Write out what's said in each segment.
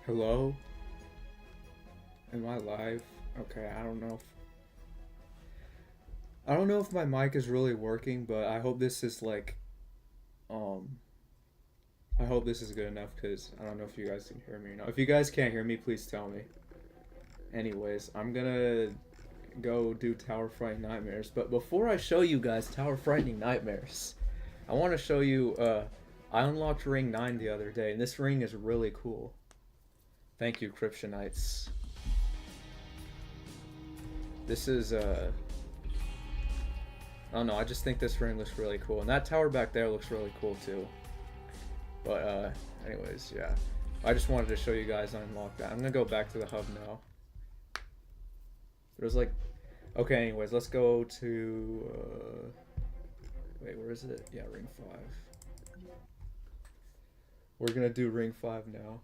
Hello? Am I live? Okay, I don't know if my mic is really working, but I hope this is like um I hope this is good enough cuz I don't know if you guys can hear me or not. If you guys can't hear me, please tell me. Anyways, I'm going to go do Tower Frightening Nightmares, but before I show you guys Tower Frightening Nightmares, I want to show you I unlocked ring 9 the other day and this ring is really cool. Thank you, Kryptionites. This is I don't know, I just think this ring looks really cool. And that tower back there looks really cool too. But anyways, yeah. I just wanted to show you guys I unlocked that. I'm gonna go back to the hub now. There's like okay, anyways, let's go to wait, where is it? Yeah, ring 5. We're gonna do ring 5 now.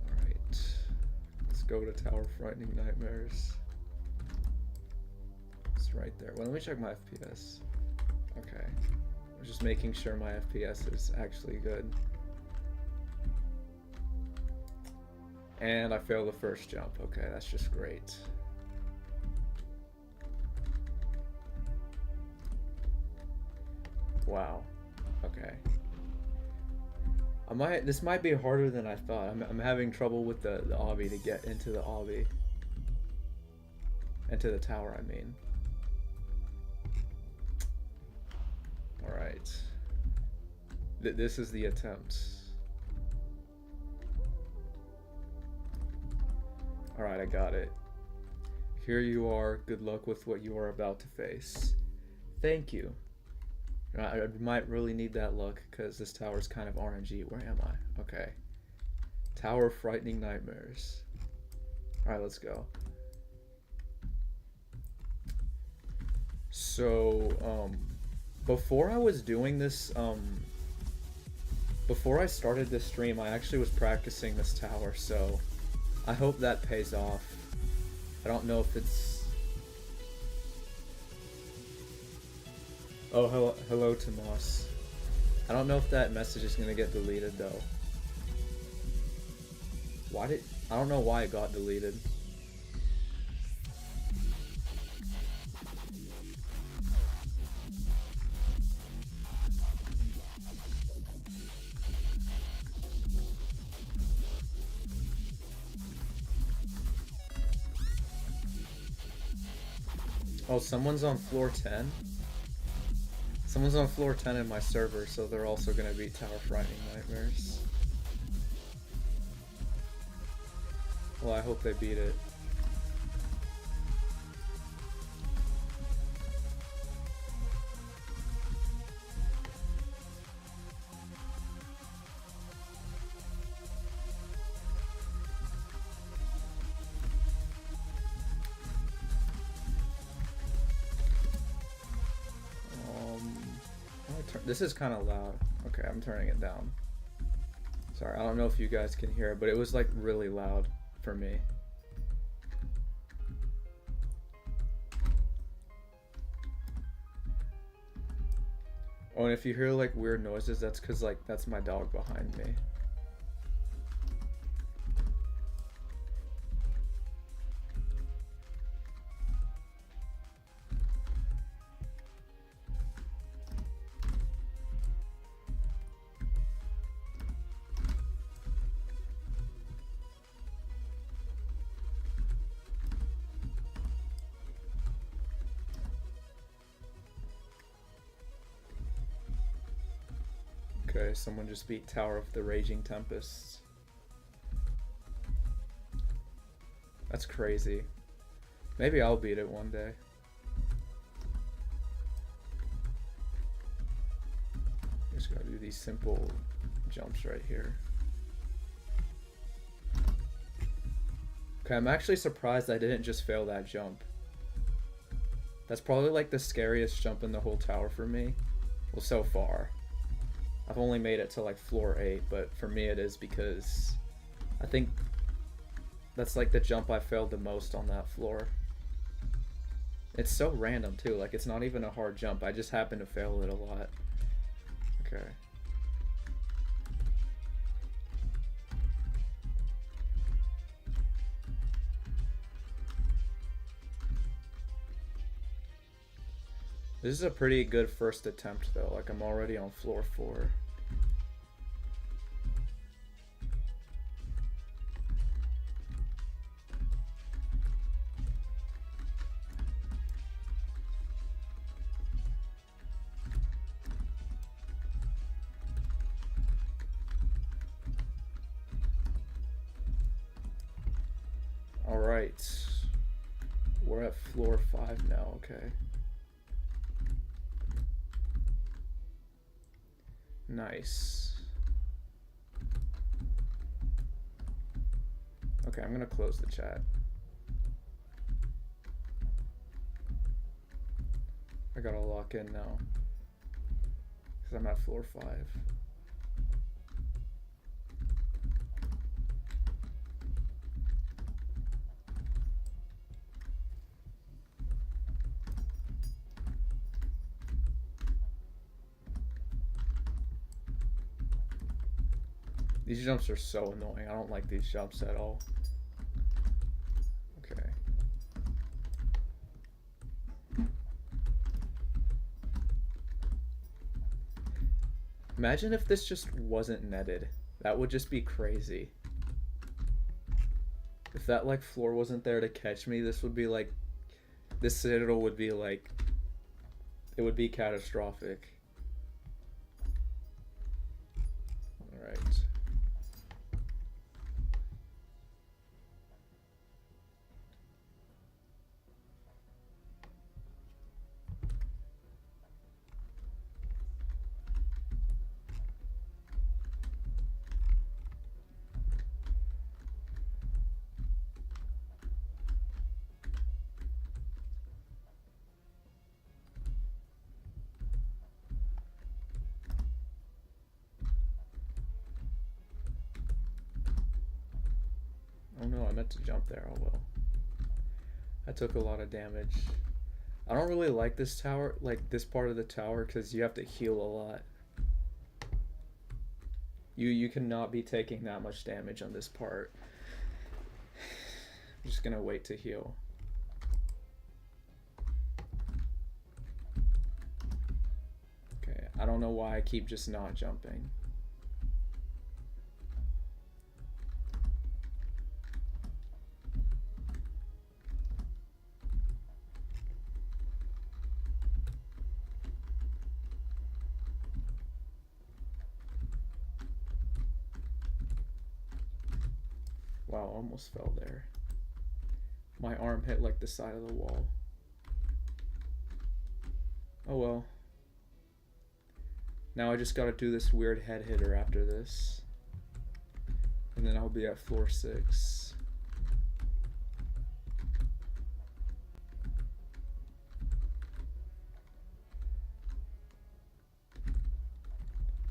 Alright. Let's go to Tower Frightening Nightmares. It's right there. Well, let me check my FPS. Okay. I'm just making sure my FPS is actually good. And I failed the first jump. Okay, that's just great. Wow. Okay. This might be harder than I thought. I'm having trouble with the obby to get into the obby. Into the tower, I mean. Alright. This is the attempt. Alright, I got it. Here you are. Good luck with what you are about to face. Thank you. I might really need that luck because this tower is kind of RNG. Where am I? Okay. Tower Frightening Nightmares. Alright, let's go. So, before I was doing this, before I started this stream, I actually was practicing this tower, so I hope that pays off. I don't know if it's... Oh, hello Tomas. I don't know if that message is gonna get deleted, though. I don't know why it got deleted. Oh, someone's on floor 10? Someone's on floor 10 in my server, so they're also gonna be Tower Frightening Nightmares. Well, I hope they beat it. This is kind of loud. Okay, I'm turning it down. Sorry, I don't know if you guys can hear it, but it was like really loud for me. Oh, and if you hear like weird noises, that's because like that's my dog behind me. Okay, someone just beat Tower of the Raging Tempests. That's crazy. Maybe I'll beat it one day. Just gotta do these simple jumps right here. Okay, I'm actually surprised I didn't just fail that jump. That's probably like the scariest jump in the whole tower for me. Well, so far. I've only made it to like floor 8, but for me it is because I think that's like the jump I failed the most on that floor. It's so random too, like it's not even a hard jump, I just happen to fail it a lot. Okay. This is a pretty good first attempt though, like I'm already on floor 4. Alright, we're at floor 5 now, okay. Nice. Okay, I'm gonna close the chat. I gotta lock in now, because I'm at floor 5. These jumps are so annoying. I don't like these jumps at all. Okay. Imagine if this just wasn't netted. That would just be crazy. If that like floor wasn't there to catch me, this would be like, this citadel would be like, it would be catastrophic. Alright. Oh no, I meant to jump there. Oh well. I took a lot of damage. I don't really like this tower, like this part of the tower, because you have to heal a lot. You cannot be taking that much damage on this part. I'm just gonna wait to heal. Okay, I don't know why I keep just not jumping. Wow, almost fell there. My arm hit like the side of the wall. Oh well. Now I just gotta do this weird head hitter after this. And then I'll be at floor 6.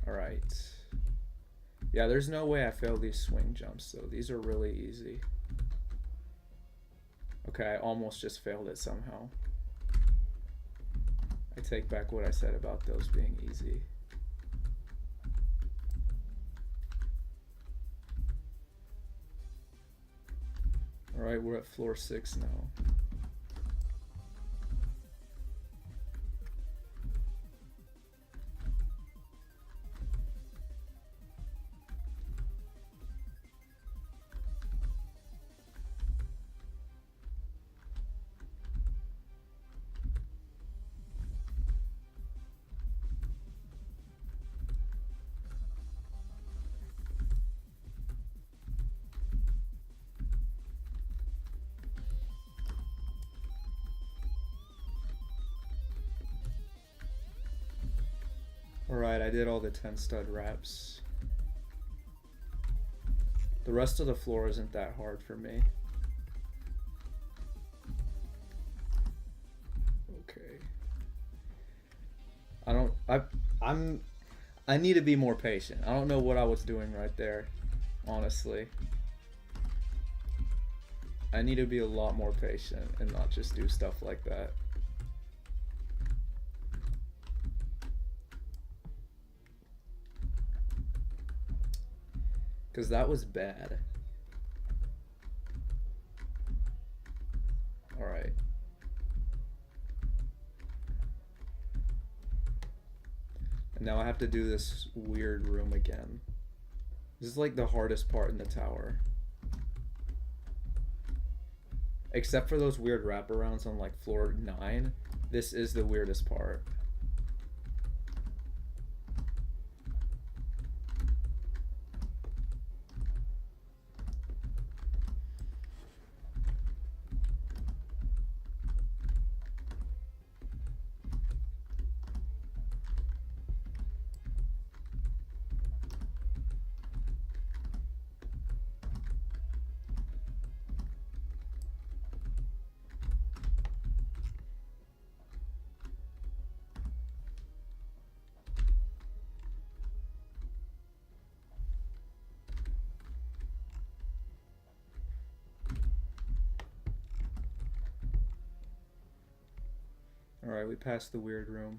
Alright. Yeah, there's no way I failed these swing jumps, though. These are really easy. Okay, I almost just failed it somehow. I take back what I said about those being easy. Alright, we're at floor 6 now. Alright, I did all the 10 stud wraps. The rest of the floor isn't that hard for me. Okay. I need to be more patient. I don't know what I was doing right there, honestly. I need to be a lot more patient and not just do stuff like that. Because that was bad. Alright. And now I have to do this weird room again. This is like the hardest part in the tower. Except for those weird wraparounds on like floor 9, this is the weirdest part. Alright, we passed the weird room.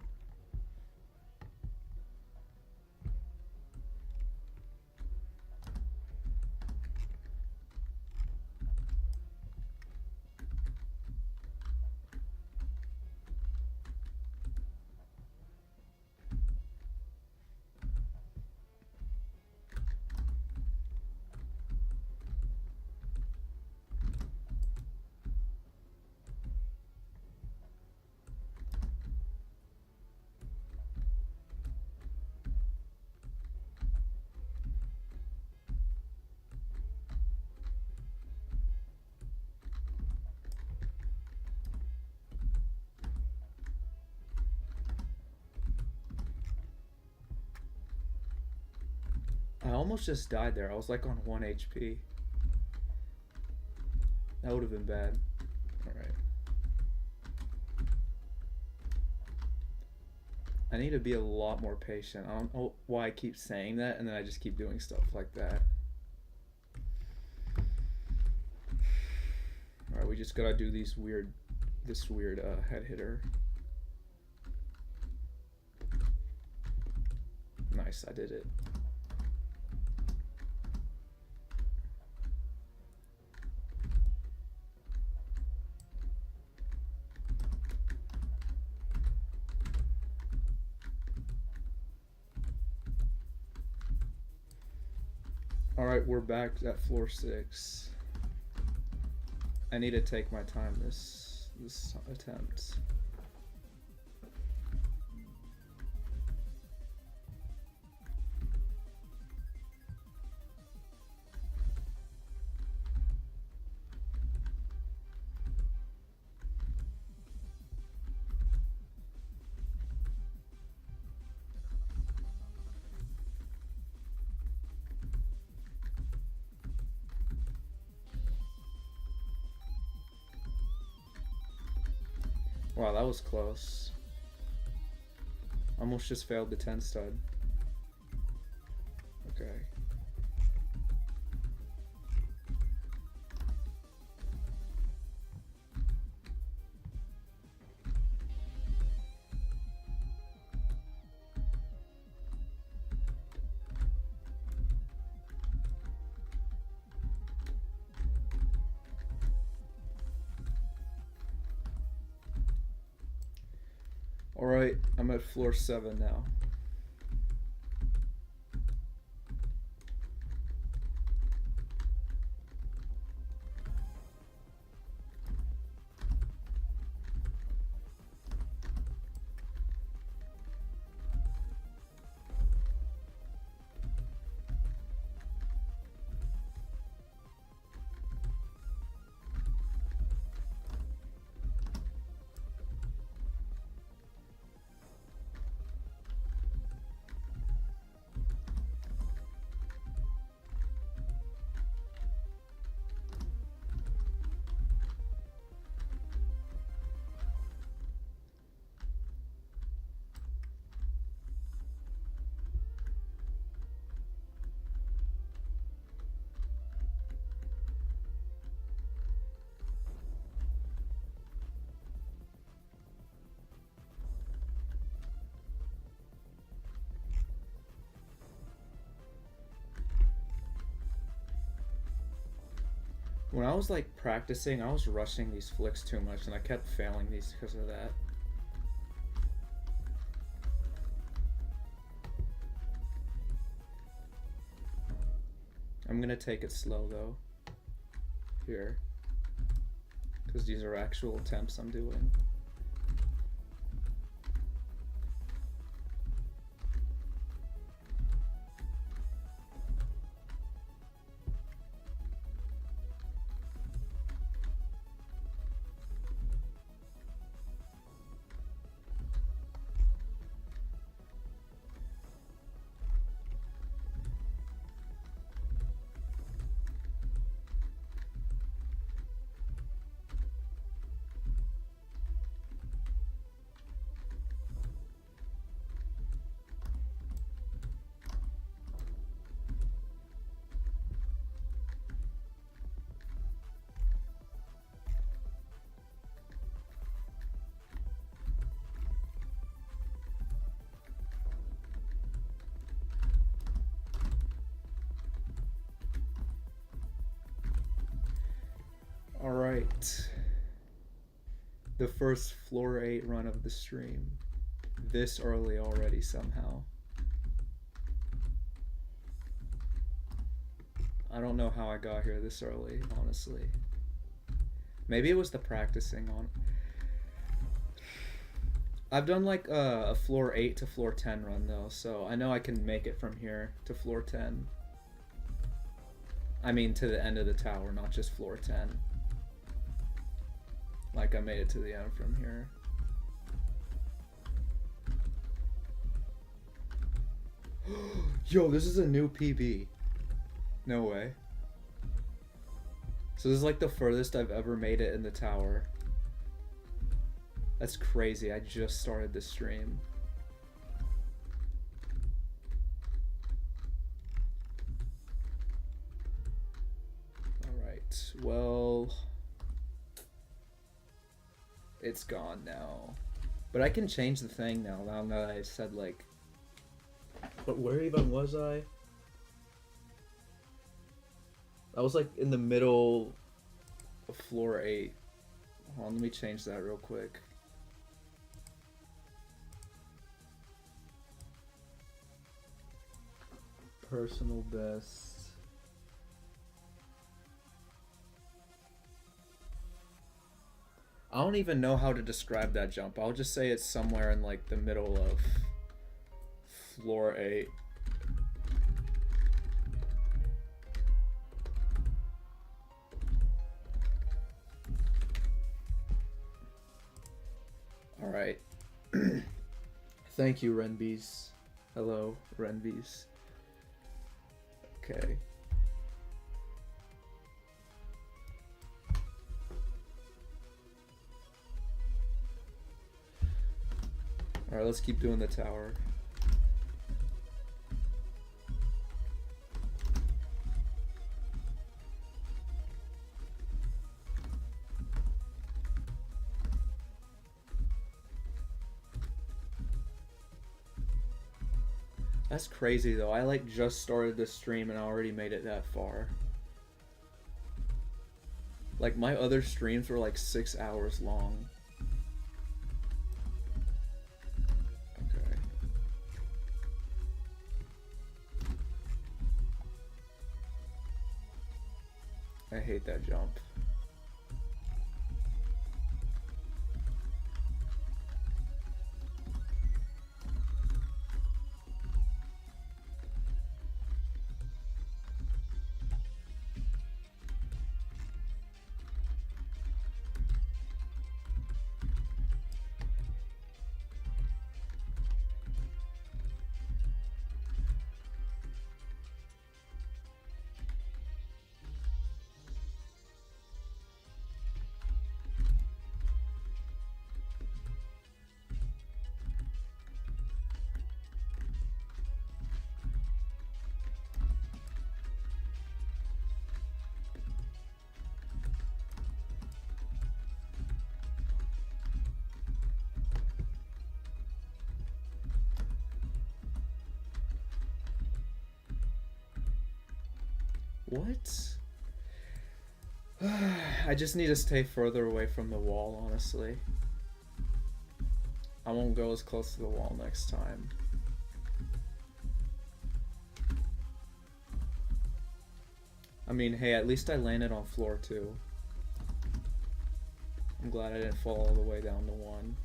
I almost just died there. I was like on 1 HP. That would have been bad. Alright. I need to be a lot more patient. I don't know why I keep saying that and then I just keep doing stuff like that. Alright, we just gotta do this weird head hitter. Nice, I did it. Alright, we're back at floor 6. I need to take my time this attempt. Wow, that was close. Almost just failed the 10 stud. Okay. Alright, I'm at floor 7 now. When I was like practicing, I was rushing these flicks too much and I kept failing these because of that. I'm gonna take it slow though. Here. Because these are actual attempts I'm doing. Alright. The first floor 8 run of the stream. This early already somehow. I don't know how I got here this early, honestly. Maybe it was the practicing on. I've done like a floor 8 to floor 10 run though, so I know I can make it from here to floor 10. I mean to the end of the tower, not just floor 10. Like I made it to the end from here. Yo, this is a new PB. No way. So this is like the furthest I've ever made it in the tower. That's crazy. I just started the stream. Alright, well... It's gone now. But I can change the thing now that I said like... But where even was I? I was like in the middle of floor 8. Hold on, let me change that real quick. Personal best. I don't even know how to describe that jump. I'll just say it's somewhere in like the middle of floor 8. All right. Thank you, Renbees. Hello, Renbees. Okay. Alright, let's keep doing the tower. That's crazy though. I like just started this stream and I already made it that far. Like my other streams were like 6 hours long. I hate that jump. What? I just need to stay further away from the wall, honestly. I won't go as close to the wall next time. I mean, hey, at least I landed on floor 2. I'm glad I didn't fall all the way down to 1.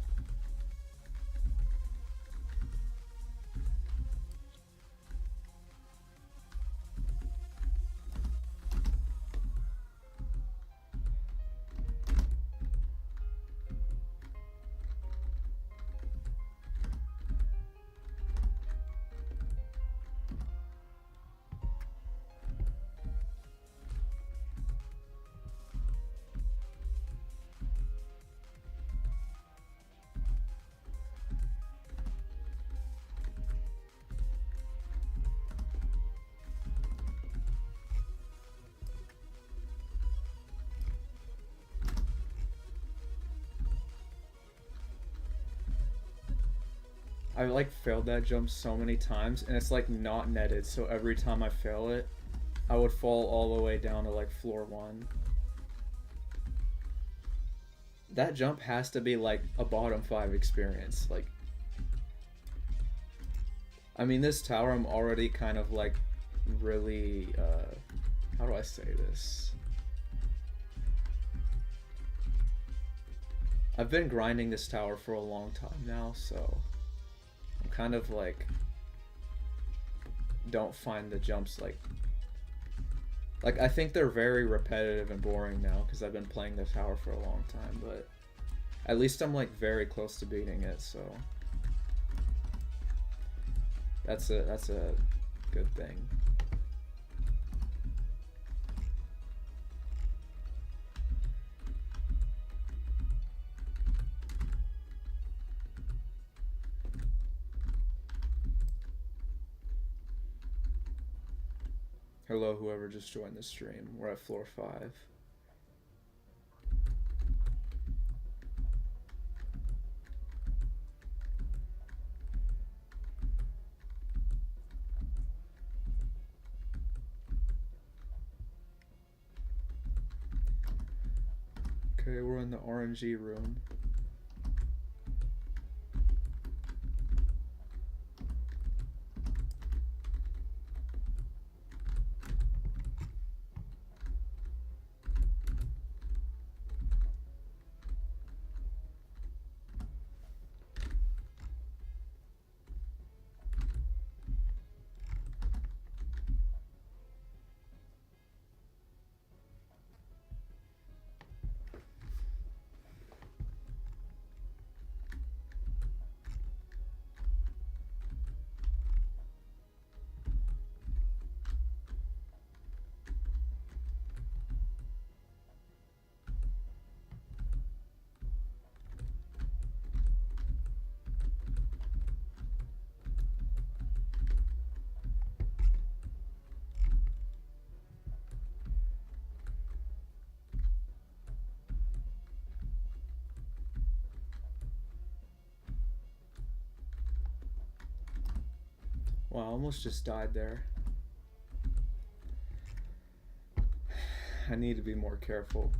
I like failed that jump so many times, and it's like not netted, so every time I fail it, I would fall all the way down to like floor 1. That jump has to be like a bottom 5 experience. Like, I mean, this tower I'm already kind of like really, how do I say this? I've been grinding this tower for a long time now, so I'm kind of like, don't find the jumps like I think they're very repetitive and boring now because I've been playing the tower for a long time, but at least I'm like very close to beating it, so that's a good thing. Hello, whoever just joined the stream. We're at floor 5. Okay, we're in the RNG room. Wow, I almost just died there. I need to be more careful.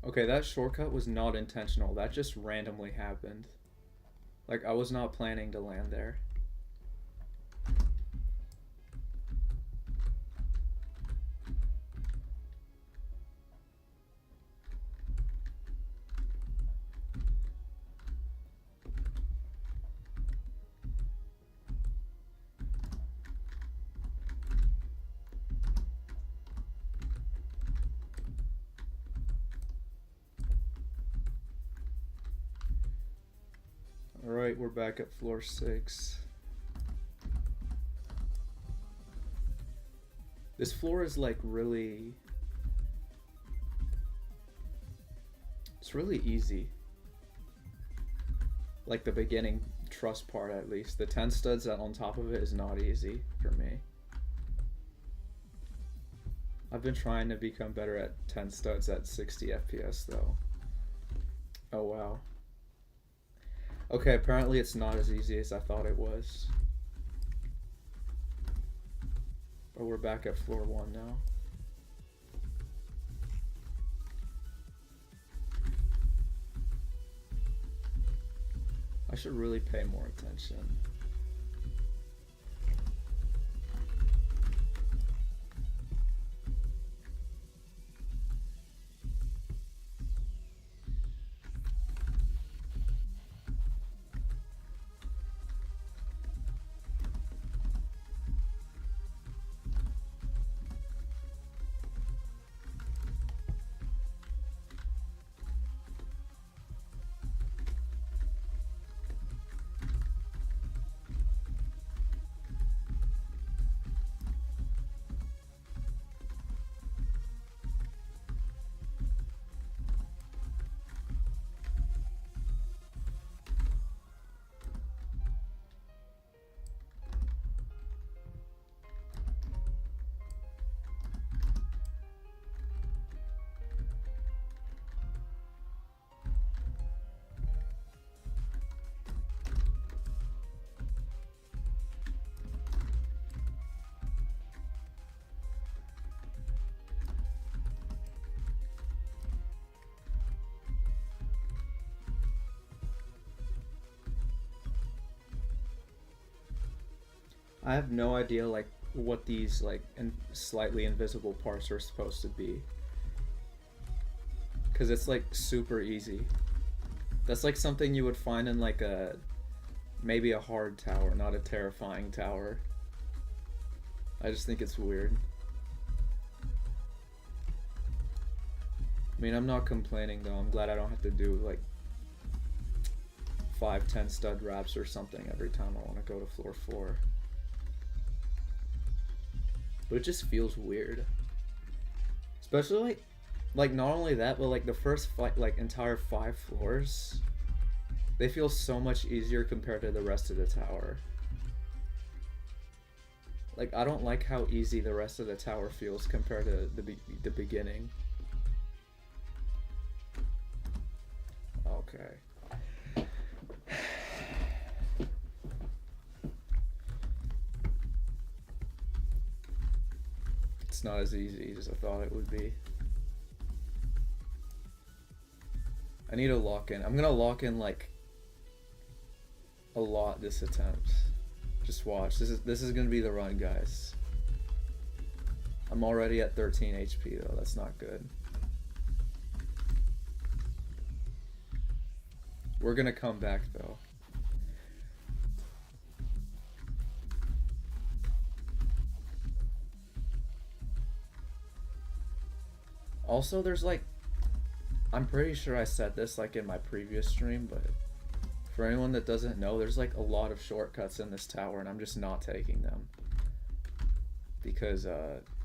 Okay, that shortcut was not intentional. That just randomly happened. Like, I was not planning to land there. Alright, we're back at floor 6. This floor is like really... It's really easy. Like the beginning truss part at least. The 10 studs on top of it is not easy for me. I've been trying to become better at 10 studs at 60 FPS though. Oh wow. Okay, apparently it's not as easy as I thought it was. But we're back at floor 1 now. I should really pay more attention. I have no idea like what these like slightly invisible parts are supposed to be. Cause it's like super easy. That's like something you would find in like maybe a hard tower, not a terrifying tower. I just think it's weird. I mean, I'm not complaining though. I'm glad I don't have to do like 5-10 stud wraps or something every time I want to go to floor 4. But it just feels weird. Especially like not only that, but like the first entire 5 floors, they feel so much easier compared to the rest of the tower. Like I don't like how easy the rest of the tower feels compared to the beginning. Okay. It's not as easy as I thought it would be. I need to lock in. I'm gonna lock in like a lot this attempt. Just watch. This is gonna be the run, guys. I'm already at 13 HP though. That's not good. We're gonna come back though. Also, there's like, I'm pretty sure I said this like in my previous stream, but for anyone that doesn't know, there's like a lot of shortcuts in this tower and I'm just not taking them. Because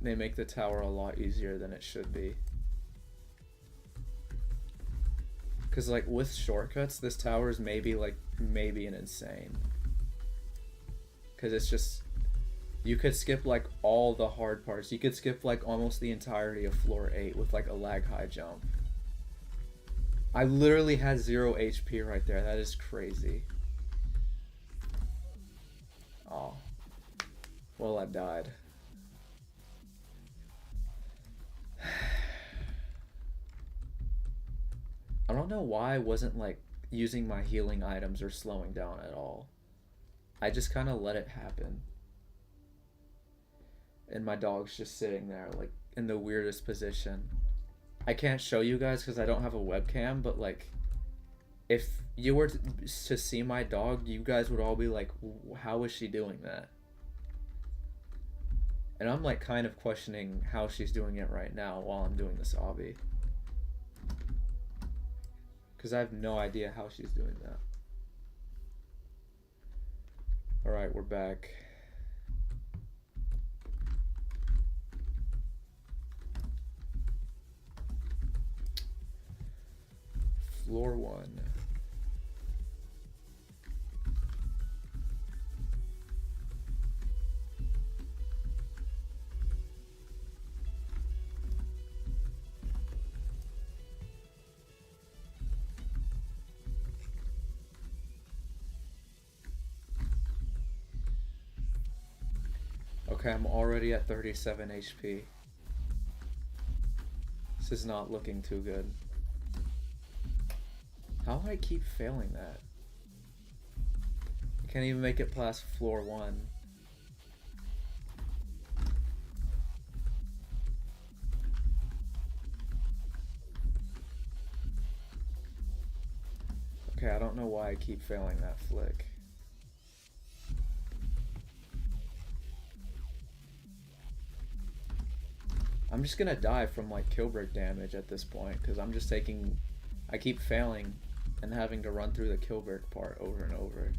they make the tower a lot easier than it should be. Because like with shortcuts, this tower is maybe an insane. Because it's just, you could skip like all the hard parts. You could skip like almost the entirety of floor 8 with like a lag high jump. I literally had 0 HP right there. That is crazy. Oh. Well, I died. I don't know why I wasn't like using my healing items or slowing down at all. I just kind of let it happen. And my dog's just sitting there like in the weirdest position. I can't show you guys because I don't have a webcam, but like if you were to see my dog, you guys would all be like, how is she doing that? And I'm like kind of questioning how she's doing it right now while I'm doing this obby. Because I have no idea how she's doing that. Alright, we're back. Floor 1. Okay, I'm already at 37 HP. This is not looking too good. How do I keep failing that? Can't even make it past floor 1. Okay, I don't know why I keep failing that flick. I'm just gonna die from like kill break damage at this point because I'm just taking. I keep failing and having to run through the kill break part over and over.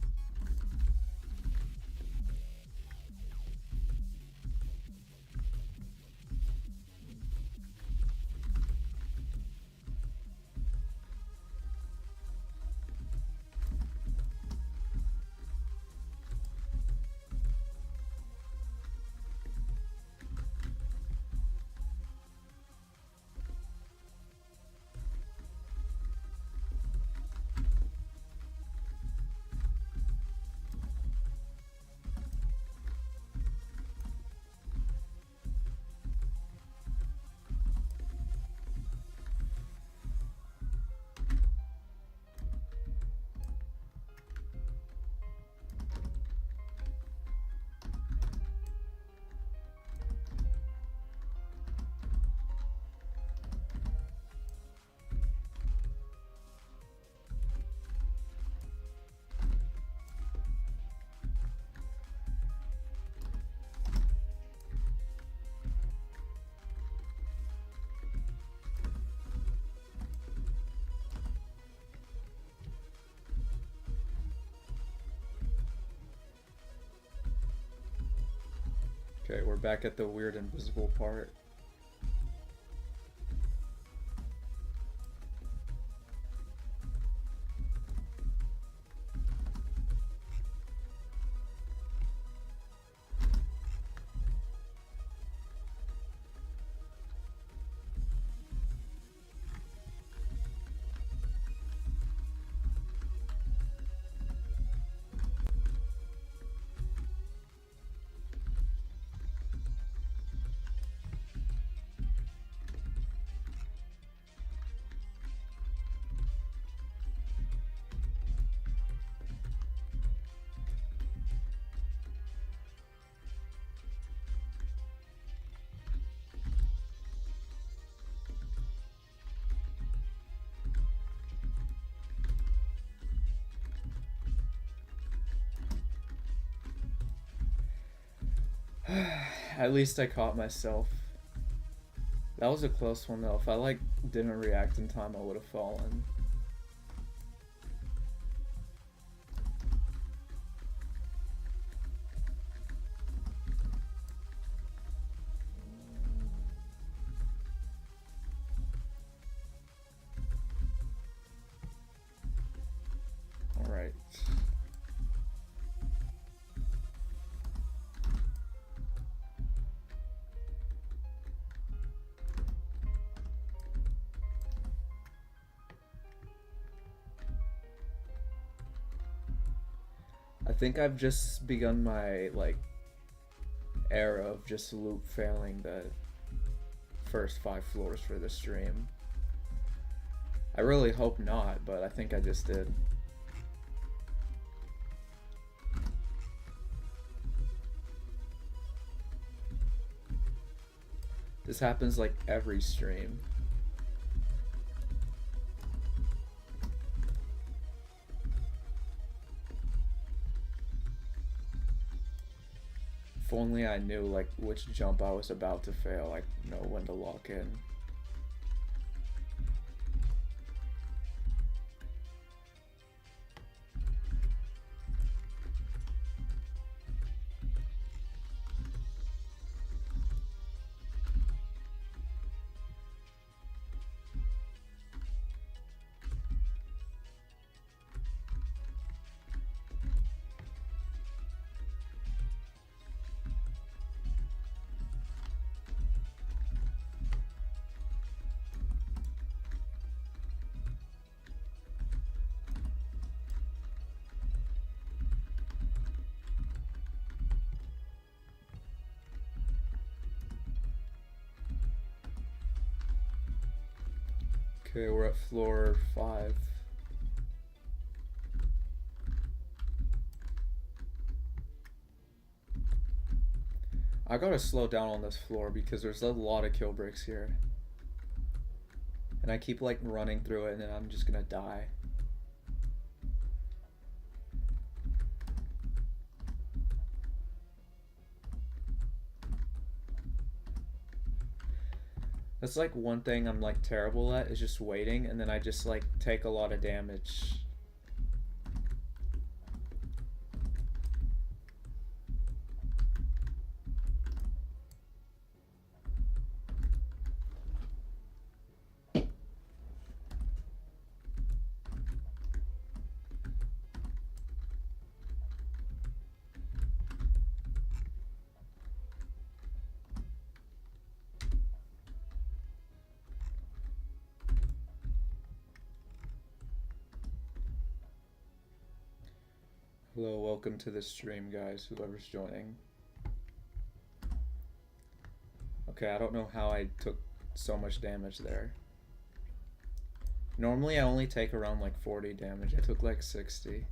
Okay, we're back at the weird invisible part. At least I caught myself. That was a close one though. If I like didn't react in time, I would have fallen. All right. I think I've just begun my like era of just loop failing the first 5 floors for the stream. I really hope not, but I think I just did. This happens like every stream. If only I knew like which jump I was about to fail, I know when to lock in. Okay, we're at floor 5. I gotta slow down on this floor because there's a lot of kill breaks here. And I keep like running through it and then I'm just gonna die. That's like one thing I'm like terrible at is just waiting, and then I just like take a lot of damage. Hello, welcome to the stream, guys, whoever's joining. Okay, I don't know how I took so much damage there. Normally I only take around like 40 damage. I took like 60.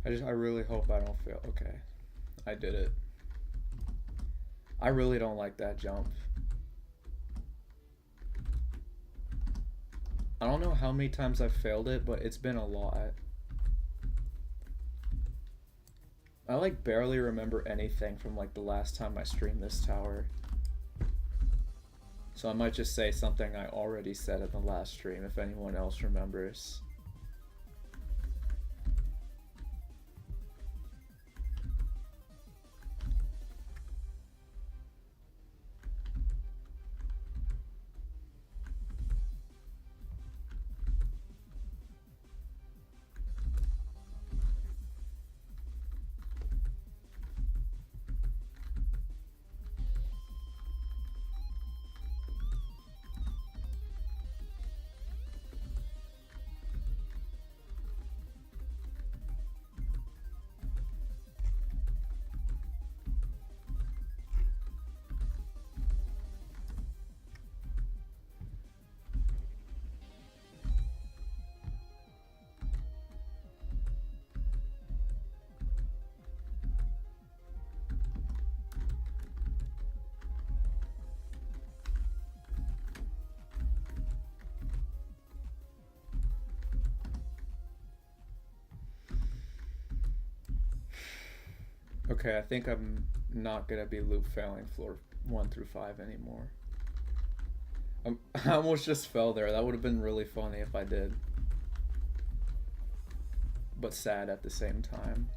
I really hope I don't fail. Okay, I did it. I really don't like that jump. I don't know how many times I've failed it, but it's been a lot. I like barely remember anything from like the last time I streamed this tower. So I might just say something I already said in the last stream if anyone else remembers. Okay, I think I'm not gonna be loop failing floor 1 through 5 anymore. I almost just fell there. That would have been really funny if I did. But sad at the same time.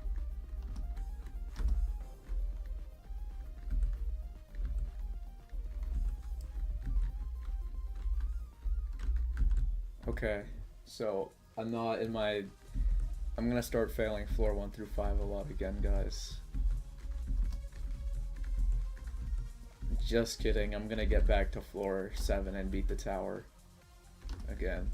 Okay, so I'm not in my... I'm gonna start failing floor 1 through 5 a lot again, guys. Just kidding, I'm gonna get back to floor 7 and beat the tower again.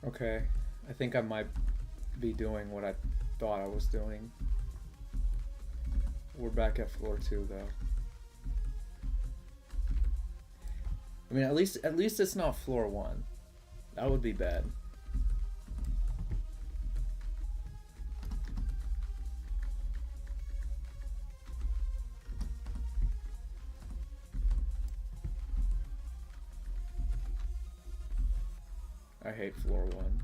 Okay, I think I might be doing what I thought I was doing. We're back at floor 2 though. I mean, at least it's not floor 1. That would be bad. I hate floor 1.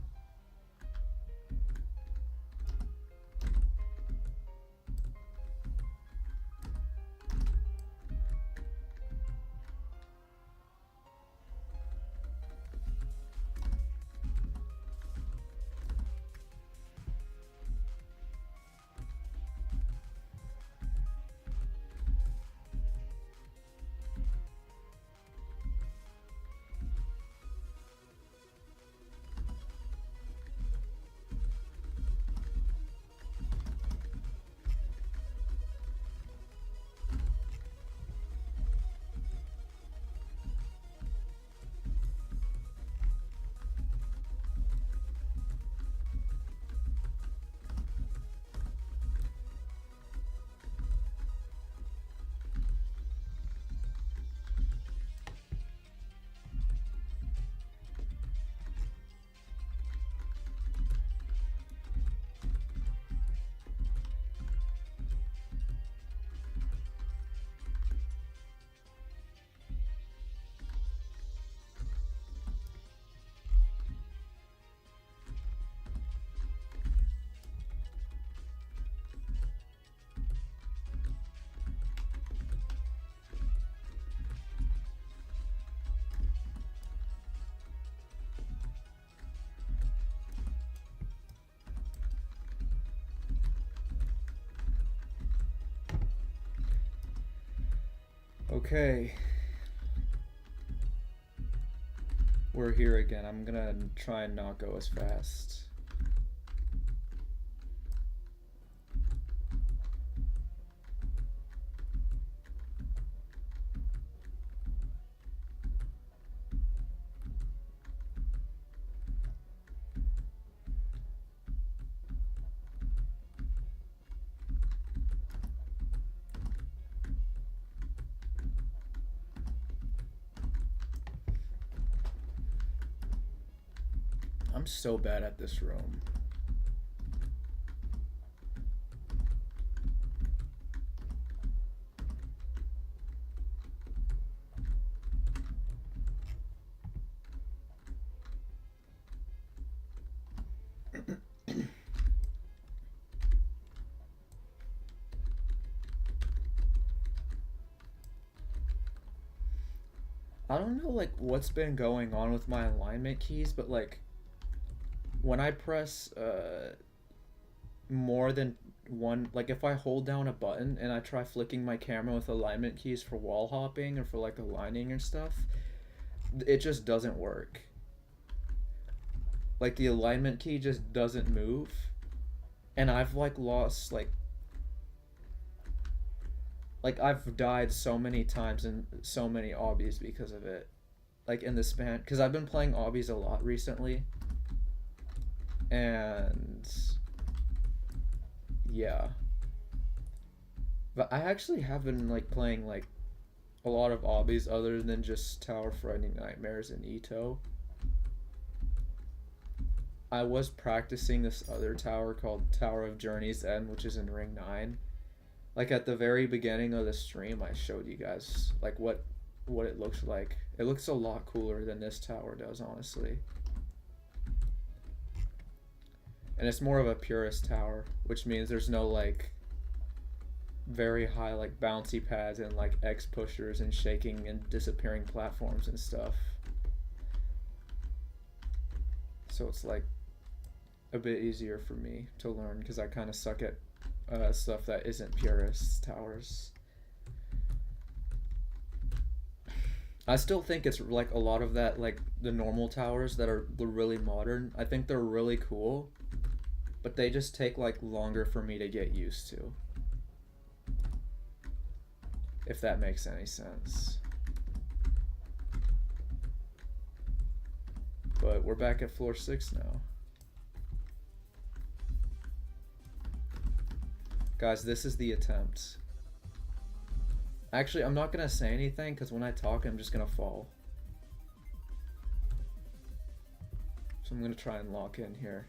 Okay. We're here again. I'm gonna try and not go as fast. I'm so bad at this room. I don't know like what's been going on with my alignment keys, but like when I press more than one, like if I hold down a button and I try flicking my camera with alignment keys for wall hopping or for like aligning and stuff, it just doesn't work. Like the alignment key just doesn't move, and I've like lost like I've died so many times in so many obbies because of it. Like in the span, because I've been playing obbies a lot recently, and yeah. But I actually have been like playing like a lot of obbies other than just Tower Frightening Nightmares and Ito. I was practicing this other tower called Tower of Journey's End, which is in Ring 9. Like at the very beginning of the stream, I showed you guys like what it looks like. It looks a lot cooler than this tower does, honestly. And it's more of a purist tower, which means there's no like very high like bouncy pads and like X pushers and shaking and disappearing platforms and stuff. So it's like a bit easier for me to learn because I kind of suck at stuff that isn't purist towers. I still think it's like a lot of that, like the normal towers that are really modern. I think they're really cool, but they just take like longer for me to get used to. If that makes any sense. But we're back at floor 6 now. Guys, this is the attempt. Actually, I'm not gonna say anything because when I talk, I'm just gonna fall. So I'm gonna try and lock in here.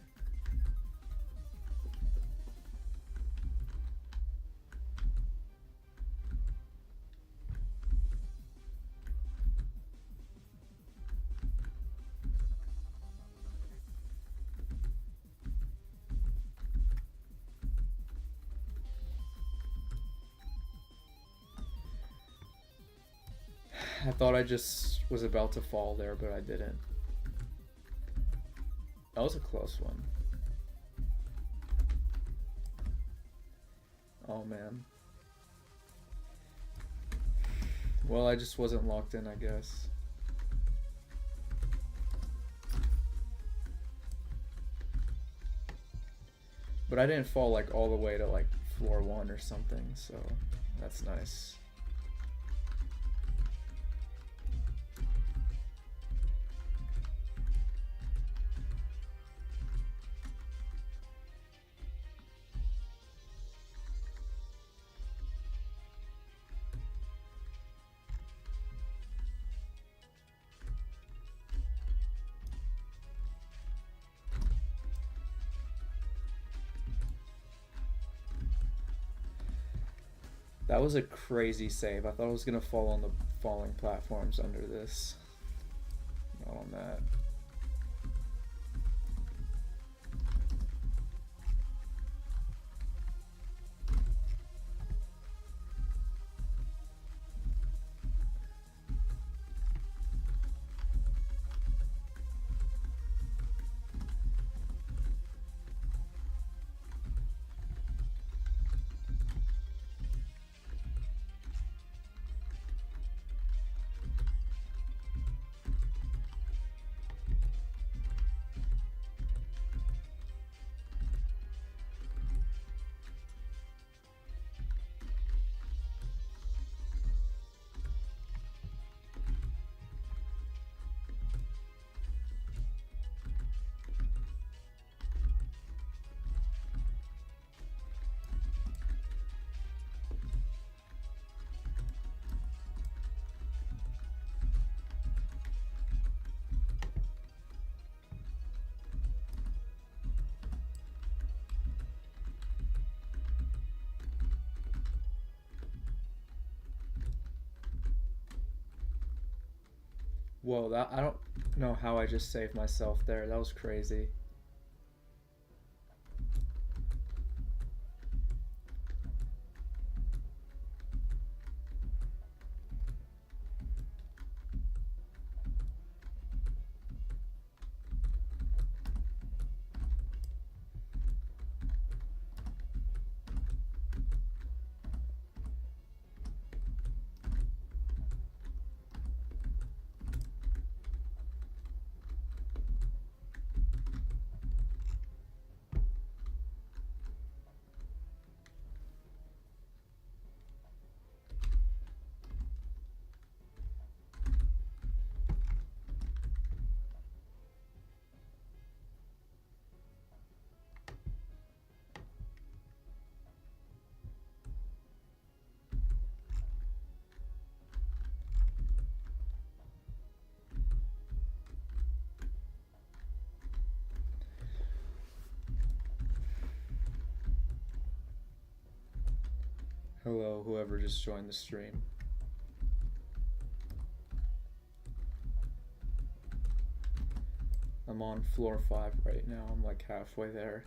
I thought I just was about to fall there, but I didn't. That was a close one. Oh man. Well, I just wasn't locked in, I guess. But I didn't fall like all the way to like floor 1 or something, so that's nice. That was a crazy save. I thought I was gonna fall on the falling platforms under this. Not on that. Whoa, that I don't know how I just saved myself there. That was crazy. Hello, whoever just joined the stream. I'm on floor 5 right now. I'm like halfway there.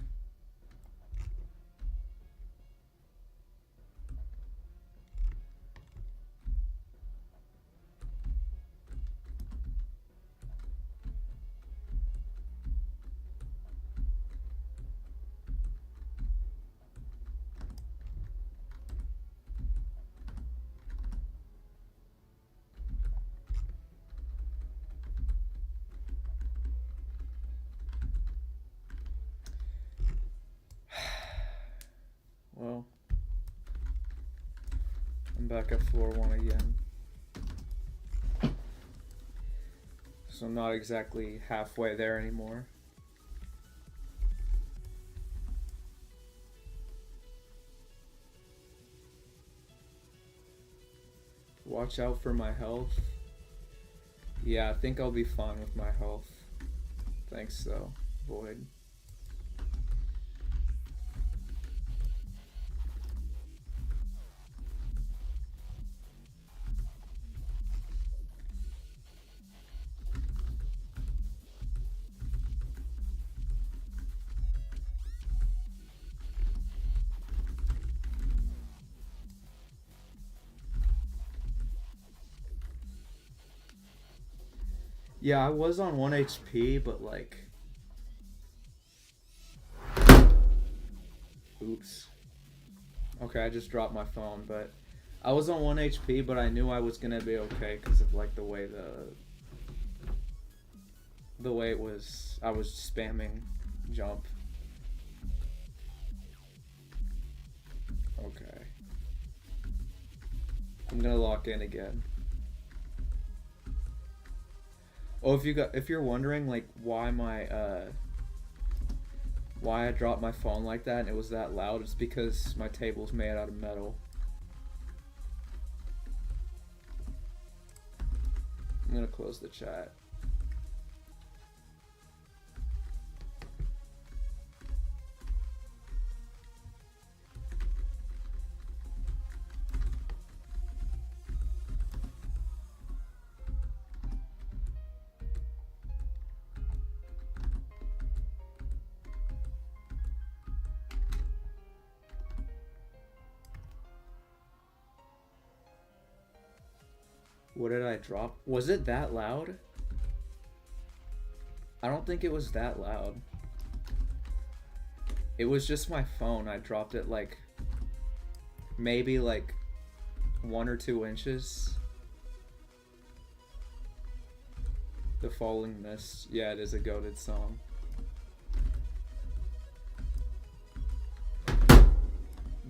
Well, I'm back at floor 1 again. So I'm not exactly halfway there anymore. Watch out for my health. Yeah, I think I'll be fine with my health. Thanks though, Void. Yeah, I was on 1 HP, but like... Oops. Okay, I just dropped my phone, but... I was on 1 HP, but I knew I was gonna be okay because of like the way it was... I was spamming jump. Okay. I'm gonna lock in again. Oh, if you're wondering like why why I dropped my phone like that and it was that loud, it's because my table's made out of metal. I'm gonna close the chat. What did I drop? Was it that loud? I don't think it was that loud. It was just my phone. I dropped it like maybe like 1 or 2 inches. The Falling Mist. Yeah, it is a goated song.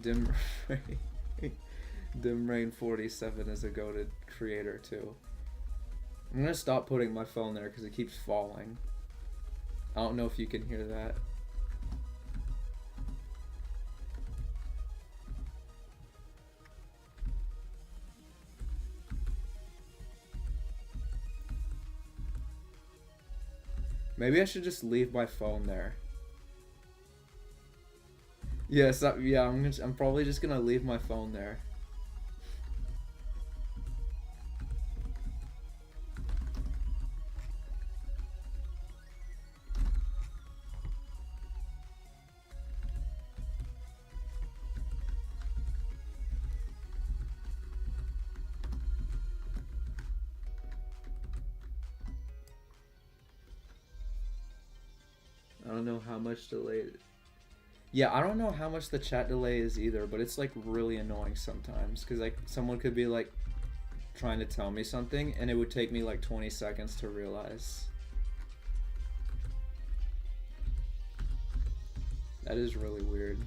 Dim Rain. Dim Rain 47 is a goated creator too. I'm gonna stop putting my phone there because it keeps falling. I don't know if you can hear that. Maybe I should just leave my phone there. Yes, yeah, I'm probably just gonna leave my phone there. I don't know how much delay. Yeah, I don't know how much the chat delay is either, but it's like really annoying sometimes because like someone could be like trying to tell me something and it would take me like 20 seconds to realize. That is really weird.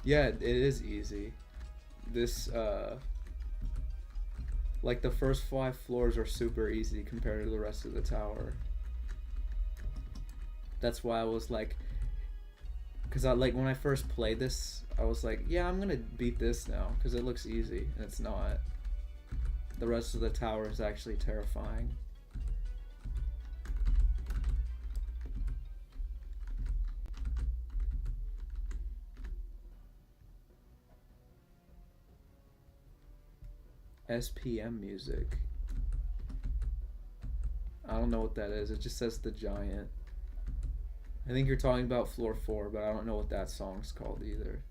Yeah, it is easy. This, like the first 5 floors are super easy compared to the rest of the tower. That's why I was like, because when I first played this, I was like, yeah, I'm gonna beat this now because it looks easy, and it's not. The rest of the tower is actually terrifying. SPM music. I don't know what that is. It just says The Giant. I think you're talking about floor 4, but I don't know what that song's called either.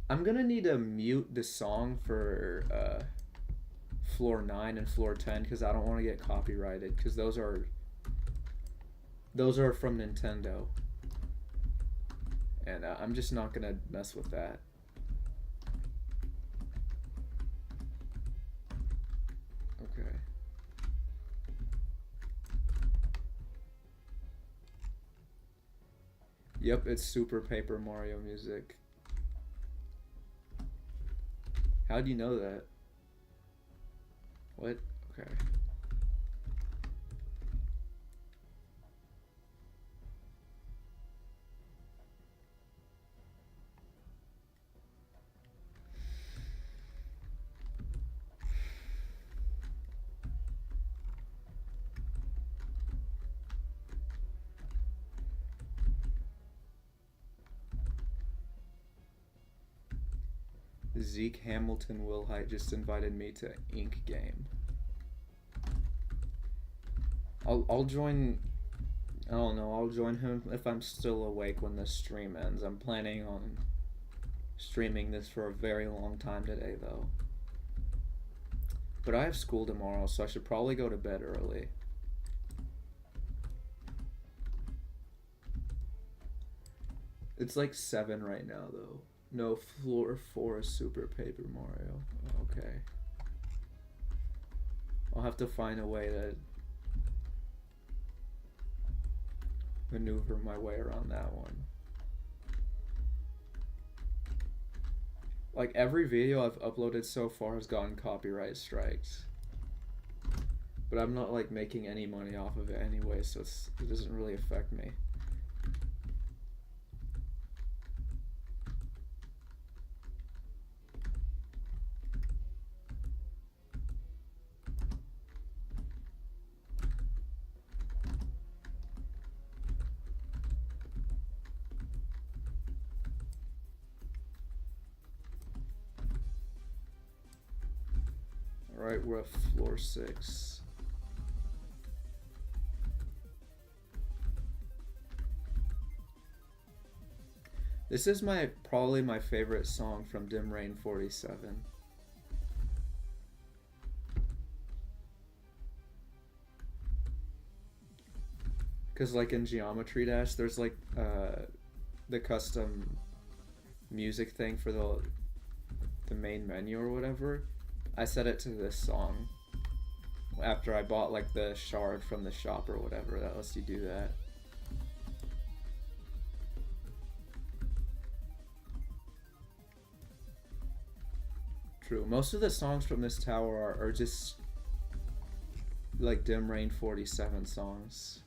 I'm gonna need to mute the song for floor 9 and floor 10 because I don't want to get copyrighted because those are from Nintendo. And I'm just not gonna mess with that. Yep, it's Super Paper Mario music. How do you know that? What? Okay. Zeke Hamilton Wilhite just invited me to Ink Game. I'll join. I don't know. I'll join him if I'm still awake when this stream ends. I'm planning on streaming this for a very long time today, though. But I have school tomorrow, so I should probably go to bed early. It's like 7 right now, though. No, floor 4 is Super Paper Mario. Okay. I'll have to find a way to maneuver my way around that one. Like, every video I've uploaded so far has gotten copyright strikes. But I'm not, like, making any money off of it anyway, so it doesn't really affect me. Alright, we're at floor 6. This is probably my favorite song from Dim Rain 47. Cause like in Geometry Dash, there's like the custom music thing for the main menu or whatever. I set it to this song after I bought like the shard from the shop or whatever that lets you do that. True. Most of the songs from this tower are just like Dim Rain 47 songs.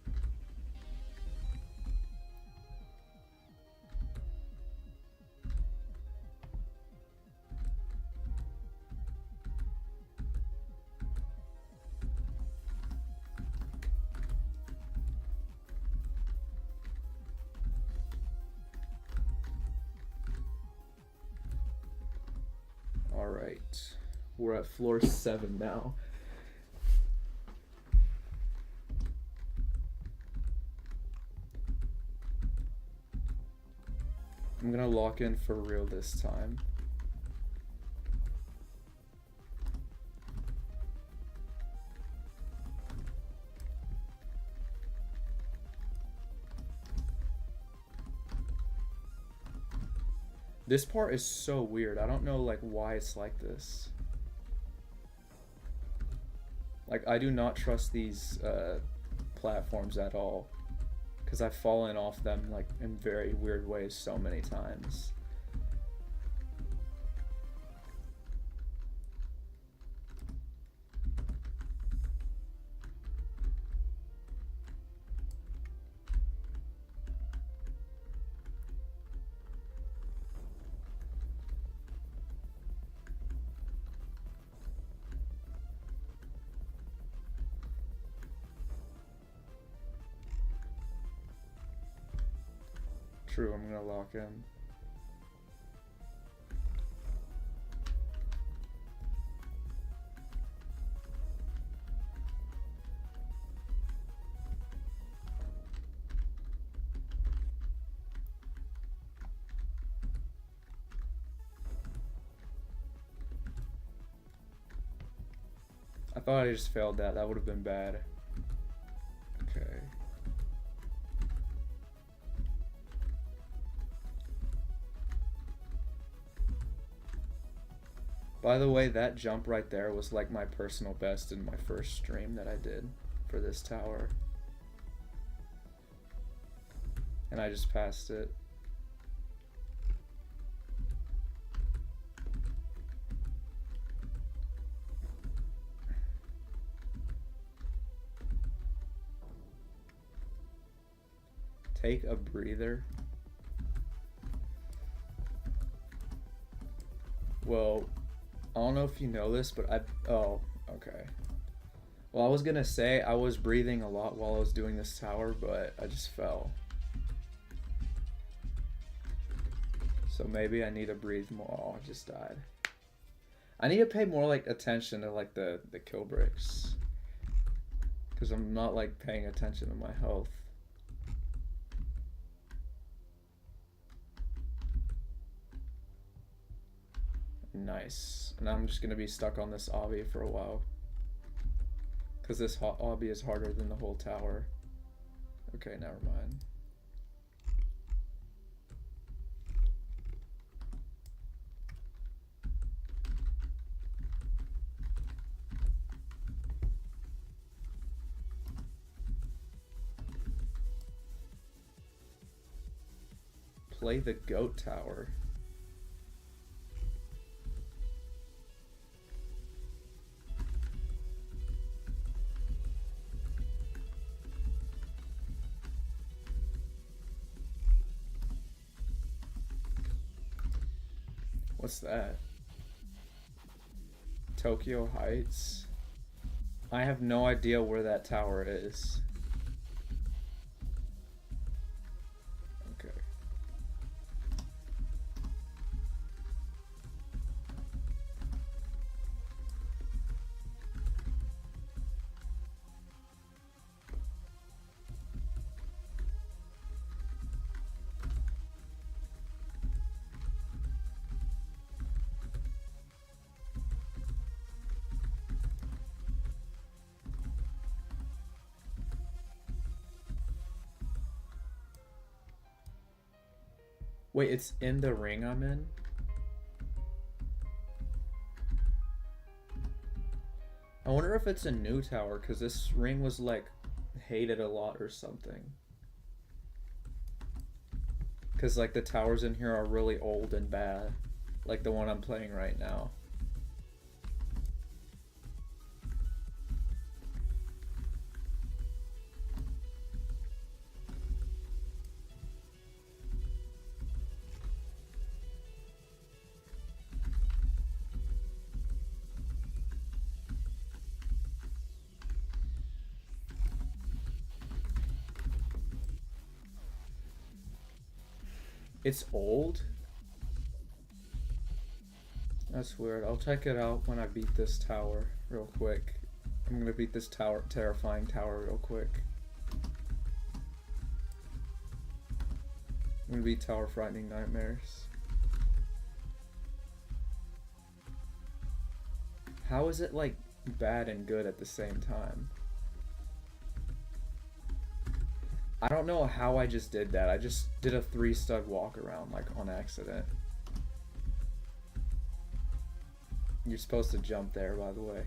Alright, we're at floor 7 now. I'm gonna lock in for real this time. This part is so weird. I don't know like why it's like this. Like I do not trust these platforms at all, because I've fallen off them like in very weird ways so many times. True, I'm gonna lock in. I thought I just failed that. That would have been bad. Okay. By the way, that jump right there was like my personal best in my first stream that I did for this tower. And I just passed it. Take a breather. Well, I don't know if you know this, but oh, okay. Well, I was gonna say I was breathing a lot while I was doing this tower, but I just fell. So maybe I need to breathe more. Oh, I just died. I need to pay more like attention to like the kill bricks, because I'm not like paying attention to my health. Nice. And I'm just gonna be stuck on this obby for a while, because this obby is harder than the whole tower. Okay, never mind. Play the goat tower. What's that? Tokyo Heights? I have no idea where that tower is. Okay. Wait, it's in the ring I'm in? I wonder if it's a new tower, because this ring was like hated a lot or something. Because like the towers in here are really old and bad, like the one I'm playing right now. It's old? That's weird. I'll check it out when I beat this tower real quick. I'm gonna beat this tower, terrifying tower real quick. I'm gonna beat Tower Frightening Nightmares. How is it like bad and good at the same time? I don't know how I just did that. I just did a 3-stud walk around like on accident. You're supposed to jump there, by the way.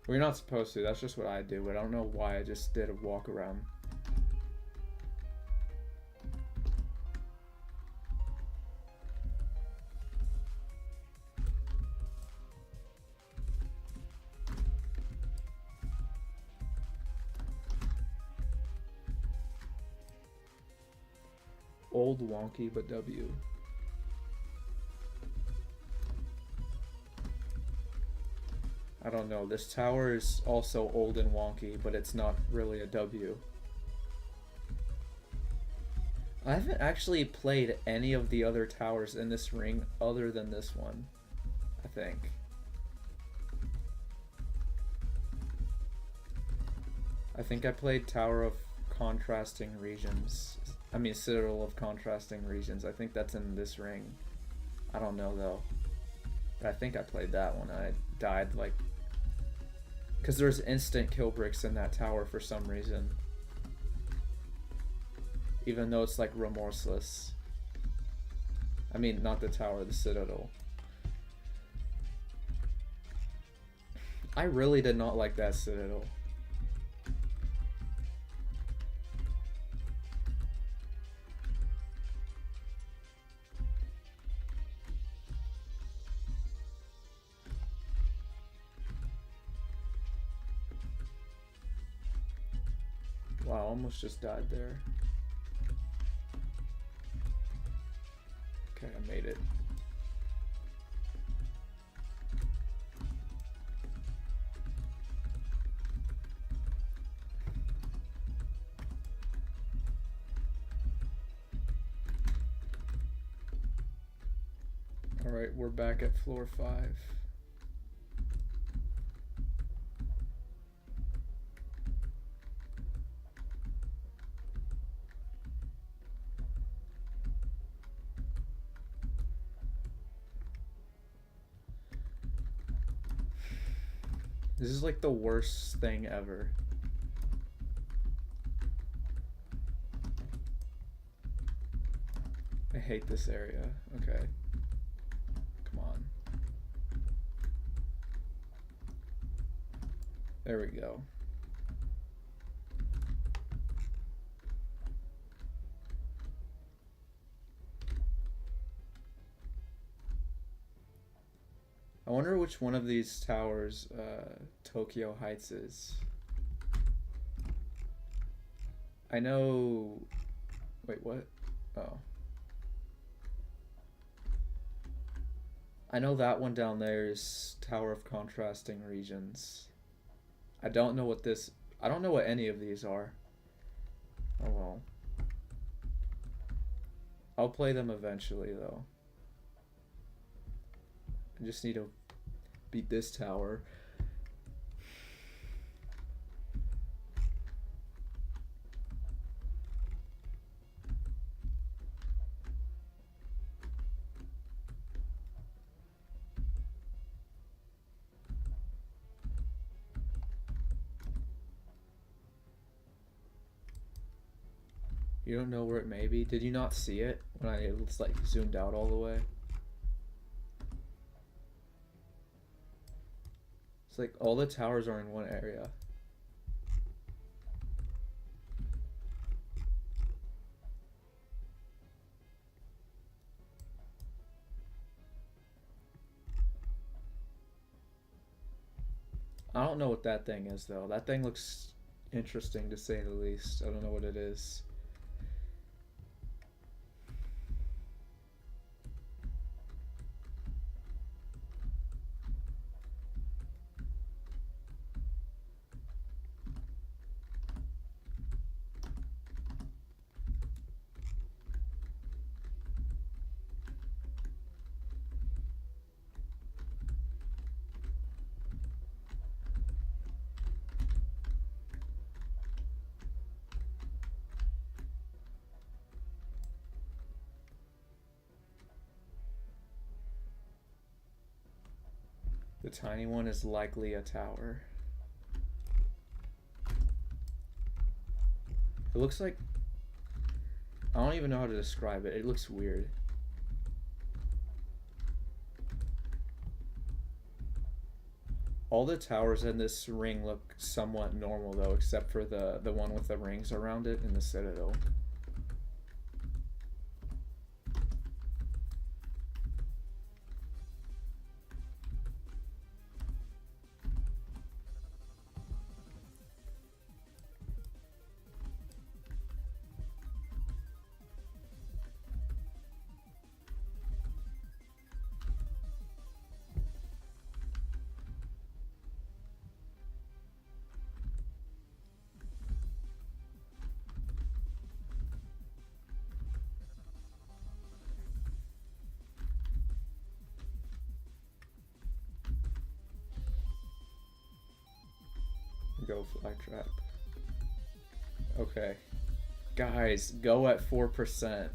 Well, you're not supposed to. That's just what I do. But I don't know why I just did a walk around. Old, wonky, but W. I don't know. This tower is also old and wonky, but it's not really a W. I haven't actually played any of the other towers in this ring other than this one, I think. I think I played Tower of Contrasting Regions. I mean, Citadel of Contrasting Regions. I think that's in this ring. I don't know though. But I think I played that one. I died like... because there's instant kill bricks in that tower for some reason. Even though it's like remorseless. I mean, not the tower, the Citadel. I really did not like that Citadel. Wow, almost just died there. Okay, I made it. Alright, we're back at floor 5. This is like the worst thing ever. I hate this area. Okay. Come on. There we go. I wonder which one of these towers Tokyo Heights is. I know... Wait, what? Oh. I know that one down there is Tower of Contrasting Regions. I don't know what this... I don't know what any of these are. Oh well. I'll play them eventually, though. I just need to beat this tower. You don't know where it may be? Did you not see it when I was like zoomed out all the way? It's like all the towers are in one area. I don't know what that thing is though. That thing looks interesting to say the least. I don't know what it is. The tiny one is likely a tower. It looks like... I don't even know how to describe it. It looks weird. All the towers in this ring look somewhat normal though, except for the one with the rings around it in the Citadel. Go fly trap. Okay. Guys, go at 4%.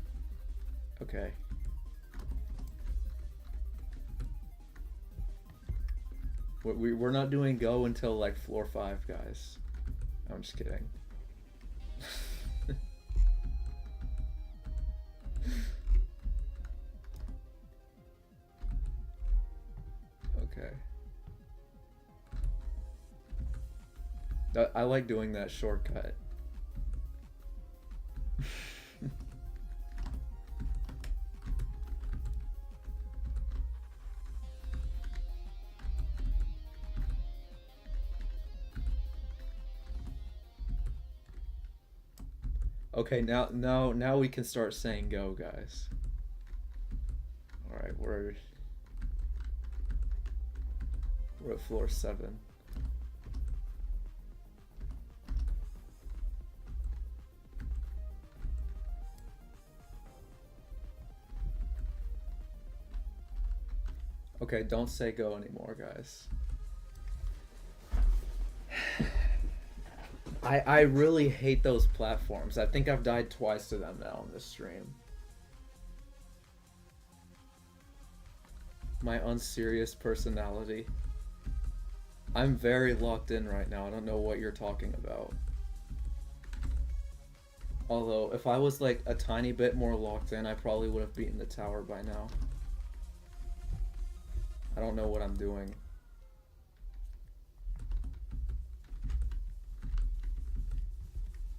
Okay. We're not doing go until like floor 5, guys. I'm just kidding. Okay. I like doing that shortcut. Okay, now we can start saying go, guys. All right, we're at floor 7. Okay, don't say go anymore, guys. I really hate those platforms. I think I've died twice to them now on this stream. My unserious personality. I'm very locked in right now. I don't know what you're talking about. Although, if I was like a tiny bit more locked in, I probably would have beaten the tower by now. I don't know what I'm doing.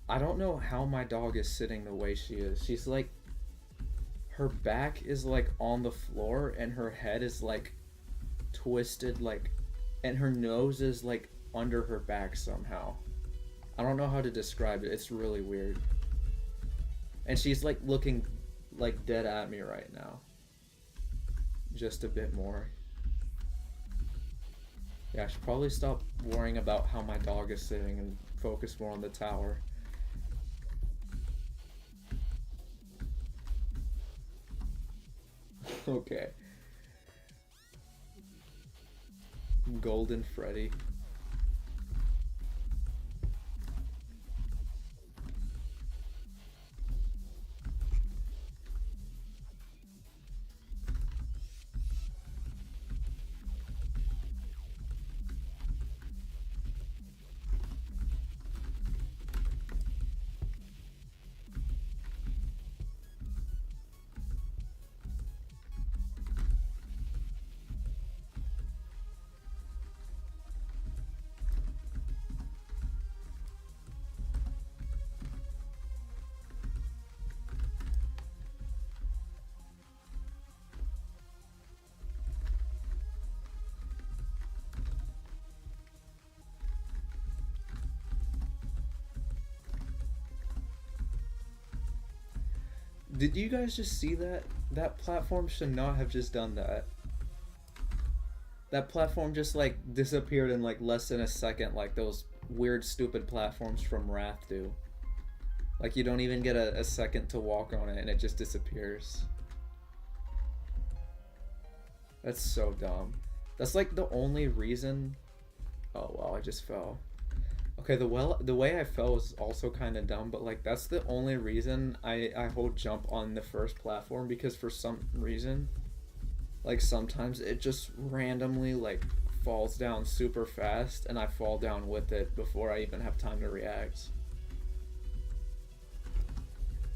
I don't know how my dog is sitting the way she is. She's like, her back is like on the floor and her head is like twisted, like, and her nose is like under her back somehow. I don't know how to describe it. It's really weird. And she's like looking like dead at me right now. Just a bit more. Yeah, I should probably stop worrying about how my dog is sitting and focus more on the tower. Okay. Golden Freddy. Did you guys just see that? That platform should not have just done that. That platform just like disappeared in like less than a second, like those weird stupid platforms from Wrath do. Like you don't even get a second to walk on it and it just disappears. That's so dumb. That's like the only reason. Oh wow, I just fell. Okay, the way I fell was also kind of dumb, but like that's the only reason I hold jump on the first platform, because for some reason, like sometimes it just randomly like falls down super fast and I fall down with it before I even have time to react.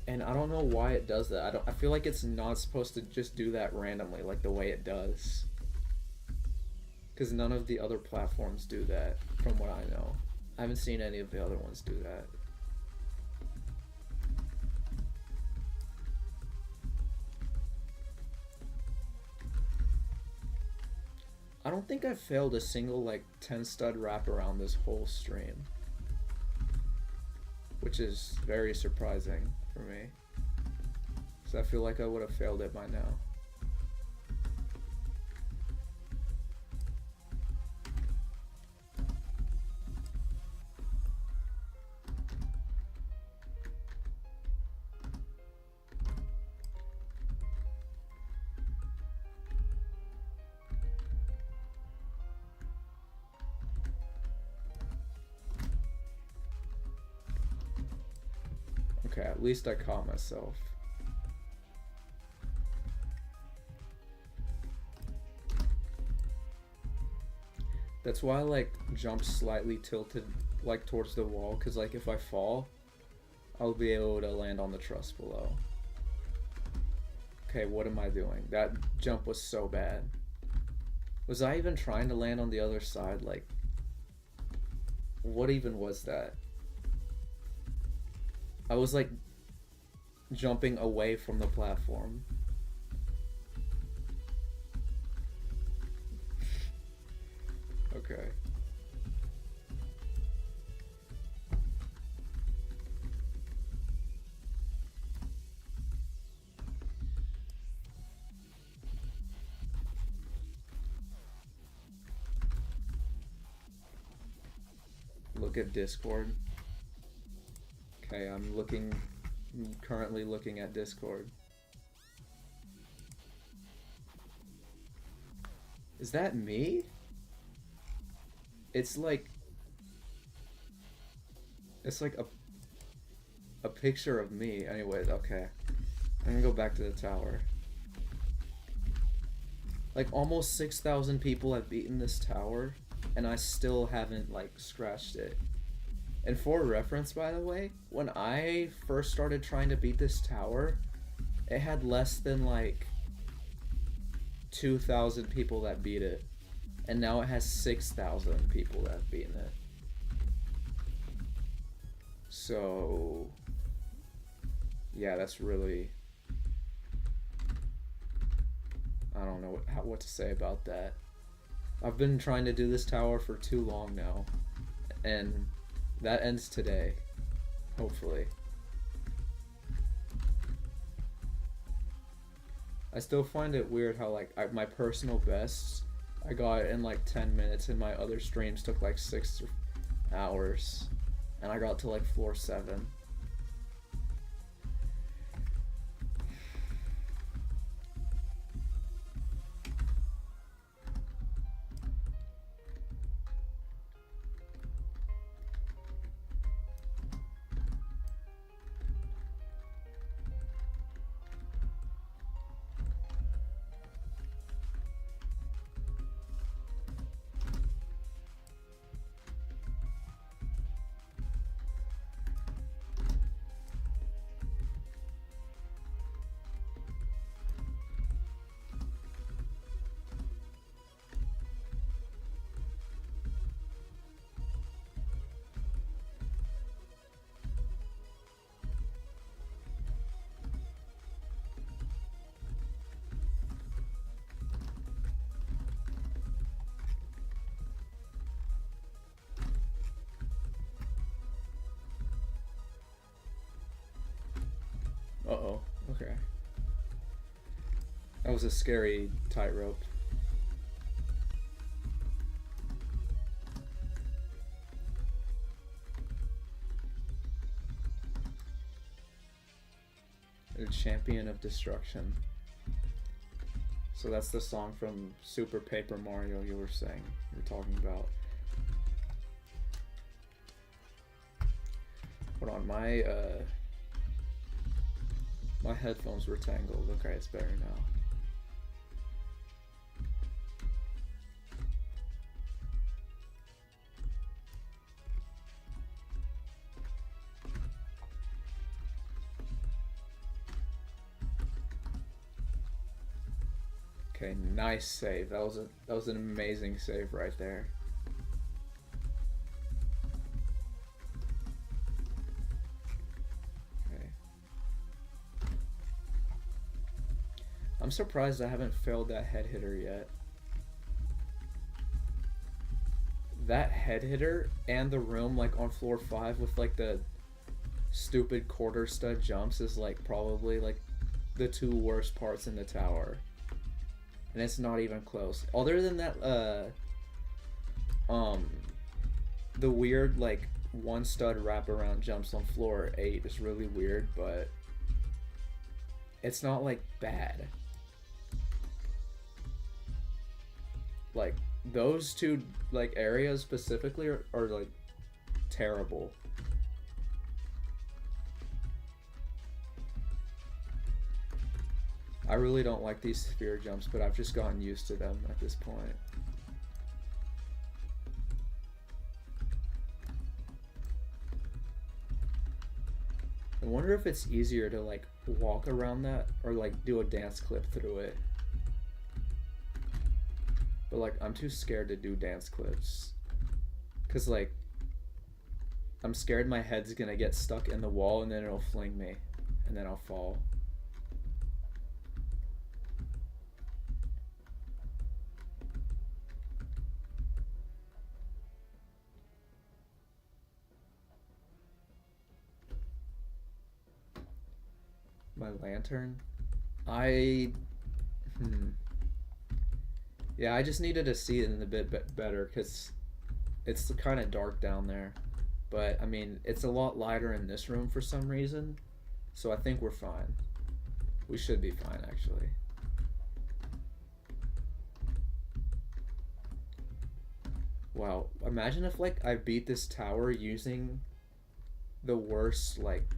And I don't know why it does that. I feel like it's not supposed to just do that randomly like the way it does. Because none of the other platforms do that, from what I know. I haven't seen any of the other ones do that. I don't think I've failed a single like 10 stud wraparound this whole stream, which is very surprising for me, because I feel like I would have failed it by now. Okay, at least I caught myself. That's why I like jump slightly tilted like towards the wall, because like if I fall, I'll be able to land on the truss below. Okay, what am I doing? That jump was so bad. Was I even trying to land on the other side? Like, what even was that? I was like jumping away from the platform. Okay. look at Discord? Okay, I'm currently looking at Discord. Is that me? It's like a picture of me. Anyways, okay. I'm gonna go back to the tower. Like almost 6,000 people have beaten this tower, and I still haven't like scratched it. And for reference, by the way, when I first started trying to beat this tower, it had less than like 2,000 people that beat it, and now it has 6,000 people that have beaten it. So yeah, that's really, I don't know what to say about that. I've been trying to do this tower for too long now, and that ends today, hopefully. I still find it weird how like my personal bests I got in like 10 minutes, and my other streams took like 6 hours, and I got to like floor 7. Uh-oh, okay. That was a scary tightrope. A champion of destruction. So that's the song from Super Paper Mario you were saying, you were talking about. Hold on, my headphones were tangled. Okay, it's better now. Okay, nice save. That was an amazing save right there. Okay. I'm surprised I haven't failed that head hitter yet. That head hitter and the room like on floor 5 with like the stupid quarter stud jumps is like probably like the 2 worst parts in the tower. And it's not even close. Other than that, the weird like 1 stud wraparound jumps on floor 8 is really weird, but it's not like bad. Like those 2 like areas specifically are like terrible. I really don't like these sphere jumps, but I've just gotten used to them at this point. I wonder if it's easier to like walk around that or like do a dance clip through it. But like I'm too scared to do dance clips. 'Cause like I'm scared my head's gonna get stuck in the wall and then it'll fling me and then I'll fall. My lantern? Yeah, I just needed to see it in a bit better because it's kind of dark down there. But I mean, it's a lot lighter in this room for some reason, so I think we're fine. We should be fine, actually. Wow, imagine if like I beat this tower using the worst like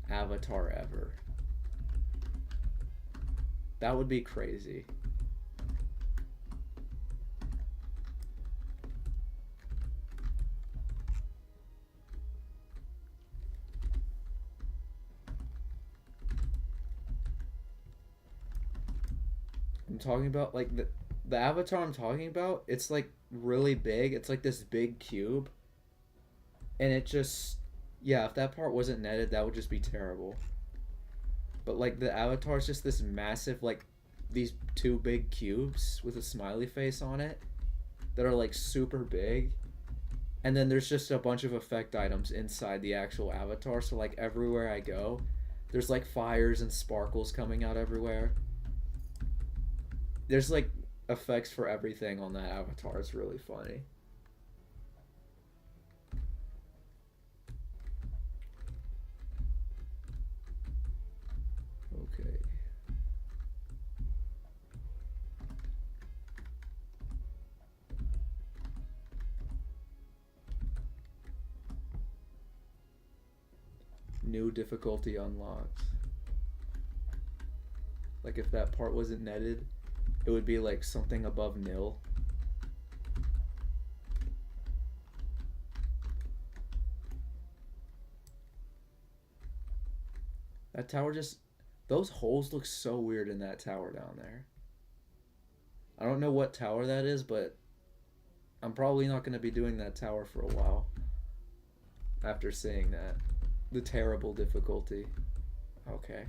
avatar ever. That would be crazy. I'm talking about like the avatar I'm talking about, it's like really big. It's like this big cube. And it just, yeah, if that part wasn't netted, that would just be terrible. But like the avatar is just this massive, like these two big cubes with a smiley face on it that are like super big. And then there's just a bunch of effect items inside the actual avatar. So like everywhere I go, there's like fires and sparkles coming out everywhere. There's like effects for everything on that avatar. It's really funny. Okay. New difficulty unlocked. Like if that part wasn't netted, it would be like something above nil. That tower just... Those holes look so weird in that tower down there. I don't know what tower that is, but I'm probably not going to be doing that tower for a while. After seeing that. The terrible difficulty. Okay.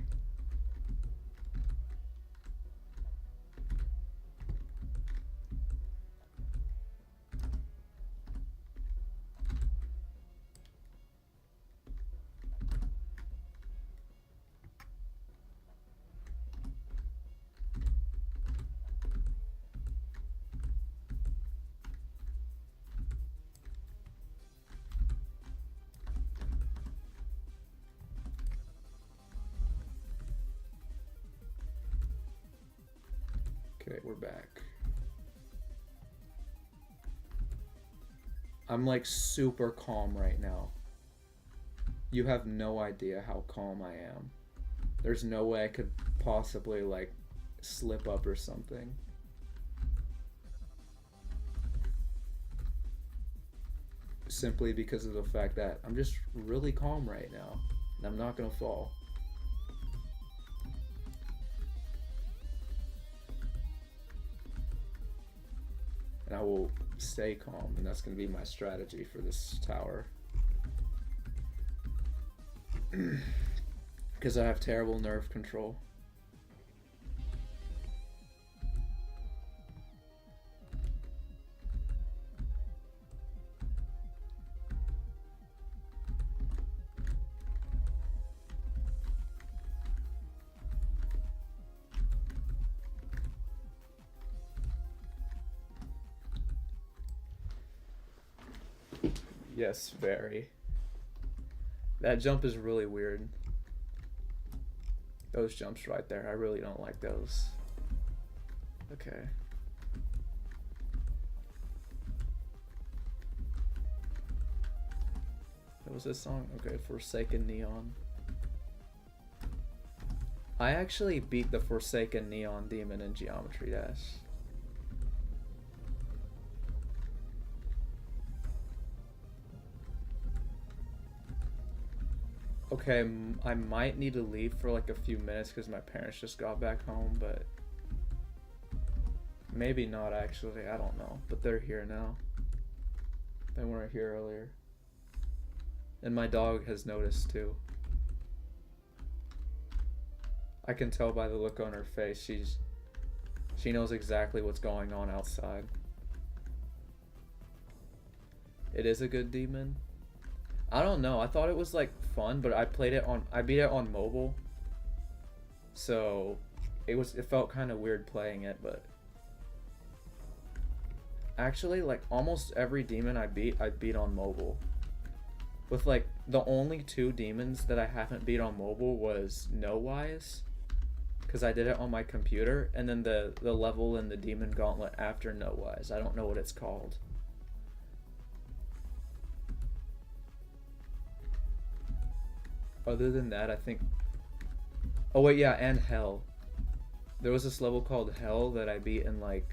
Okay, we're back. I'm like super calm right now. You have no idea how calm I am. There's no way I could possibly like slip up or something. Simply because of the fact that I'm just really calm right now. And I'm not gonna fall. And I will stay calm, and that's going to be my strategy for this tower. Because I have terrible nerve control. Yes, very. That jump is really weird. Those jumps right there, I really don't like those. Okay. What was this song? Okay, Forsaken Neon. I actually beat the Forsaken Neon Demon in Geometry Dash. Okay, I might need to leave for like a few minutes because my parents just got back home, but maybe not actually, I don't know. But they're here now. They weren't here earlier. And my dog has noticed too. I can tell by the look on her face, she knows exactly what's going on outside. It is a good demon. I don't know. I thought it was like fun, but I beat it on mobile. So it felt kind of weird playing it, but actually like almost every demon I beat on mobile. With like the only two demons that I haven't beat on mobile was No Wise, because I did it on my computer, and then the level in the demon gauntlet after No Wise. I don't know what it's called. Other than that, I think. Oh wait, yeah, and Hell. There was this level called Hell that I beat in like,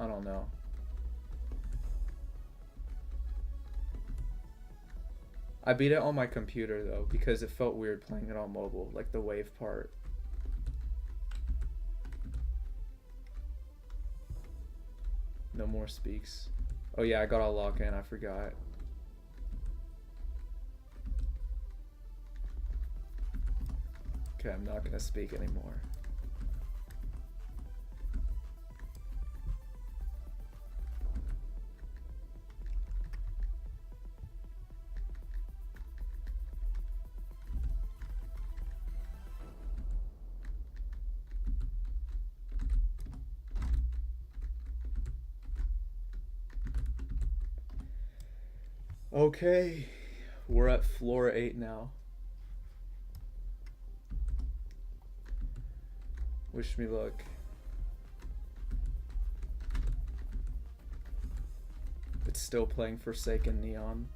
I don't know. I beat it on my computer though because it felt weird playing it on mobile, like the wave part. No more speaks. Oh yeah, I gotta lock in, I forgot. Okay, I'm not gonna speak anymore. Okay, we're at floor 8 now. Wish me luck. It's still playing Forsaken Neon.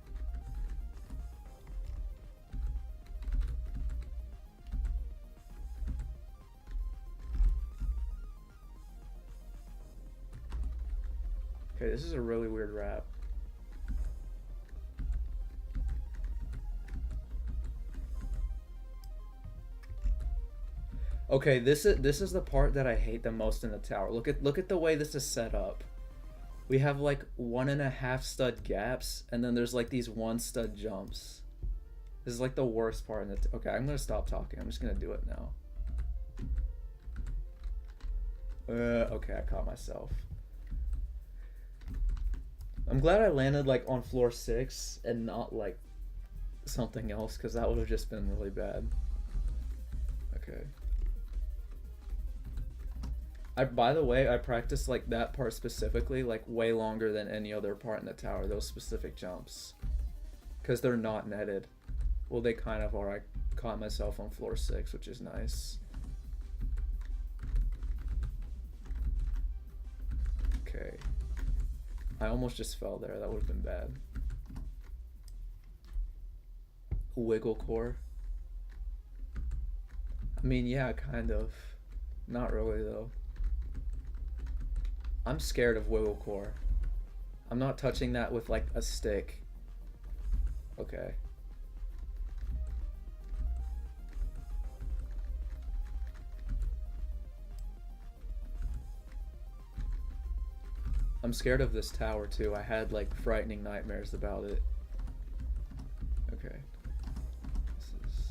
Okay, this is a really weird rap. Okay, this is the part that I hate the most in the tower. Look at the way this is set up. We have like 1.5 stud gaps, and then there's like these 1 stud jumps. This is like the worst part in the. Okay, I'm gonna stop talking. I'm just gonna do it now. Okay, I caught myself. I'm glad I landed like on floor 6 and not like something else, because that would have just been really bad. Okay. By the way, I practiced like that part specifically like way longer than any other part in the tower, those specific jumps, because they're not netted. Well, they kind of are. I caught myself on floor 6, which is nice. Okay. I almost just fell there. That would have been bad. Wiggle core. I mean, yeah, kind of. Not really, though. I'm scared of wiggle core. I'm not touching that with like a stick. Okay. I'm scared of this tower too. I had like frightening nightmares about it. Okay. This is...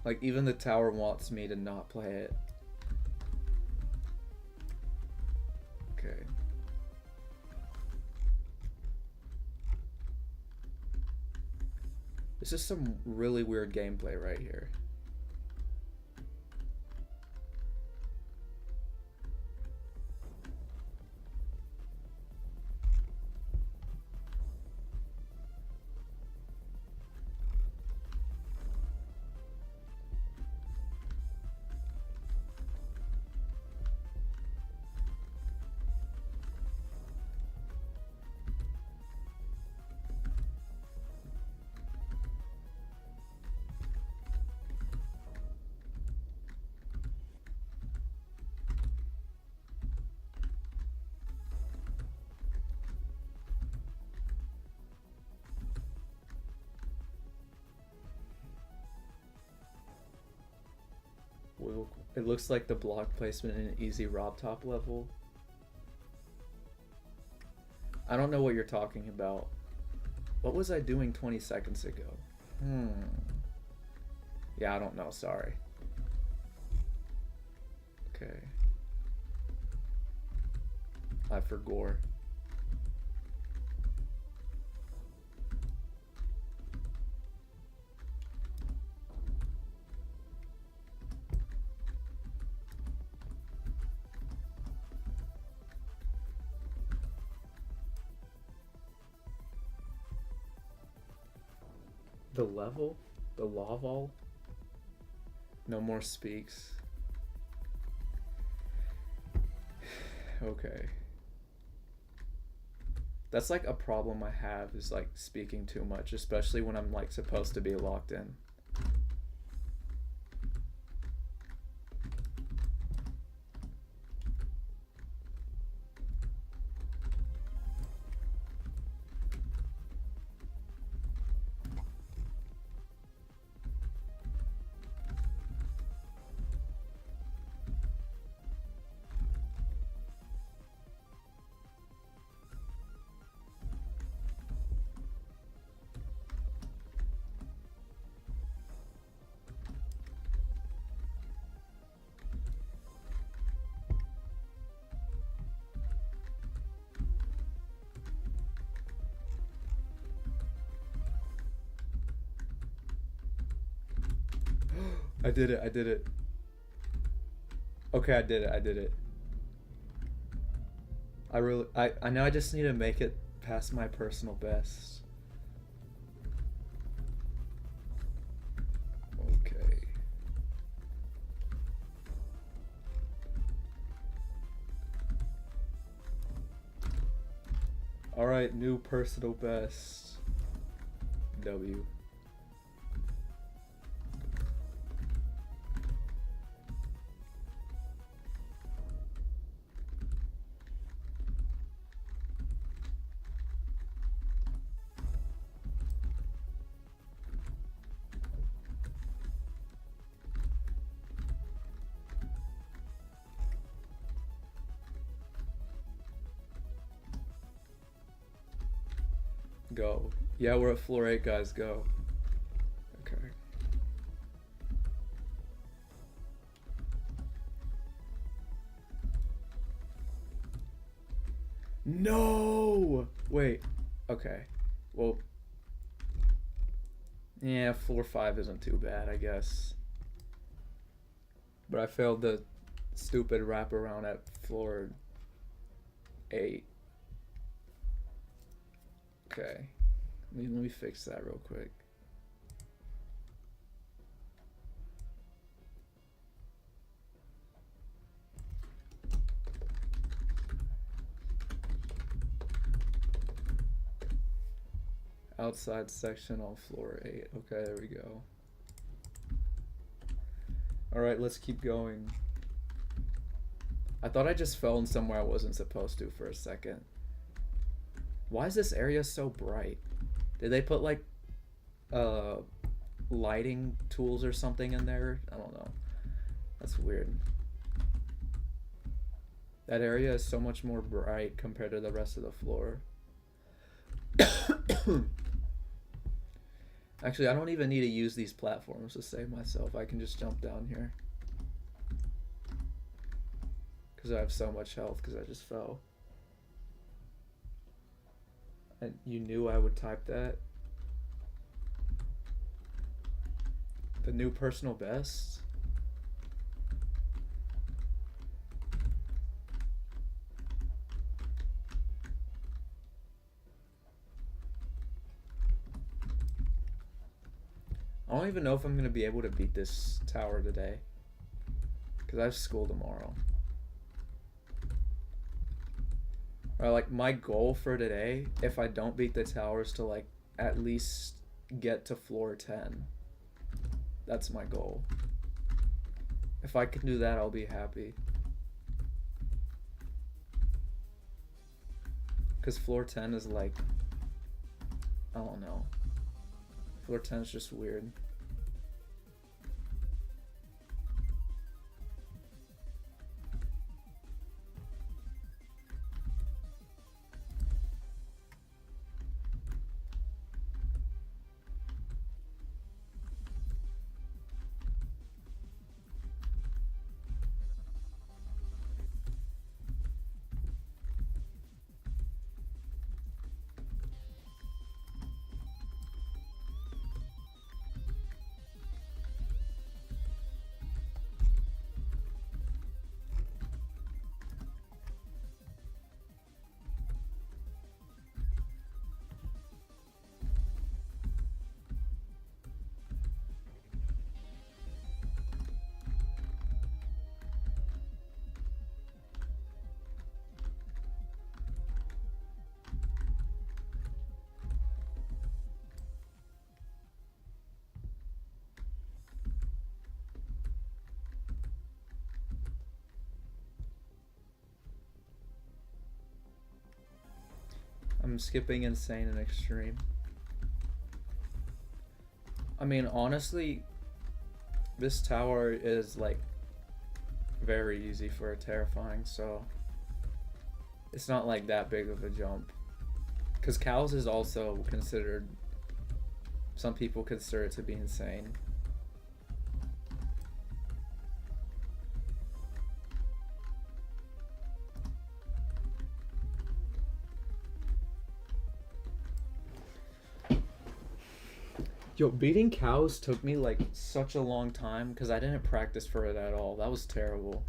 Like even the tower wants me to not play it. Okay. This is some really weird gameplay right here. It looks like the block placement in an easy Rob top level. I don't know what you're talking about. What was I doing 20 seconds ago? Yeah, I don't know, sorry. Okay. I forgot. The level? The level? No more speaks. Okay. That's like a problem I have, is like speaking too much, especially when I'm like supposed to be locked in. I did it, I did it. Okay, I did it, I did it. I know I just need to make it past my personal best. Okay. Alright, new personal best. W. Go. Yeah, we're at floor 8, guys. Go. Okay. No! Wait. Okay. Well. Yeah, floor 5 isn't too bad, I guess. But I failed the stupid wraparound at floor 8. Okay. Let me fix that real quick. Outside section on floor 8. Okay, there we go. Alright, let's keep going. I thought I just fell in somewhere I wasn't supposed to for a second. Why is this area so bright? Did they put like lighting tools or something in there? I don't know. That's weird. That area is so much more bright compared to the rest of the floor. Actually, I don't even need to use these platforms to save myself. I can just jump down here. Because I have so much health because I just fell. And you knew I would type that? The new personal best? I don't even know if I'm going to be able to beat this tower today. Because I have school tomorrow. Like, my goal for today, if I don't beat the tower, is to, like, at least get to floor 10. That's my goal. If I can do that, I'll be happy. Because floor 10 is, like, I don't know. Floor 10 is just weird. I'm skipping insane and extreme. I mean, honestly, this tower is like very easy for a terrifying, so it's not like that big of a jump. Because cows is also considered, some people consider it to be insane. Yo, beating cows took me like such a long time because I didn't practice for it at all. That was terrible.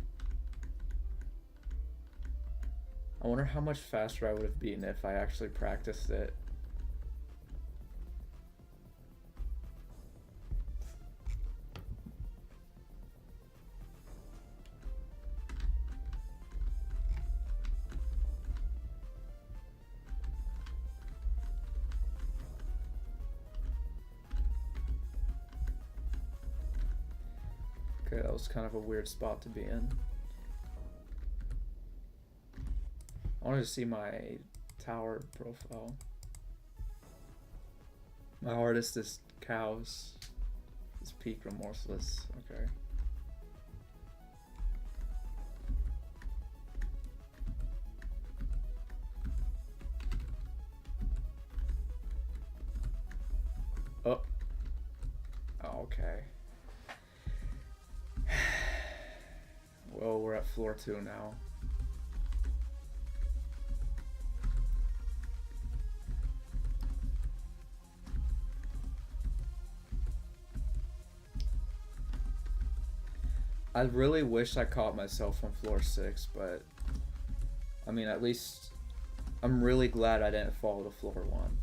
I wonder how much faster I would have beaten it if I actually practiced it. Okay, that was kind of a weird spot to be in. I wanted to see my tower profile. My hardest is cows. It's peak remorseless. Okay. Oh. Okay. Well, we're at floor 2 now. I really wish I caught myself on floor 6, but I mean, at least I'm really glad I didn't fall to floor 1.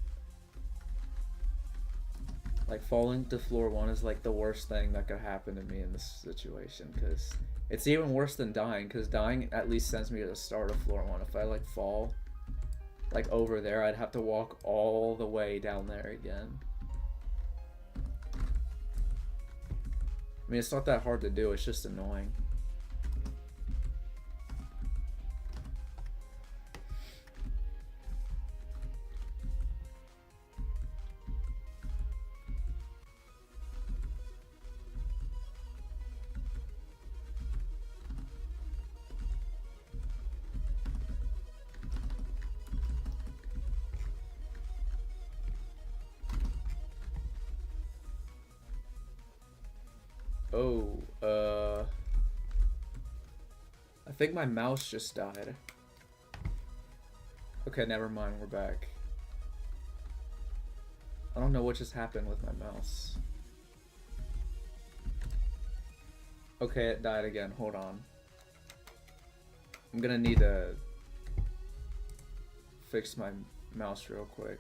Like, falling to floor 1 is like the worst thing that could happen to me in this situation, because it's even worse than dying, because dying at least sends me to the start of floor 1. If I like fall like over there, I'd have to walk all the way down there again. I mean, it's not that hard to do, it's just annoying. Oh, I think my mouse just died. Okay, never mind, we're back. I don't know what just happened with my mouse. Okay, it died again, hold on. I'm gonna need to fix my mouse real quick.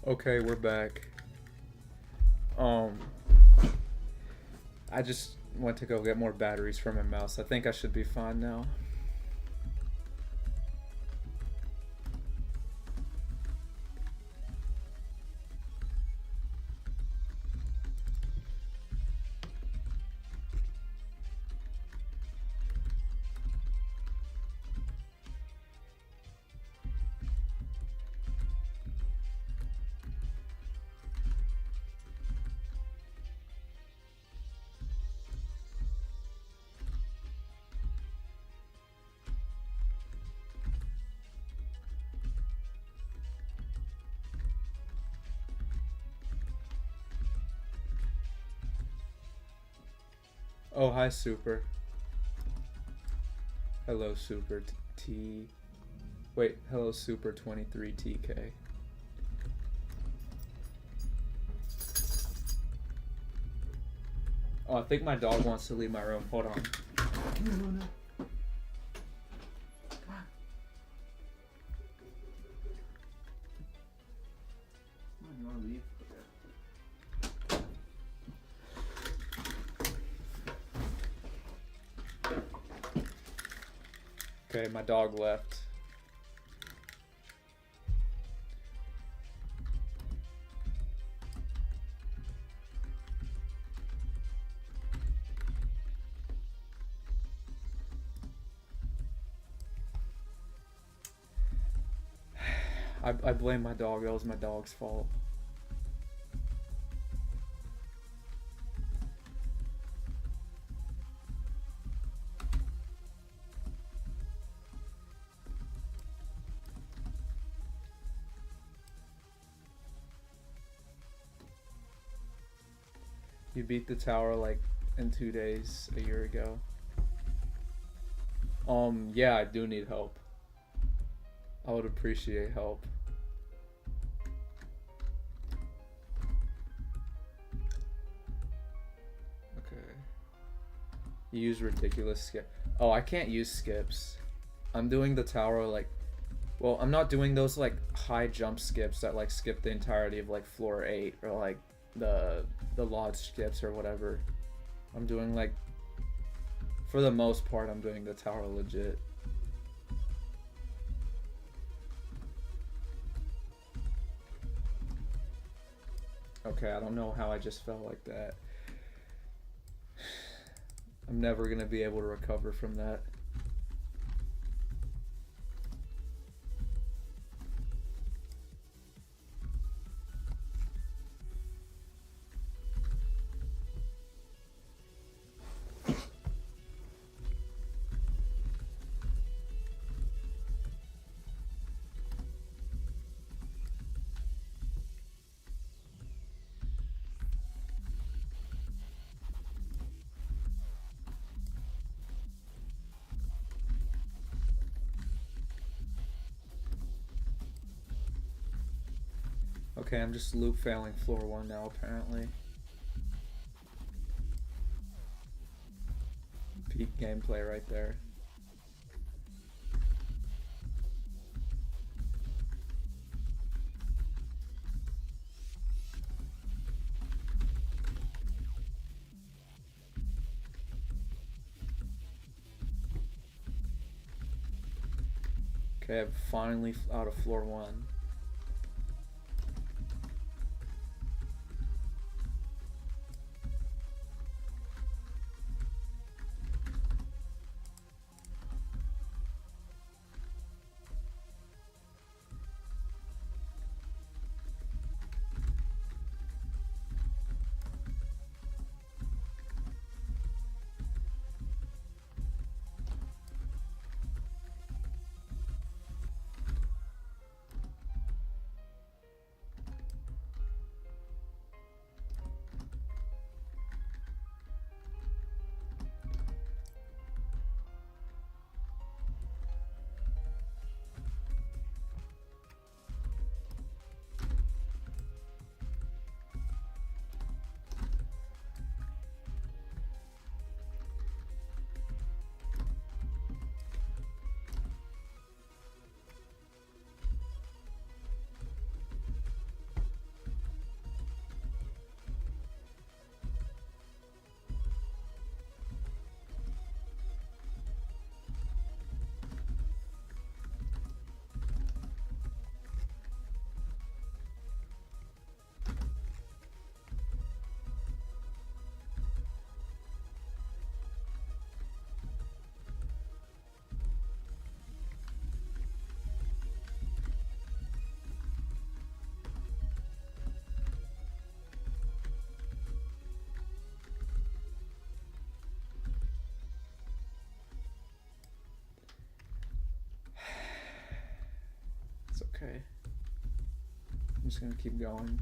Okay, we're back. Um, I just went to go get more batteries for my mouse. I think I should be fine now. Oh, hi, Super. Hello, Super T. Wait, hello, Super 23TK. Oh, I think my dog wants to leave my room. Hold on. No. You want to leave? Okay, my dog left. I blame my dog. That was my dog's fault. You beat the tower like in 2 days a year ago. Yeah, I do need help. I would appreciate help. Okay. You use ridiculous skip. Oh, I can't use skips. I'm doing the tower like, well, I'm not doing those like high jump skips that like skip the entirety of like floor 8 or like the lodge skips or whatever. I'm doing like, for the most part, I'm doing the tower legit. Okay, I don't know how I just felt like that. I'm never gonna be able to recover from that. Okay, I'm just loop failing floor 1 now, apparently. Peak gameplay right there. Okay, I'm finally out of floor 1. Okay. I'm just gonna keep going.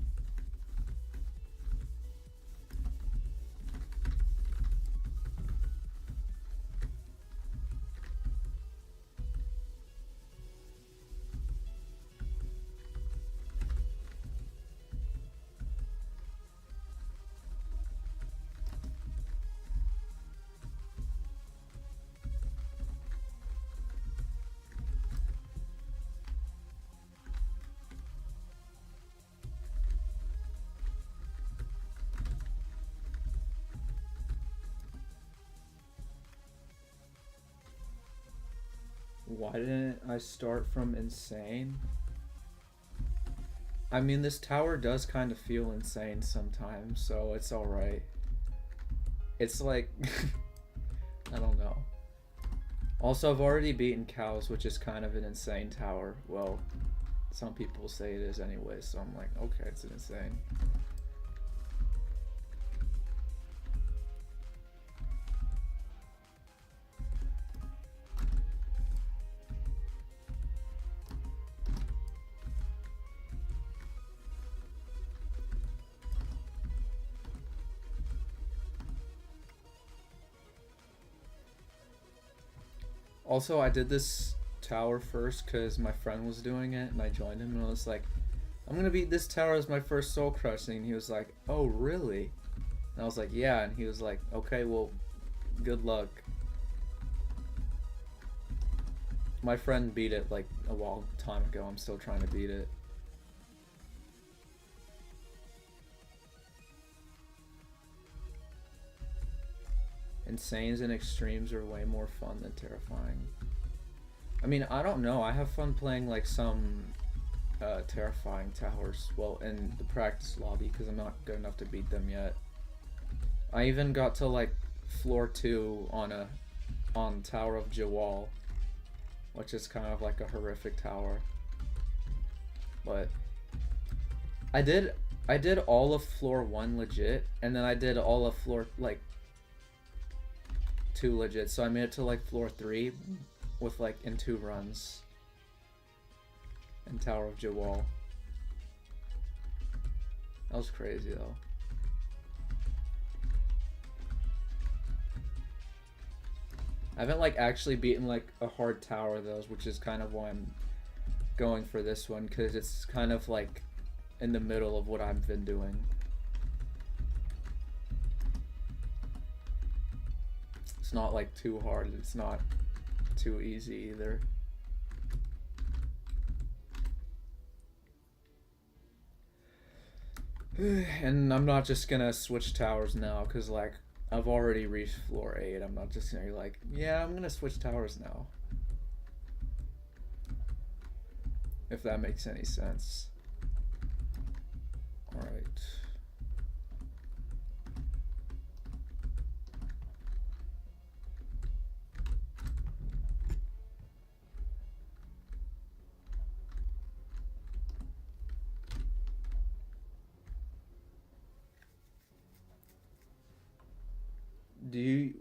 Why didn't I start from insane? I mean, this tower does kind of feel insane sometimes, so it's alright. It's like... I don't know. Also, I've already beaten cows, which is kind of an insane tower. Well, some people say it is anyway, so I'm like, okay, it's insane. Also, I did this tower first because my friend was doing it, and I joined him, and I was like, I'm gonna beat this tower as my first soul crushing. And he was like, oh, really? And I was like, yeah. And he was like, okay, well, good luck. My friend beat it like a long time ago. I'm still trying to beat it. Insanes and extremes are way more fun than terrifying. I mean, I don't know. I have fun playing like some terrifying towers. Well, in the practice lobby because I'm not good enough to beat them yet. I even got to like floor 2 on Tower of Jawal, which is kind of like a horrific tower. But I did all of floor 1 legit, and then I did all of floor like 2 legit, so I made it to like floor 3 with like in 2 runs in Tower of Jawal. That was crazy though. I haven't like actually beaten like a hard tower though, which is kind of why I'm going for this one, because it's kind of like in the middle of what I've been doing. It's not like too hard, it's not too easy either. And I'm not just gonna switch towers now, because like I've already reached floor 8. I'm not just gonna be like, yeah, I'm gonna switch towers now. If that makes any sense. Alright.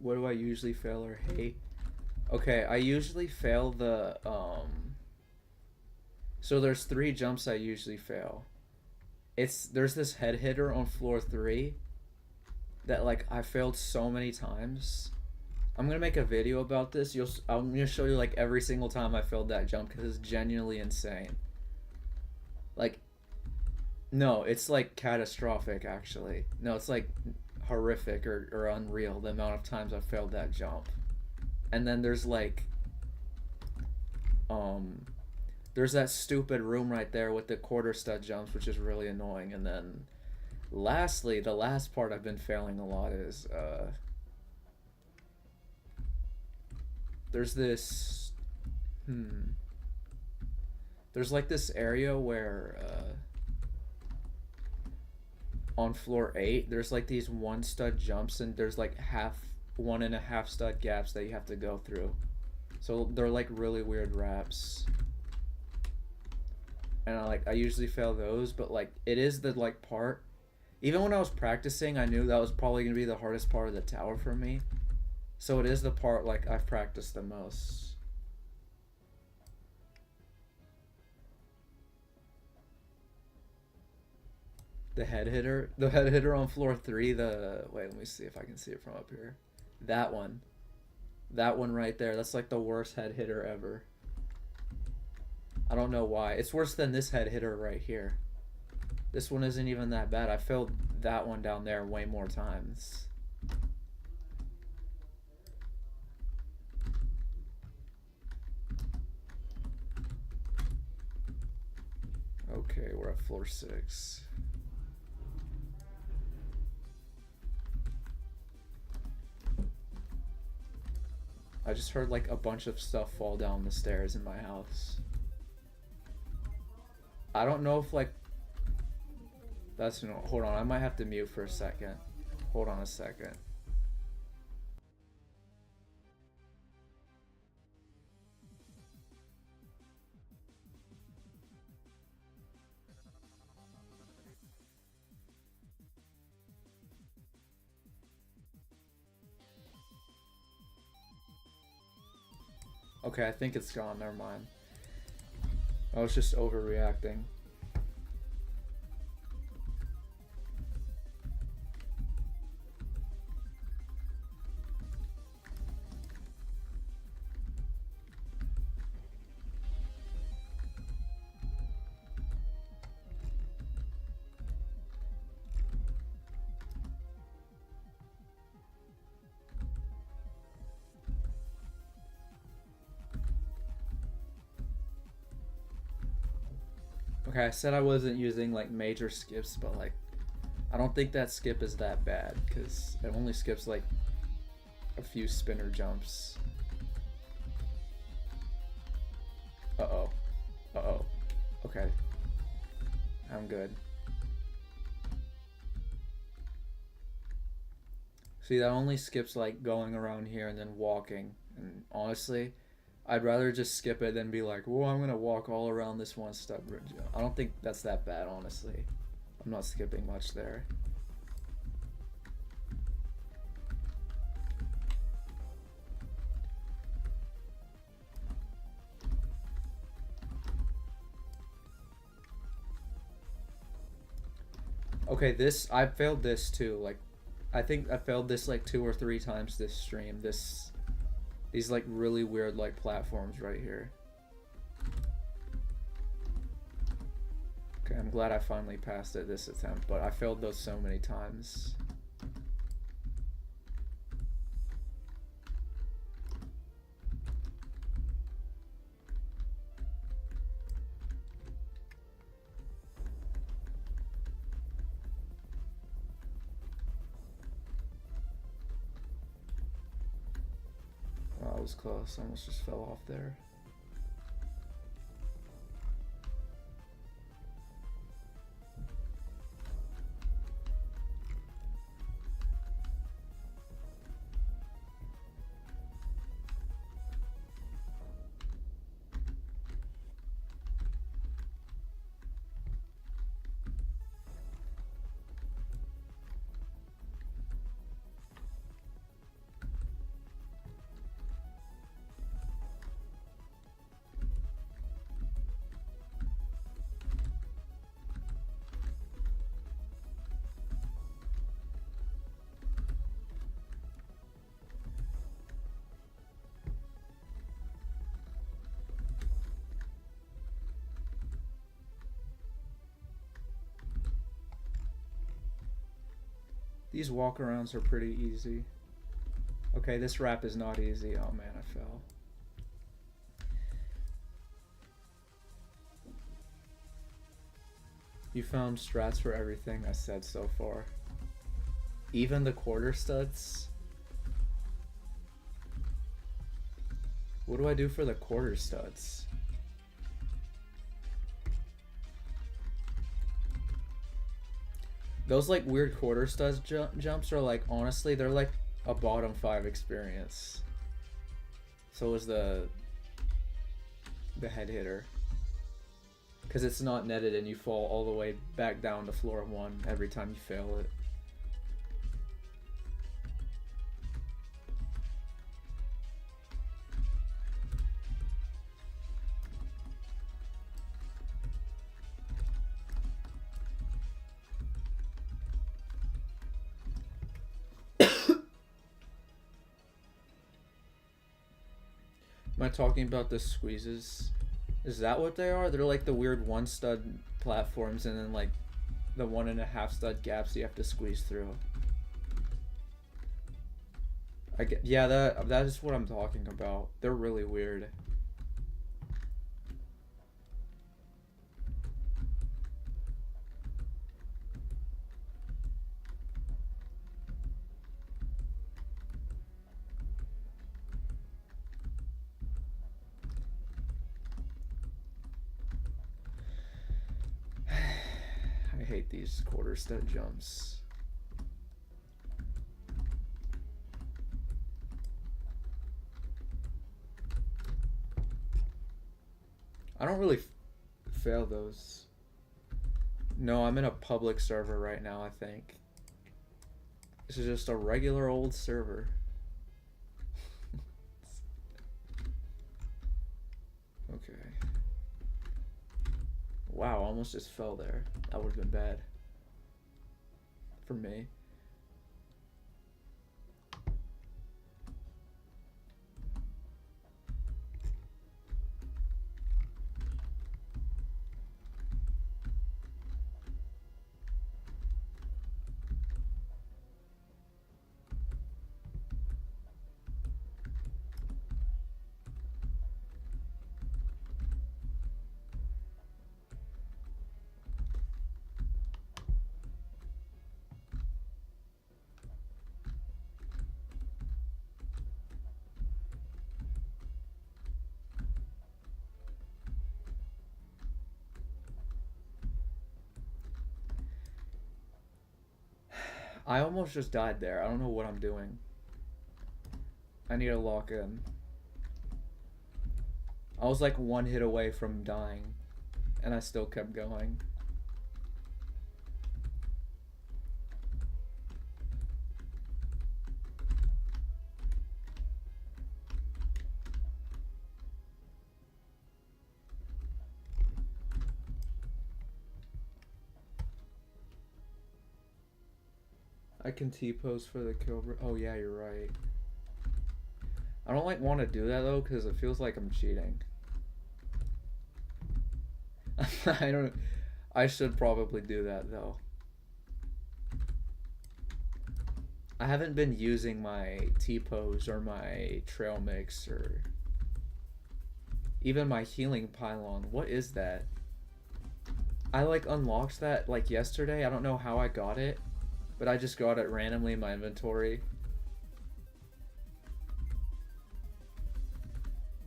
What do I usually fail or hate? Okay, I usually fail the, so there's 3 jumps I usually fail. There's this head hitter on floor 3 that like I failed so many times. I'm gonna make a video about this. I'm gonna show you like every single time I failed that jump because it's genuinely insane. Like, no, it's like catastrophic actually. No, it's like horrific or unreal the amount of times I failed that jump. And then there's like there's that stupid room right there with the quarter stud jumps, which is really annoying. And then lastly, the last part I've been failing a lot is there's this there's like this area where on floor 8 there's like these 1 stud jumps, and there's like 1.5 stud gaps that you have to go through. So they're like really weird wraps. And I usually fail those, but like it is the like part, even when I was practicing I knew that was probably gonna be the hardest part of the tower for me. So it is the part like I've practiced the most. The head hitter? The head hitter on floor 3, the... Wait, let me see if I can see it from up here. That one. That one right there. That's like the worst head hitter ever. I don't know why. It's worse than this head hitter right here. This one isn't even that bad. I failed that one down there way more times. Okay, we're at floor 6. I just heard like a bunch of stuff fall down the stairs in my house. I don't know if like that's no. Hold on, I might have to mute for a second. Hold on a second. Okay, I think it's gone. Never mind. I was just overreacting. Okay, I said I wasn't using like major skips, but like I don't think that skip is that bad because it only skips like a few spinner jumps. Uh-oh. Uh-oh. Okay. I'm good. See, that only skips like going around here and then walking. And honestly, I'd rather just skip it than be like, whoa, I'm gonna walk all around this one step bridge. I don't think that's that bad, honestly. I'm not skipping much there. Okay, this, I failed this too. Like, I think I failed this like 2 or 3 times this stream. These like really weird like platforms right here. Okay, I'm glad I finally passed it this attempt, but I failed those so many times. Oh, that was close. I almost just fell off there. These walk-arounds are pretty easy. Okay, this wrap is not easy. Oh man, I fell. You found strats for everything I said so far. Even the quarter studs? What do I do for the quarter studs? Those like weird quarter studs jumps are like, honestly, they're like a bottom 5 experience. So is the head hitter. Because it's not netted and you fall all the way back down to floor 1 every time you fail it. Am I talking about the squeezes? Is that what they are? They're like the weird one stud platforms and then like the 1.5 stud gaps you have to squeeze through. Yeah, that is what I'm talking about. They're really weird. I hate these quarter stud jumps. I don't really fail those. No, I'm in a public server right now, I think. This is just a regular old server. Okay. Wow, almost just fell there. That would have been bad. For me. I almost just died there. I don't know what I'm doing. I need to lock in. I was like one hit away from dying, and I still kept going. I can T-pose for the kill. Oh yeah, you're right. I don't like want to do that though because it feels like I'm cheating. I don't. I should probably do that though. I haven't been using my T-pose or my trail mix or even my healing pylon. What is that? I like unlocked that like yesterday. I don't know how I got it, but I just got it randomly in my inventory.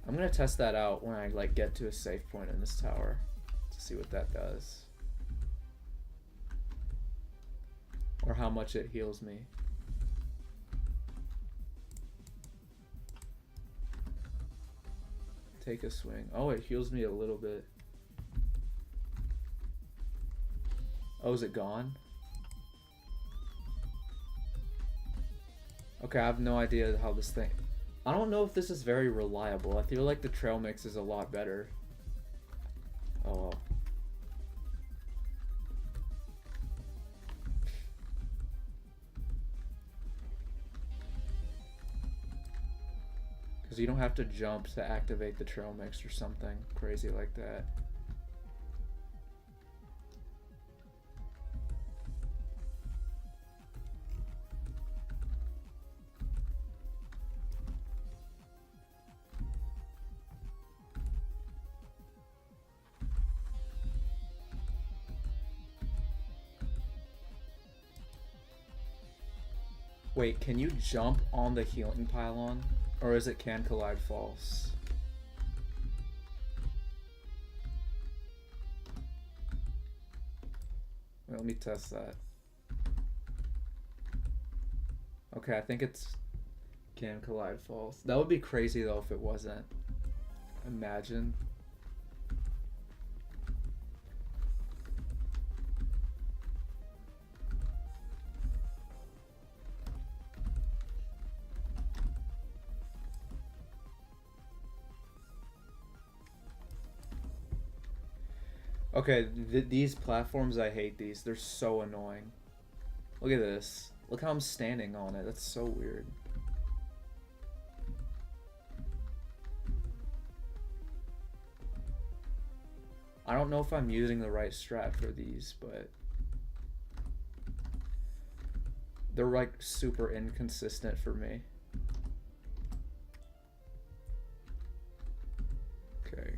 I'm gonna test that out when I like get to a safe point in this tower to see what that does. Or how much it heals me. Take a swing. Oh, it heals me a little bit. Oh, is it gone? Okay, I have no idea how this thing... I don't know if this is very reliable. I feel like the trail mix is a lot better. Oh well. Because you don't have to jump to activate the trail mix or something crazy like that. Wait, can you jump on the healing pylon? Or is it can collide false? Wait, let me test that. Okay, I think it's can collide false. That would be crazy though if it wasn't. Imagine. Okay, these platforms, I hate these. They're so annoying. Look at this. Look how I'm standing on it. That's so weird. don't know if I'm using the right strat for these, but they're like super inconsistent for me. Okay.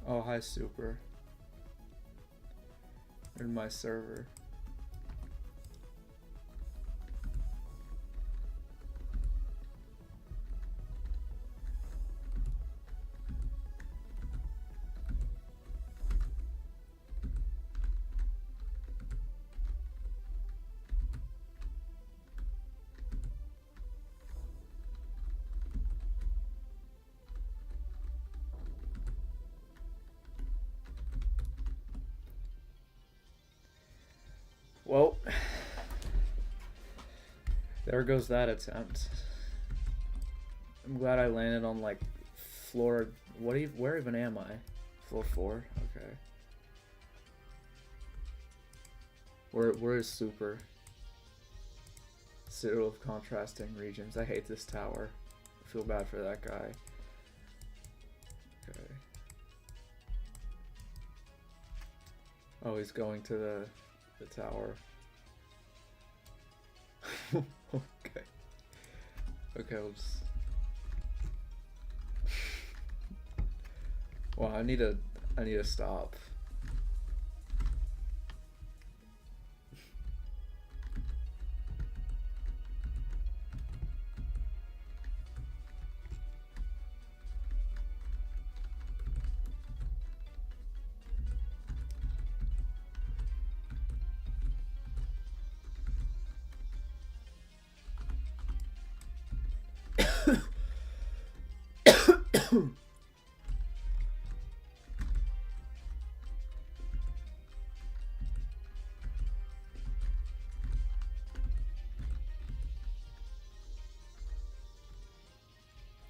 Oh, hi, Super. In my server. Well, there goes that attempt. I'm glad I landed on like floor. Where even am I? Floor 4. Okay. Where is Super? Citadel of contrasting regions. I hate this tower. I feel bad for that guy. Okay. Oh, he's going to the tower. Okay. Okay, let's. Well, I need to stop.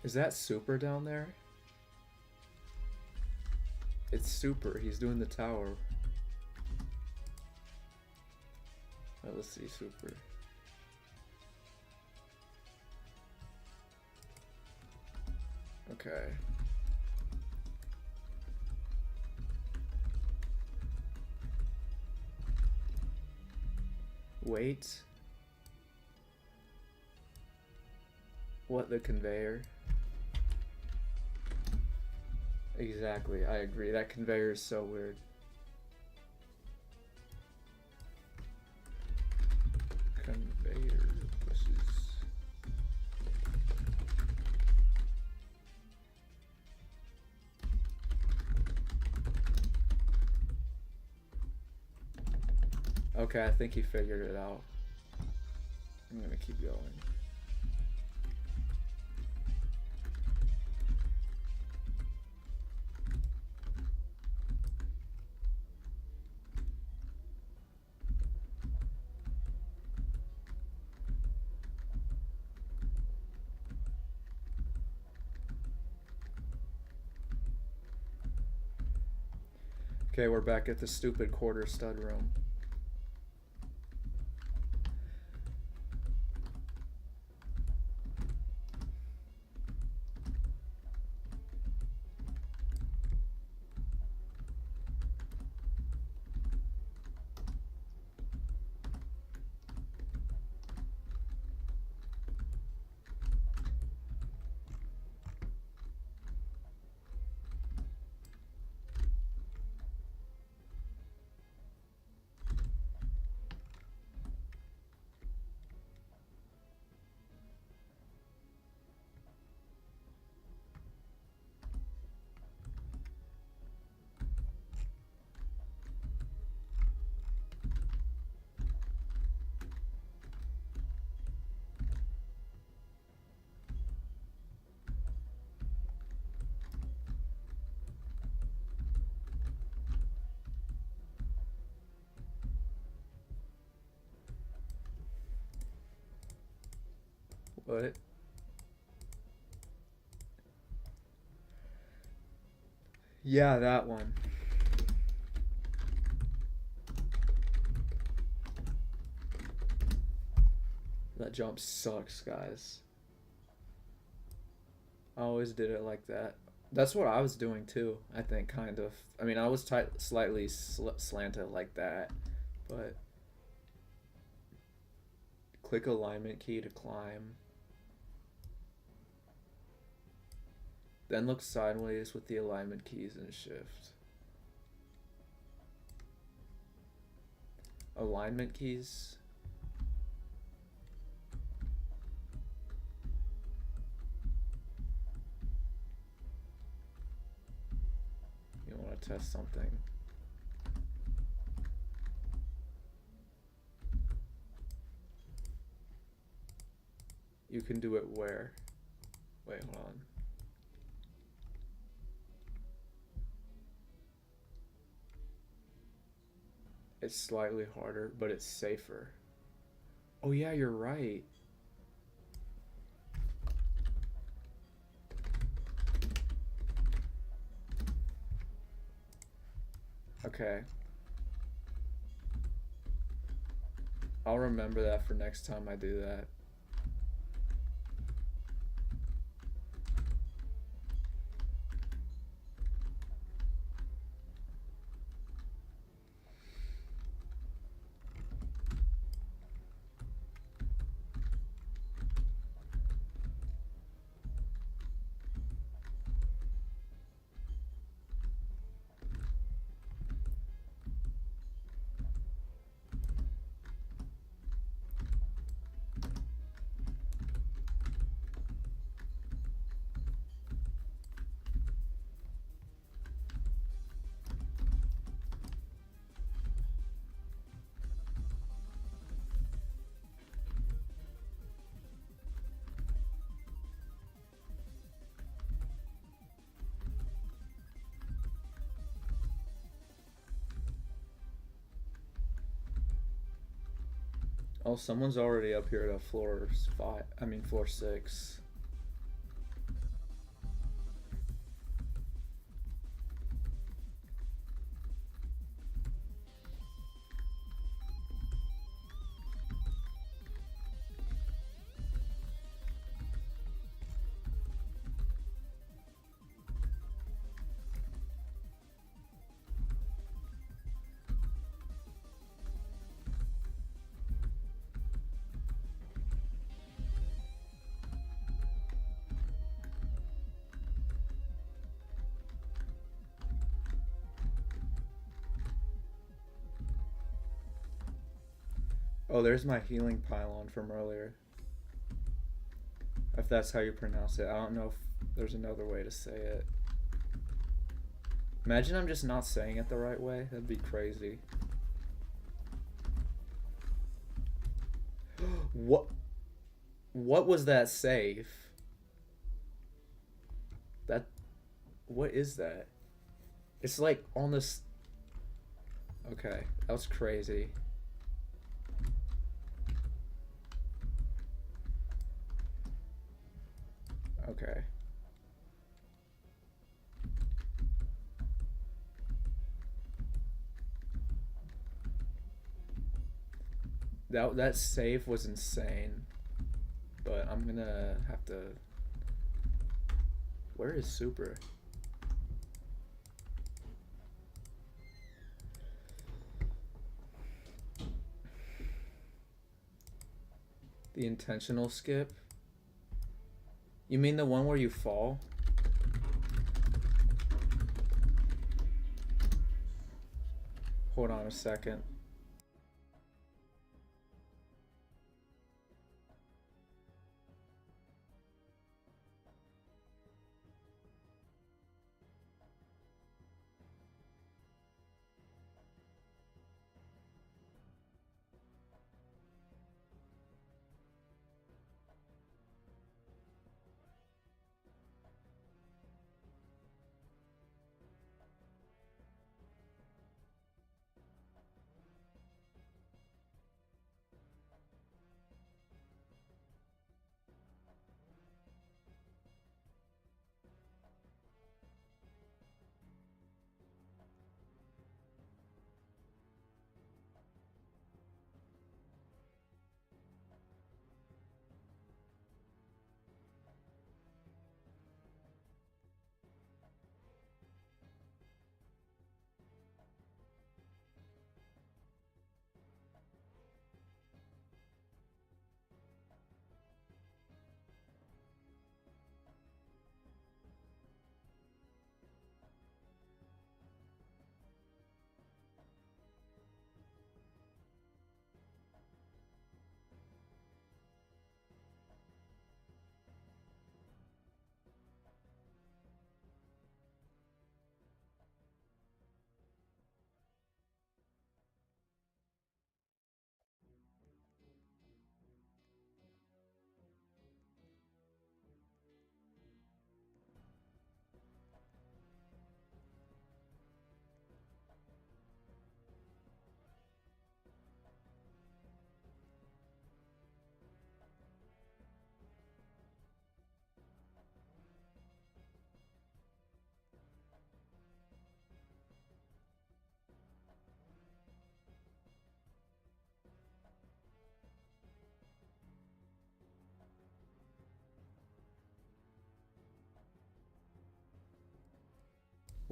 Is that Super down there? It's Super. He's doing the tower. Right, let's see Super. Okay. Wait. What, the conveyor? Exactly, I agree. That conveyor is so weird. Conveyor pushes. Okay, I think he figured it out. I'm gonna keep going. Okay, we're back at the stupid quarter stud room. What? Yeah, that one. That jump sucks, guys. I always did it like that. That's what I was doing too, I think, kind of. I mean, I was slightly slanted like that, but click alignment key to climb. Then look sideways with the alignment keys and shift. Alignment keys. You want to test something. You can do it where? Wait, hold on. It's slightly harder, but it's safer. Oh yeah, you're right. Okay. I'll remember that for next time I do that. Oh, someone's already up here to floor 5. I mean, floor 6. Oh, there's my healing pylon from earlier. If that's how you pronounce it. I don't know if there's another way to say it. Imagine I'm just not saying it the right way. That'd be crazy. What was that save? What is that? It's like on this. Okay, that was crazy. Okay. That save was insane. But I'm gonna have to. Where is Super? The intentional skip? You mean the one where you fall? Hold on a second.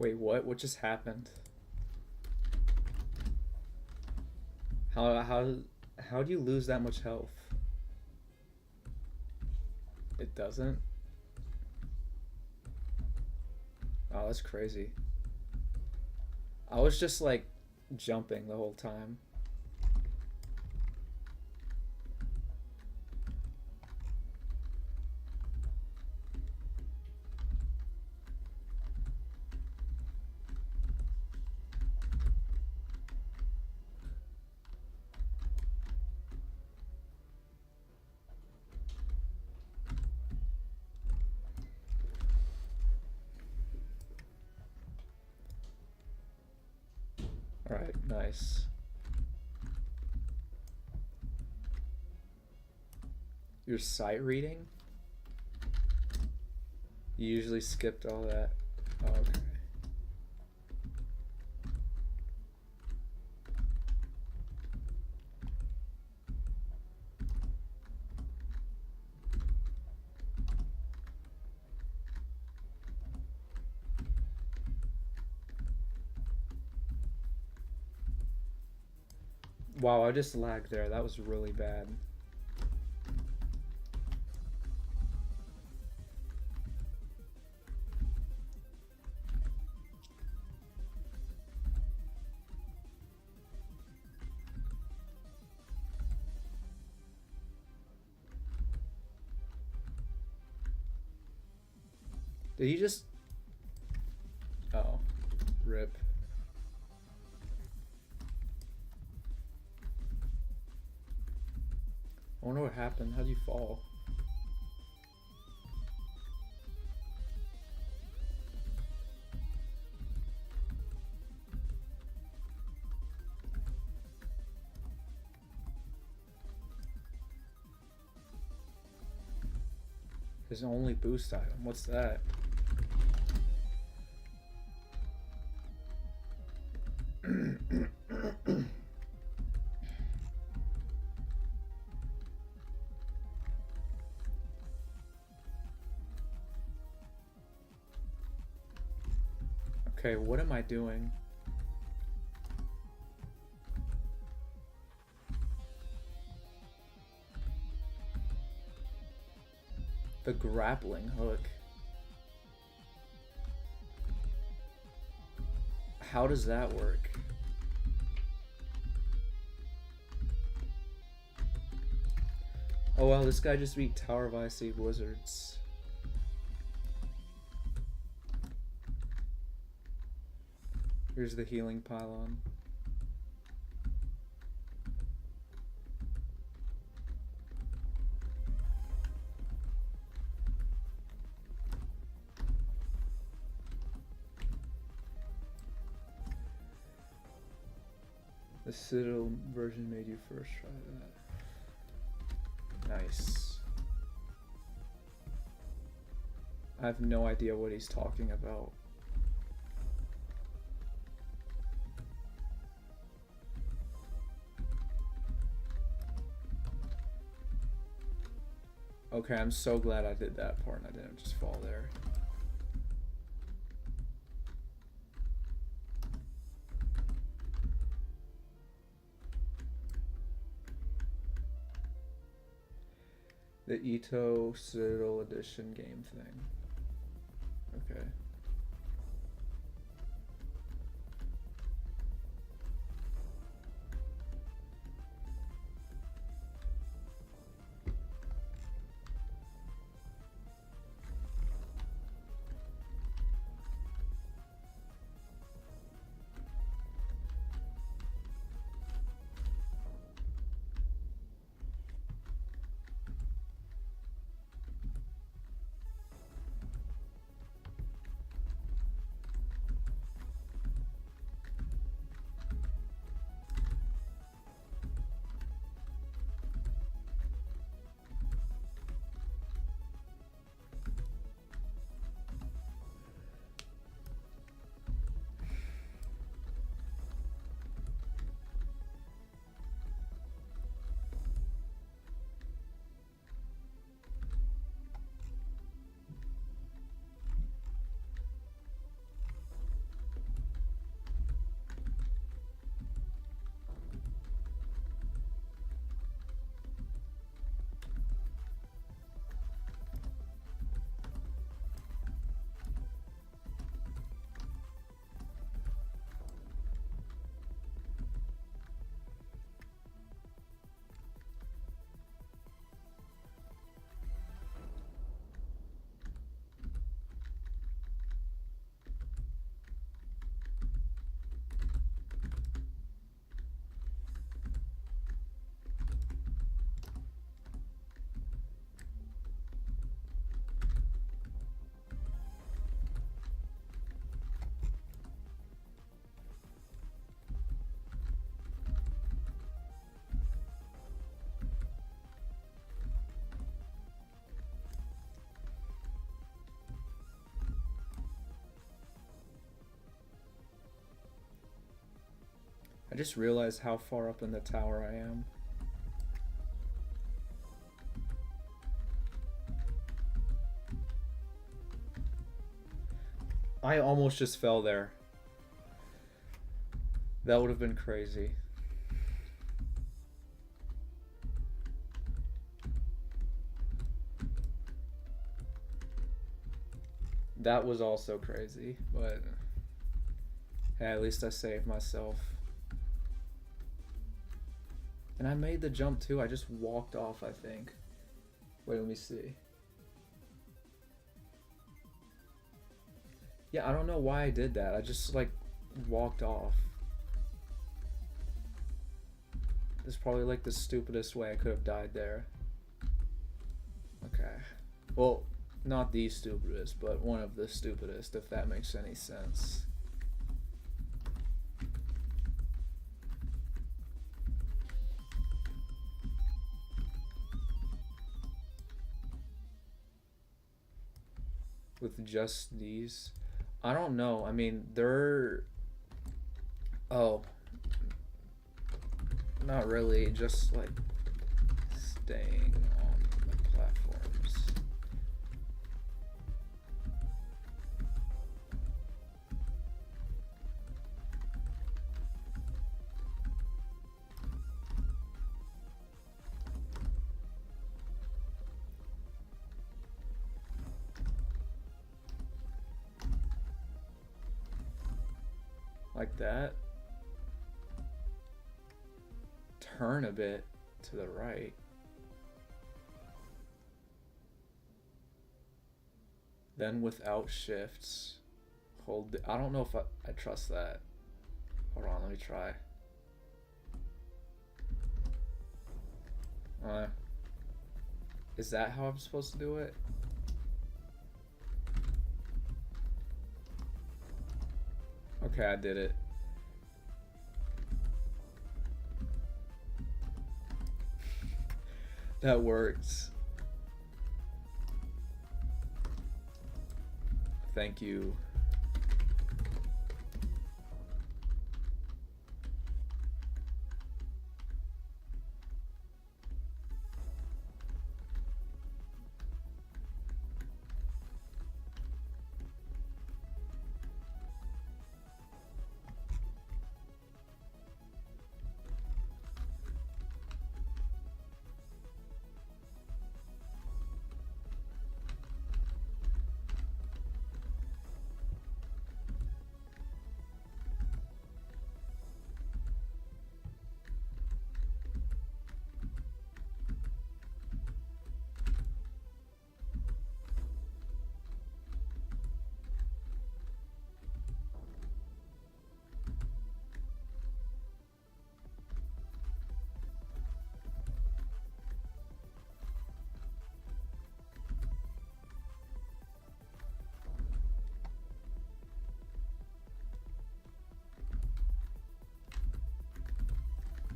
Wait, what? What just happened? How do you lose that much health? It doesn't? Oh, that's crazy. I was just like jumping the whole time. Alright, nice. Your sight reading? You usually skipped all that. Oh, okay. Wow, I just lagged there. That was really bad. Did he just... Oh. Rip. I wonder what happened. How'd you fall? His only boost item. What's that? Okay, what am I doing? The grappling hook. How does that work? Oh wow, this guy just beat Tower of Icy Wizards. Here's the healing pylon. The Citadel version made you first try that. Nice. I have no idea what he's talking about. Okay, I'm so glad I did that part and I didn't just fall there. The Ito Citadel Edition game thing. Okay. just realized how far up in the tower I am. I almost just fell there. That would have been crazy. That was also crazy, but hey, at least I saved myself. And I made the jump too. I just walked off, I think. Wait, let me see. Yeah, I don't know why I did that. I just like walked off. This is probably like the stupidest way I could have died there. Okay. Well, not the stupidest, but one of the stupidest, if that makes any sense. With just these? I don't know. I mean, they're... Oh. Not really. Just, like, staying on the platforms. Like that. Turn a bit to the right. Then without shifts, hold I don't know if I trust that. Hold on, let me try. Is that how I'm supposed to do it? Okay, I did it. That works. Thank you.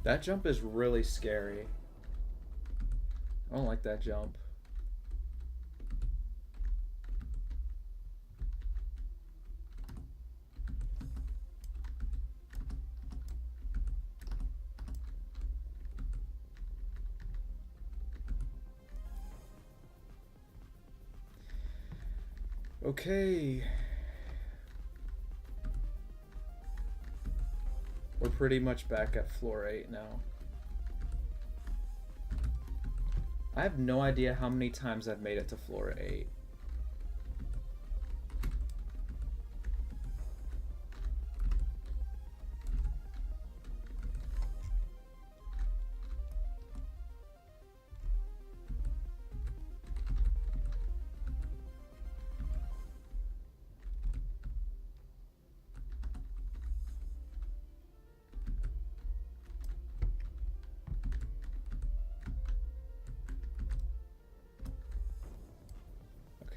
That jump is really scary. I don't like that jump. Okay. We're pretty much back at floor 8 now. I have no idea how many times I've made it to floor 8.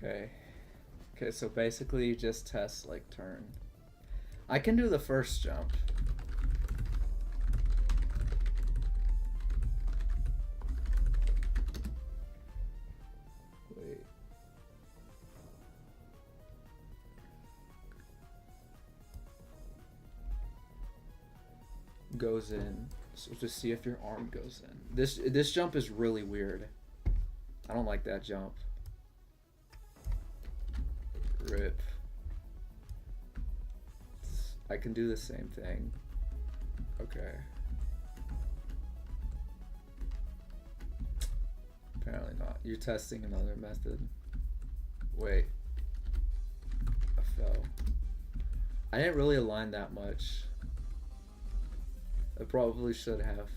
Okay. Okay, so basically you just test like turn. I can do the first jump. Wait. goes in. So just see if your arm goes in. This jump is really weird. I don't like that jump. Rip. I can do the same thing. Okay. Apparently not. You're testing another method. Wait. I fell. I didn't really align that much. I probably should have.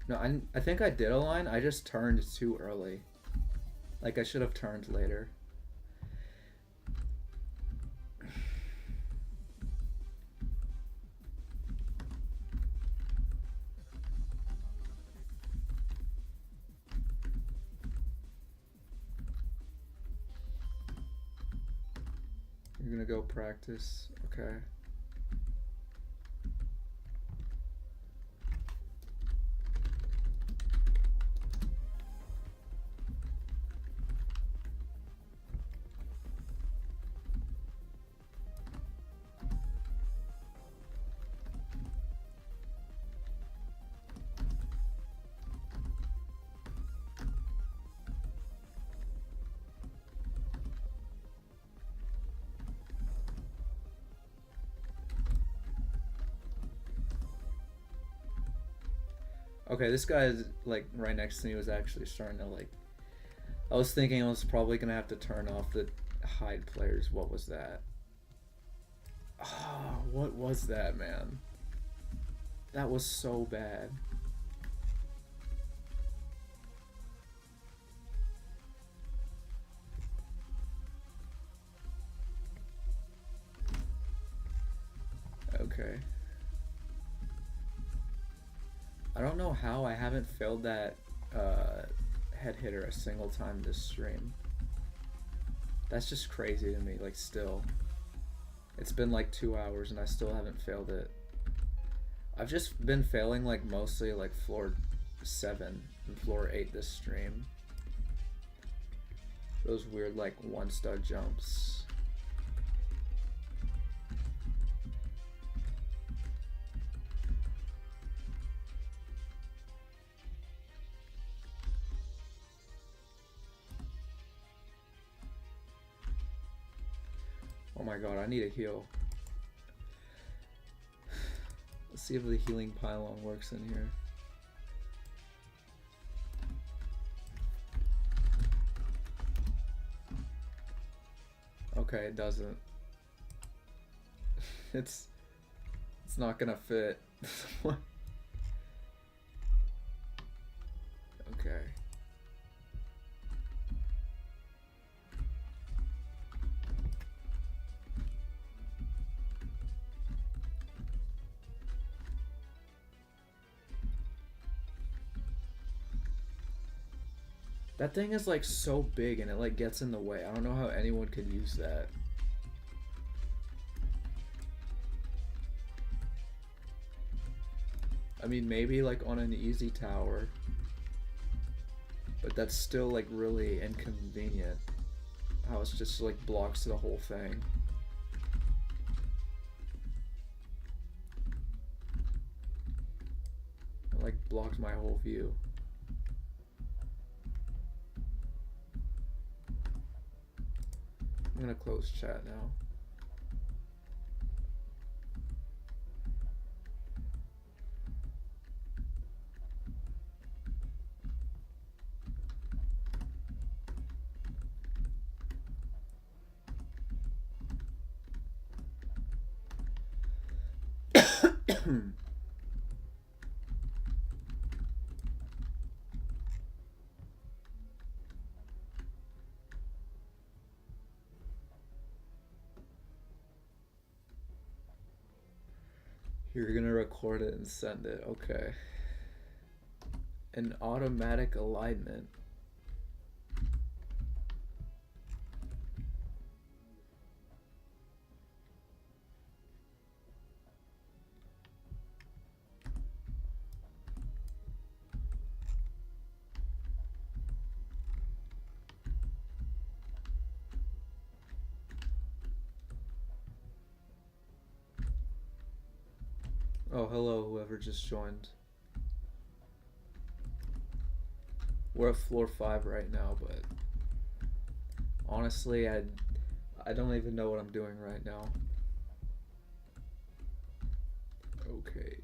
No, I think I did align. I just turned too early. Like, I should have turned later. You're gonna go practice. Okay. Okay, this guy is like right next to me was actually starting to like. I was thinking I was probably gonna have to turn off the hide players. What was that? Oh, what was that, man? That was so bad. Okay. I don't know how I haven't failed that head hitter a single time this stream. That's just crazy to me, like still. It's been like 2 hours and I still haven't failed it. I've just been failing like mostly like floor 7 and floor 8 this stream. Those weird like one stud jumps. Oh my god, I need a heal. Let's see if the healing pylon works in here. Okay, it doesn't. It's not gonna fit. What? Okay. That thing is like so big and it like gets in the way. I don't know how anyone could use that. I mean, maybe like on an easy tower, but that's still like really inconvenient. How it's just like blocks the whole thing. It like blocks my whole view. I'm gonna close chat now. You're gonna record it and send it, okay. An automatic alignment. Oh, hello, whoever just joined. We're at floor 5 right now, but honestly, I don't even know what I'm doing right now. Okay.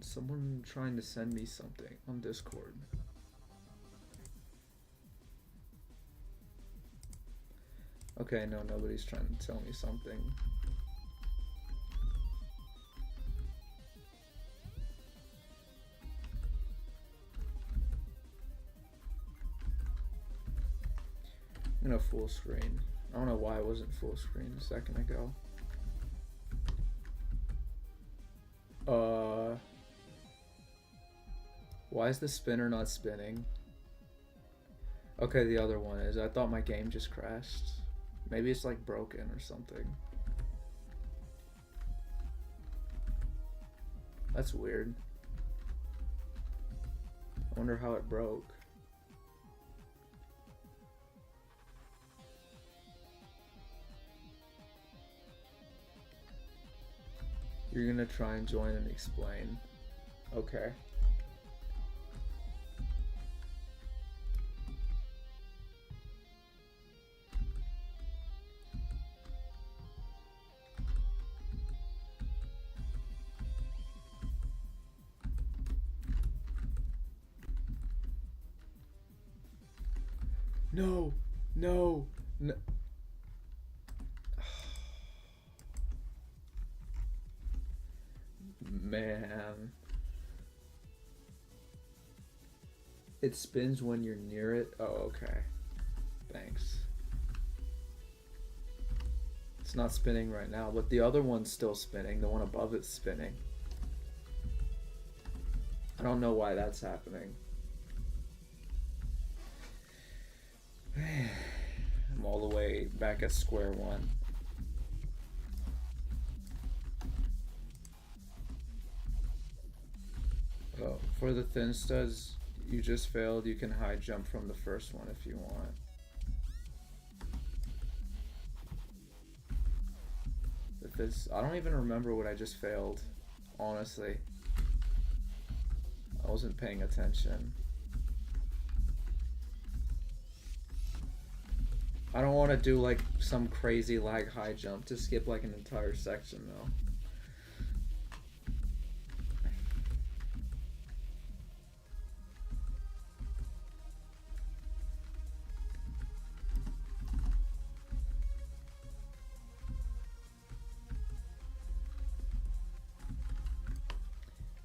Someone trying to send me something on Discord. Okay, no, nobody's trying to tell me something. I'm gonna full screen. I don't know why it wasn't full screen a second ago. Why is the spinner not spinning? Okay, the other one is. I thought my game just crashed. Maybe it's like broken or something. That's weird. I wonder how it broke. You're gonna try and join and explain. Okay. No, no, no. Man. It spins when you're near it? Oh, okay. Thanks. It's not spinning right now, but the other one's still spinning. The one above it's spinning. I don't know why that's happening. I'm all the way back at square one. Oh, for the thin studs you just failed, you can high jump from the first one if you want. If this, I don't even remember what I just failed, honestly. I wasn't paying attention. I don't want to do like some crazy lag high jump to skip like an entire section though.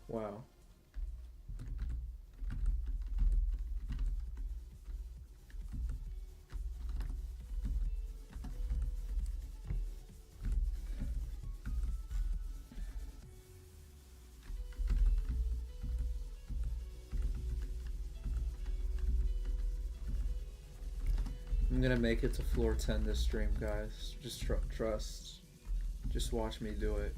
Wow. I'm gonna make it to floor 10 this stream, guys. Just trust. Just watch me do it.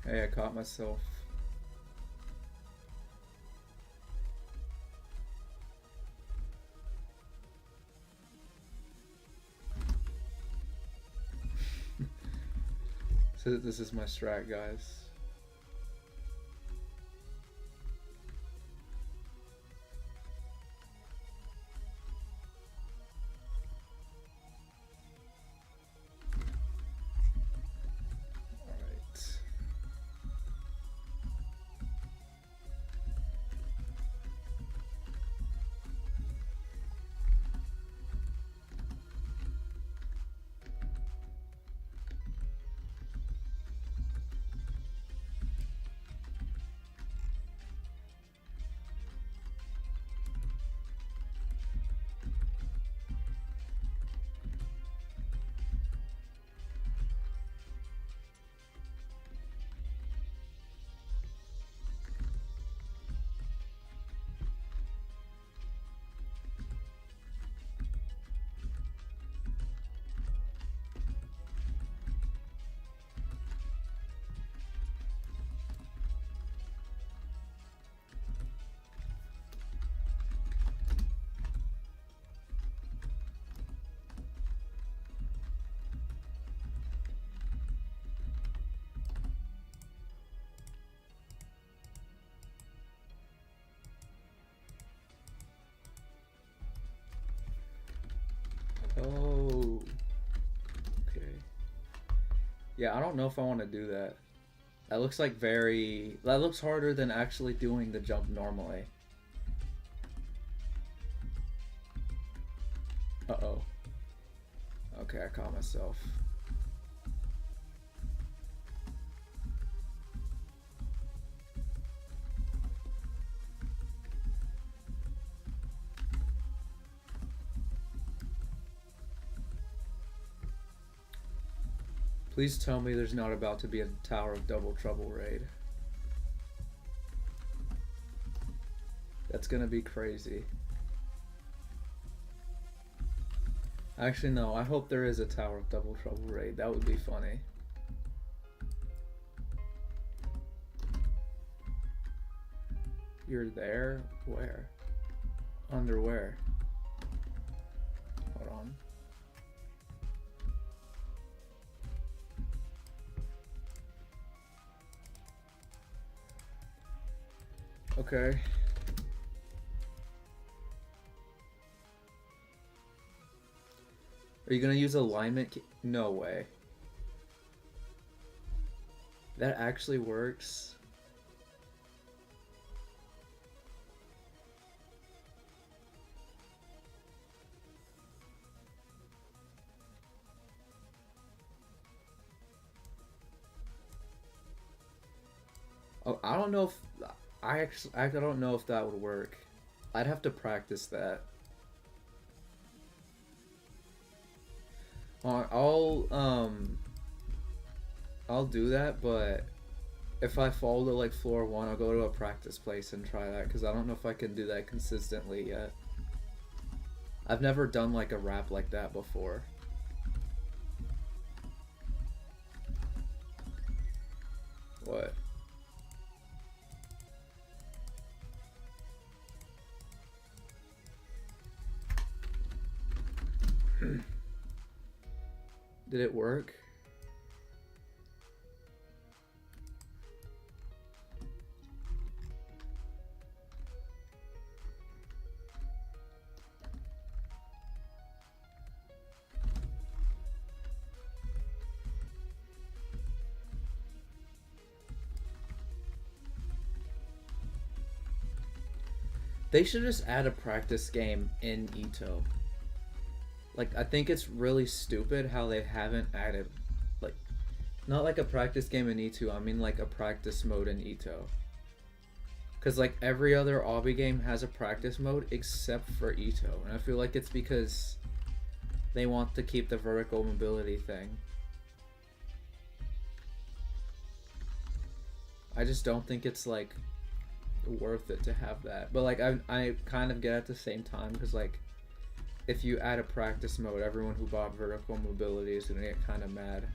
Hey, I caught myself. So this is my strat, guys. Oh, okay. Yeah, I don't know if I want to do that. That looks like that looks harder than actually doing the jump normally. Uh-oh. Okay, I caught myself. Please tell me there's not about to be a Tower of Double Trouble raid. That's gonna be crazy. Actually, no, I hope there is a Tower of Double Trouble raid. That would be funny. You're there? Where? Under where? Hold on. Okay. Are you gonna use alignment? No way. That actually works. Oh, I don't know if I don't know if that would work. I'd have to practice that. I'll do that, but if I fall to like floor 1, I'll go to a practice place and try that because I don't know if I can do that consistently yet. I've never done like a rap like that before. What? Did it work? They should just add a practice game in Ito. Like, I think it's really stupid how they haven't added, like, not like a practice game in E2, I mean like a practice mode in Ito. Because, like, every other obby game has a practice mode except for Ito. And I feel like it's because they want to keep the vertical mobility thing. I just don't think it's, like, worth it to have that. But, like, I kind of get at the same time because, like, if you add a practice mode, everyone who bought vertical mobility is going to get kind of mad.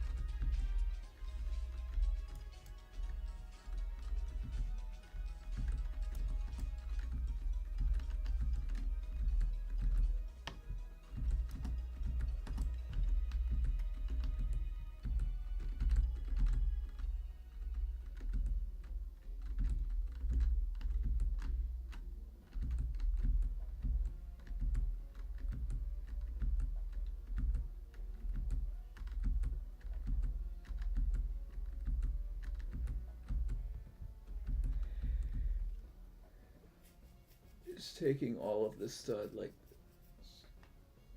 It's taking all of this stud, like,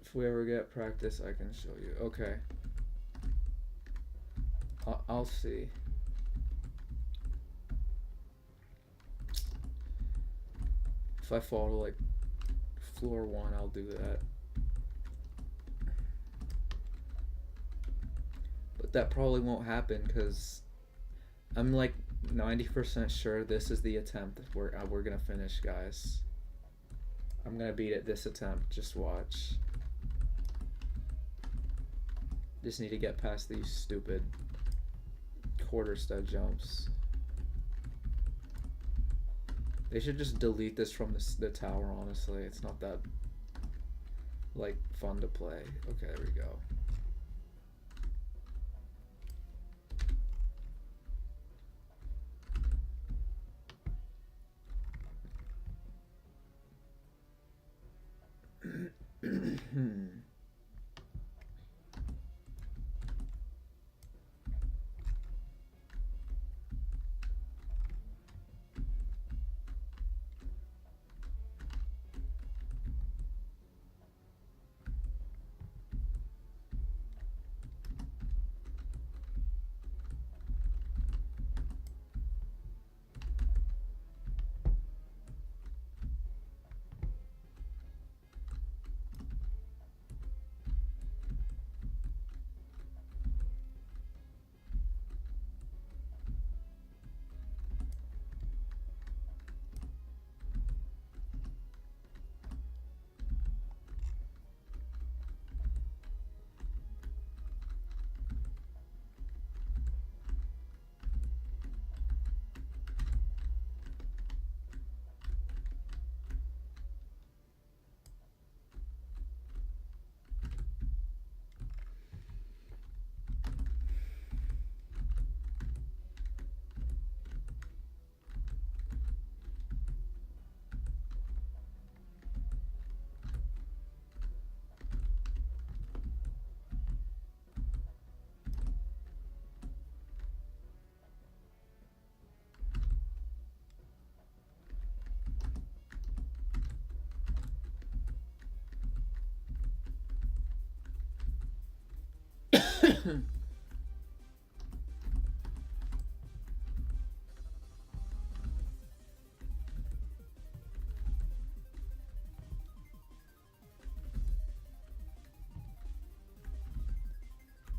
if we ever get practice, I can show you. Okay. I'll see. If I fall to, like, floor 1, I'll do that. But that probably won't happen, because I'm, like, 90% sure this is the attempt we're gonna finish, guys. I'm gonna beat it this attempt, just watch. Just need to get past these stupid quarter stud jumps. They should just delete this from the tower, honestly. It's not that, like, fun to play. Okay, there we go.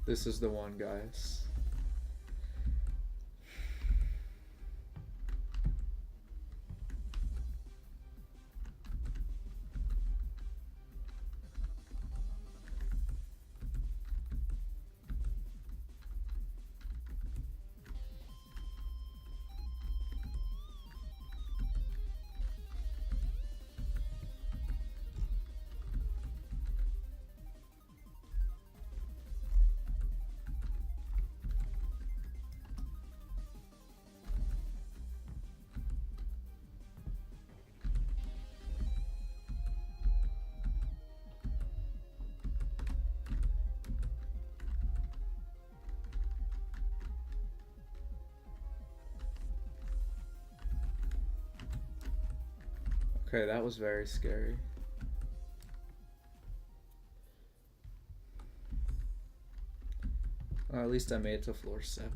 This is the one, guys. Okay, that was very scary. At least I made it to floor 7.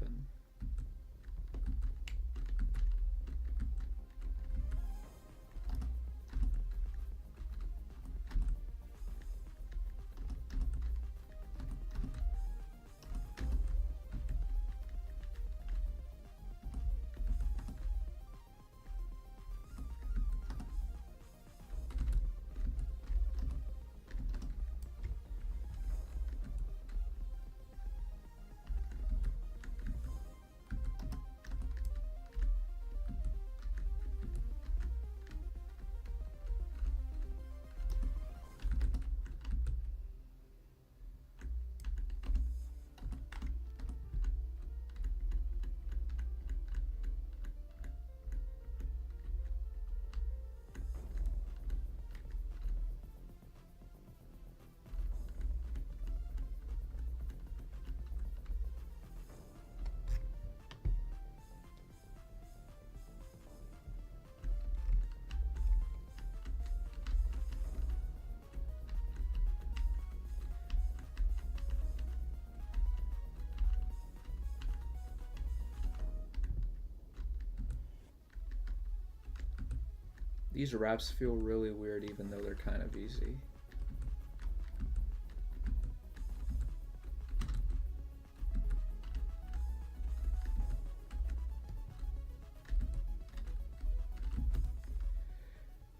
These raps feel really weird even though they're kind of easy.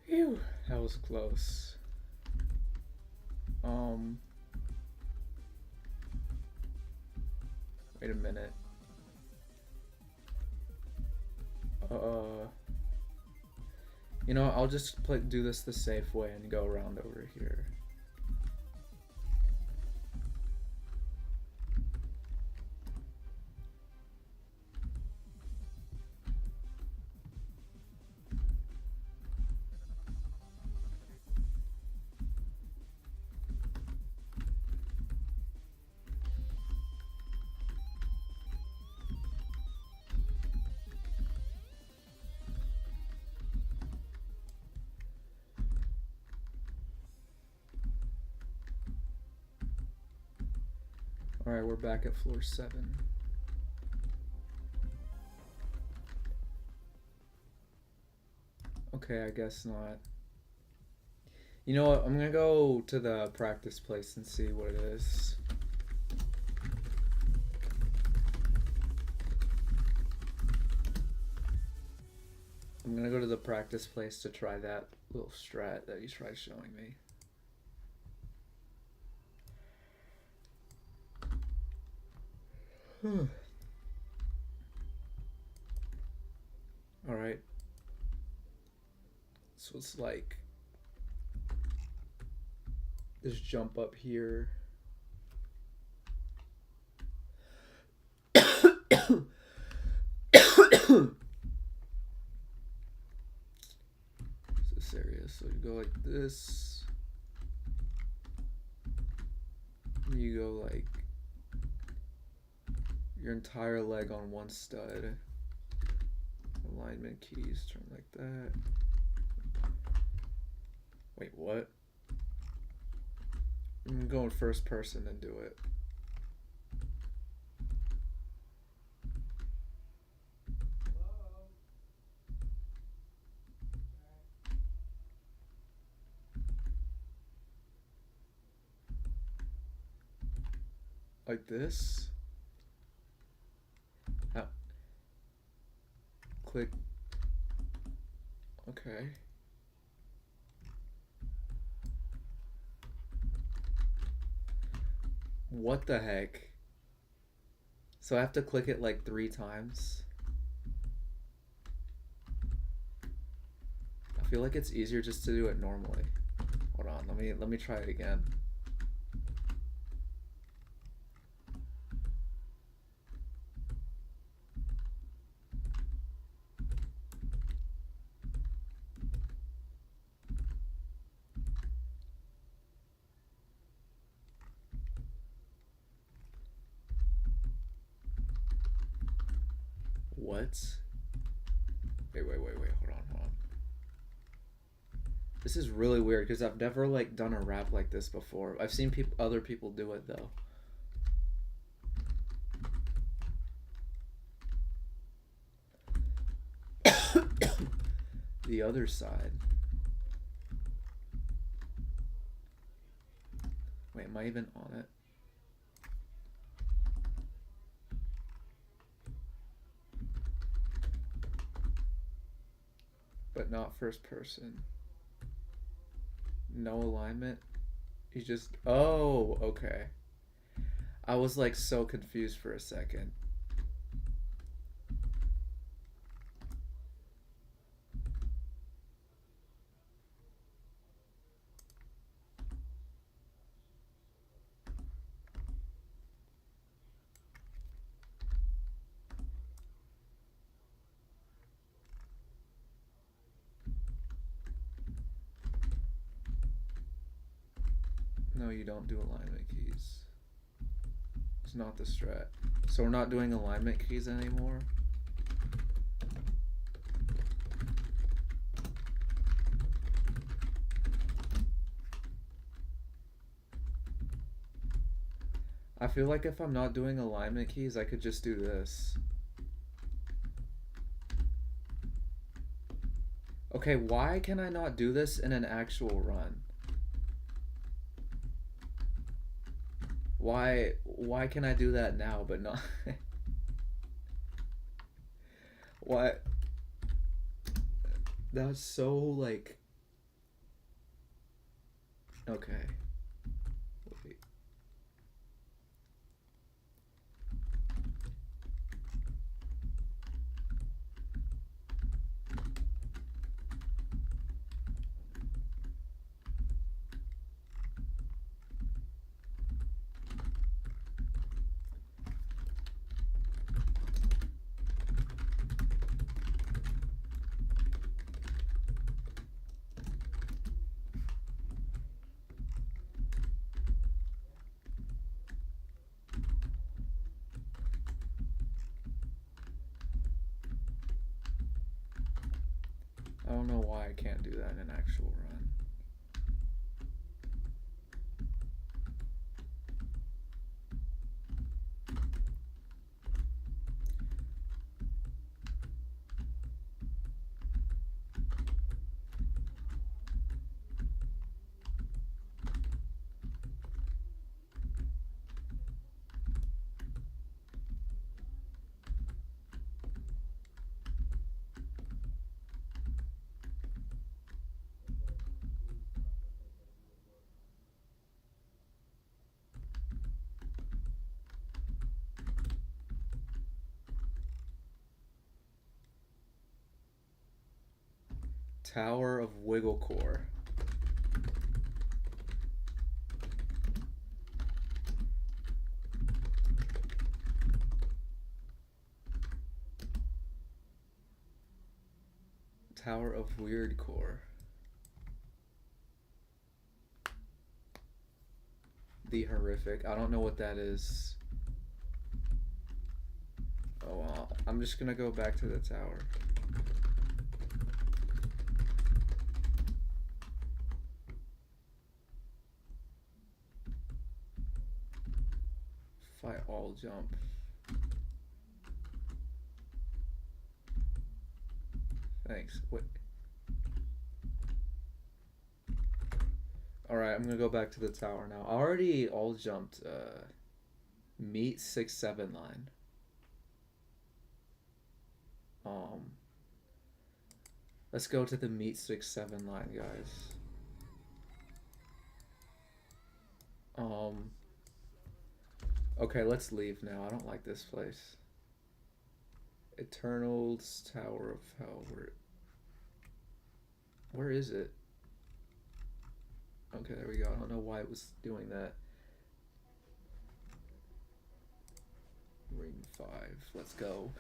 Phew, that was close. Wait a minute. You know, I'll just do this the safe way and go around over here. Alright, we're back at floor 7. Okay, I guess not. You know what? I'm gonna go to the practice place and see what it is. I'm gonna go to the practice place to try that little strat that he tried showing me. Alright. So it's like this jump up here. This area, so you go like this. You go like your entire leg on one stud. Alignment keys, turn like that. Wait, what? I'm going first person and do it. Like this. How? Click. Okay. What the heck? So I have to click it like 3 times. I feel like it's easier just to do it normally. Hold on, let me try it again. What? Wait, hold on. This is really weird because I've never like done a rap like this before. I've seen other people do it though. The other side. Wait, am I even on it? But not first person. No alignment. You just. Oh, okay. I was like so confused for a second. No, you don't do alignment keys. It's not the strat. So we're not doing alignment keys anymore? I feel like if I'm not doing alignment keys, I could just do this. Okay, why can I not do this in an actual run? Why can I do that now but not why that's so like okay. Wait. I don't know why I can't do that in an actual run. Tower of Wigglecore. Tower of Weirdcore. The Horrific. I don't know what that is. Oh well, I'm just gonna go back to the tower. Fight all jump. Thanks. Wait. Alright, I'm gonna go back to the tower now. I already all jumped meet 6-7 line. Let's go to the meet 6-7 line, guys. Okay, let's leave now. I don't like this place. Eternal's Tower of Hell. Where is it? Okay, there we go. I don't know why it was doing that. Ring 5. Let's go.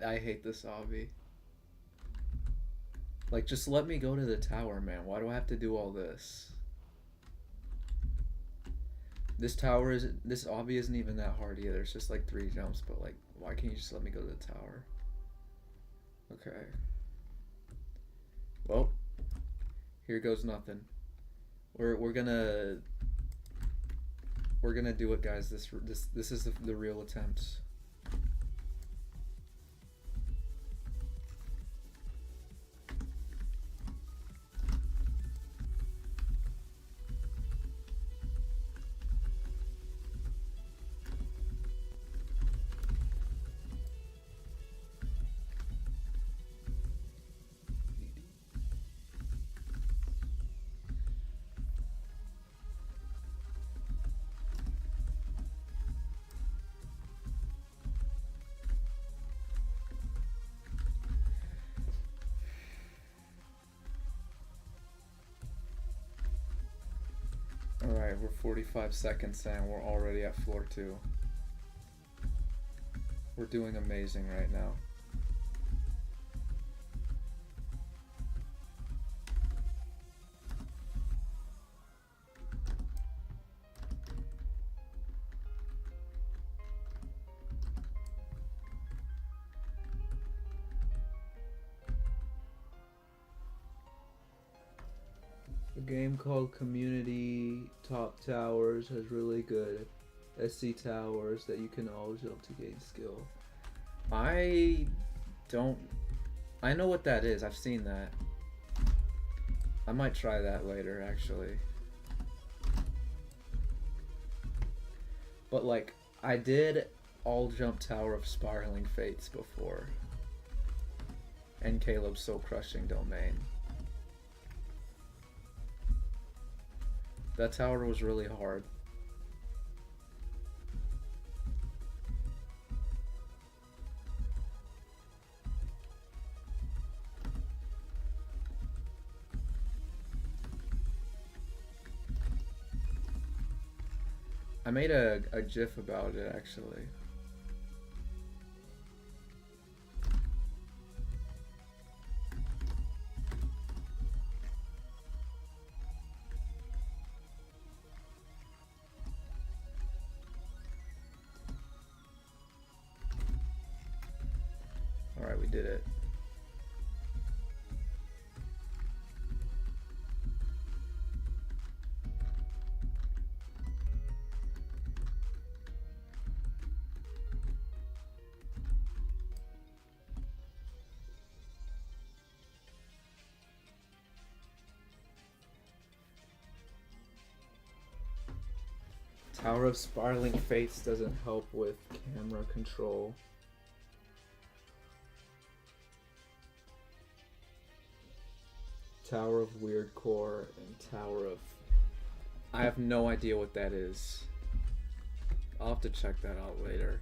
I hate this obby. Like, just let me go to the tower, man. Why do I have to do all this? This obby isn't even that hard either. It's just like 3 jumps, but like, why can't you just let me go to the tower? Okay. Well, here goes nothing. We're gonna do it, guys. This is the real attempt. Alright, we're 45 seconds in. We're already at floor 2. We're doing amazing right now. A game called Community Top Towers has really good SC towers that you can all jump to gain skill. I know what that is. I've seen that. I might try that later, actually. But like, I did all jump Tower of Spiraling Fates before. And Caleb's Soul Crushing Domain. That tower was really hard. I made a GIF about it, actually. Alright, we did it. Tower of Spiraling Fates doesn't help with camera control. Tower of Weird Core and Tower of... I have no idea what that is. I'll have to check that out later.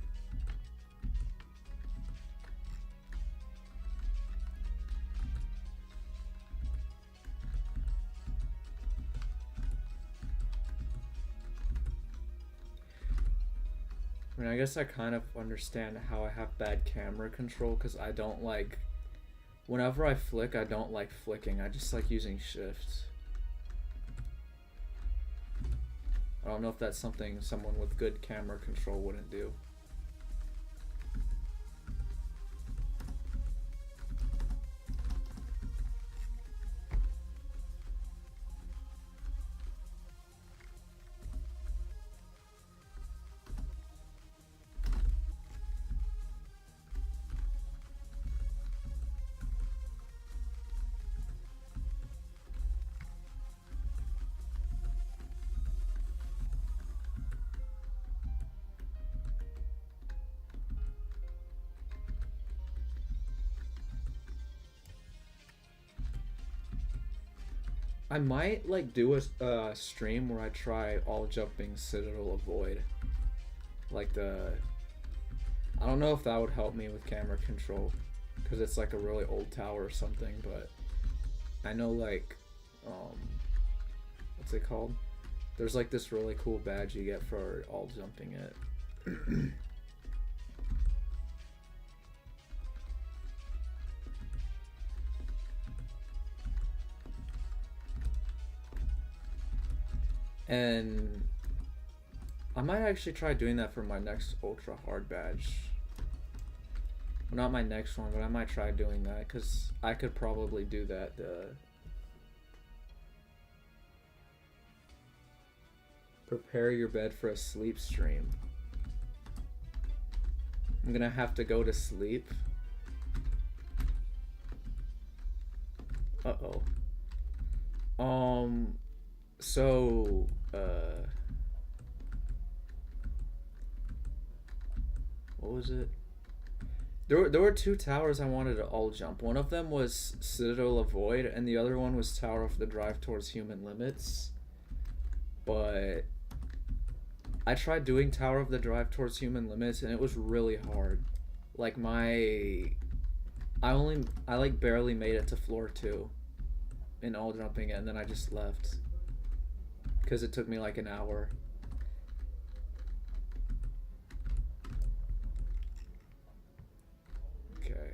I mean, I guess I kind of understand how I have bad camera control, because I don't like... Whenever I flick, I don't like flicking. I just like using shift. I don't know if that's something someone with good camera control wouldn't do. I might like do a stream where I try all jumping Citadel of Void. Like I don't know if that would help me with camera control, because it's like a really old tower or something, but I know like, what's it called? There's like this really cool badge you get for all jumping it. And I might actually try doing that for my next ultra hard badge. Not my next one, but I might try doing that because I could probably do that. Prepare your bed for a sleep stream. I'm gonna have to go to sleep. Uh-oh. So, what was it? There were two towers I wanted to all jump. One of them was Citadel of Void, and the other one was Tower of the Drive Towards Human Limits. But I tried doing Tower of the Drive Towards Human Limits, and it was really hard. Like I like barely made it to floor 2 in all jumping it, and then I just left because it took me like an hour. Okay.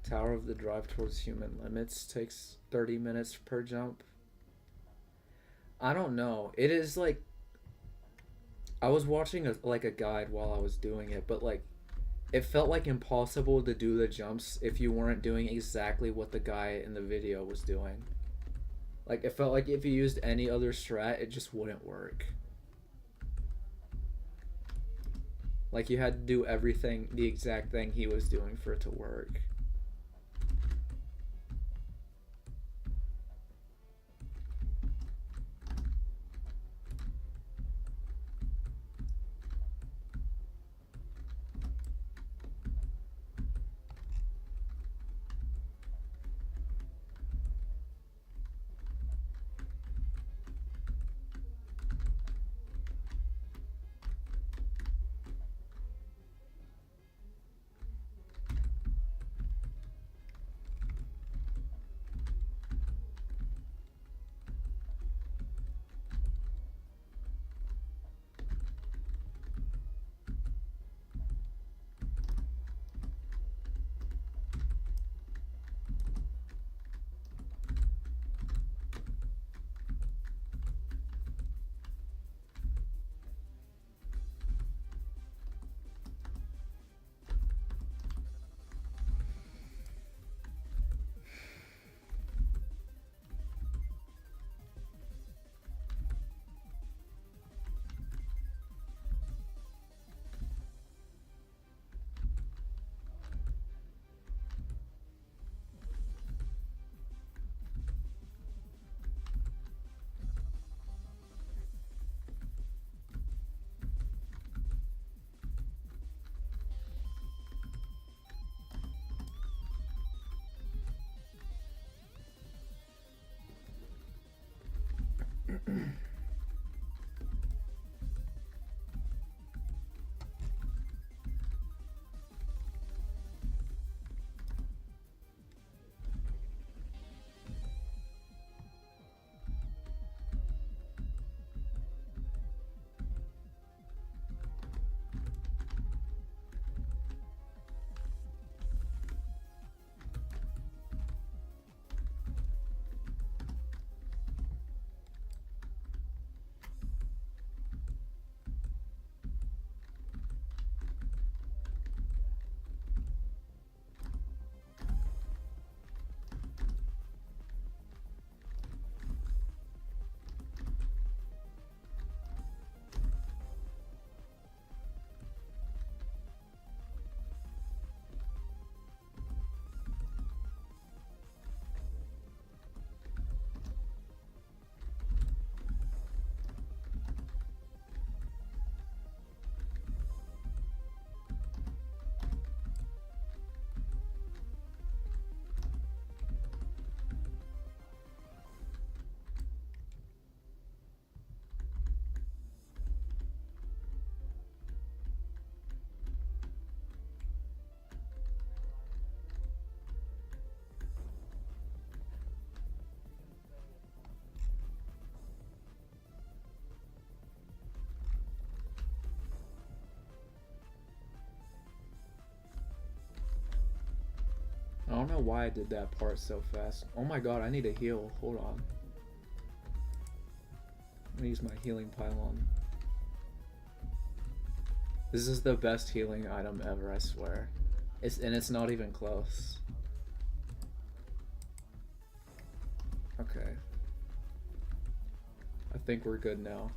Tower of the Drive Towards Human Limits takes 30 minutes per jump. I don't know. It is like I was watching a guide while I was doing it, but like it felt like impossible to do the jumps if you weren't doing exactly what the guy in the video was doing. Like it felt like if you used any other strat, it just wouldn't work. Like you had to do everything, the exact thing he was doing for it to work. don't know why I did that part so fast. Oh my god, I need a heal. Hold on. I'm gonna use my healing pylon. This is the best healing item ever, I swear. It's not even close. Okay. I think we're good now.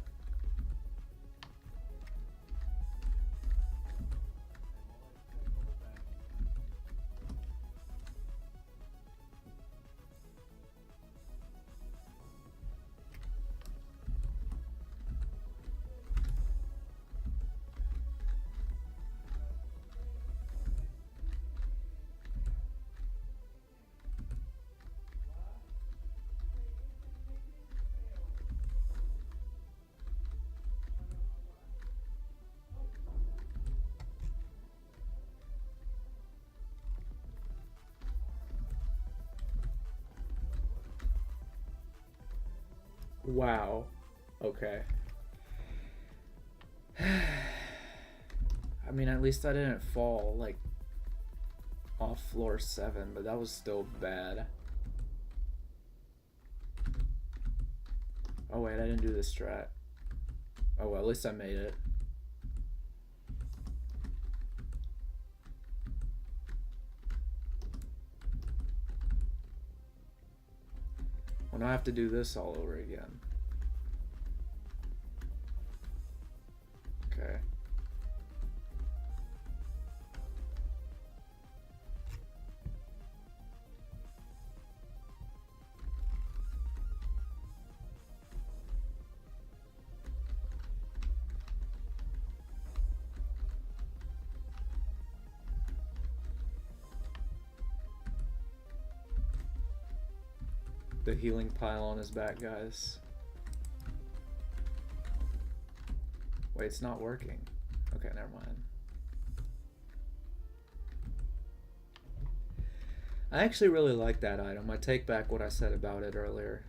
Wow. Okay. I mean, at least I didn't fall, like, off floor 7, but that was still bad. Oh wait, I didn't do this strat. Oh well, at least I made it. Well, now I have to do this all over again. Okay. The healing pylon is back, guys. Wait, it's not working. Okay, never mind. I actually really like that item. I take back what I said about it earlier.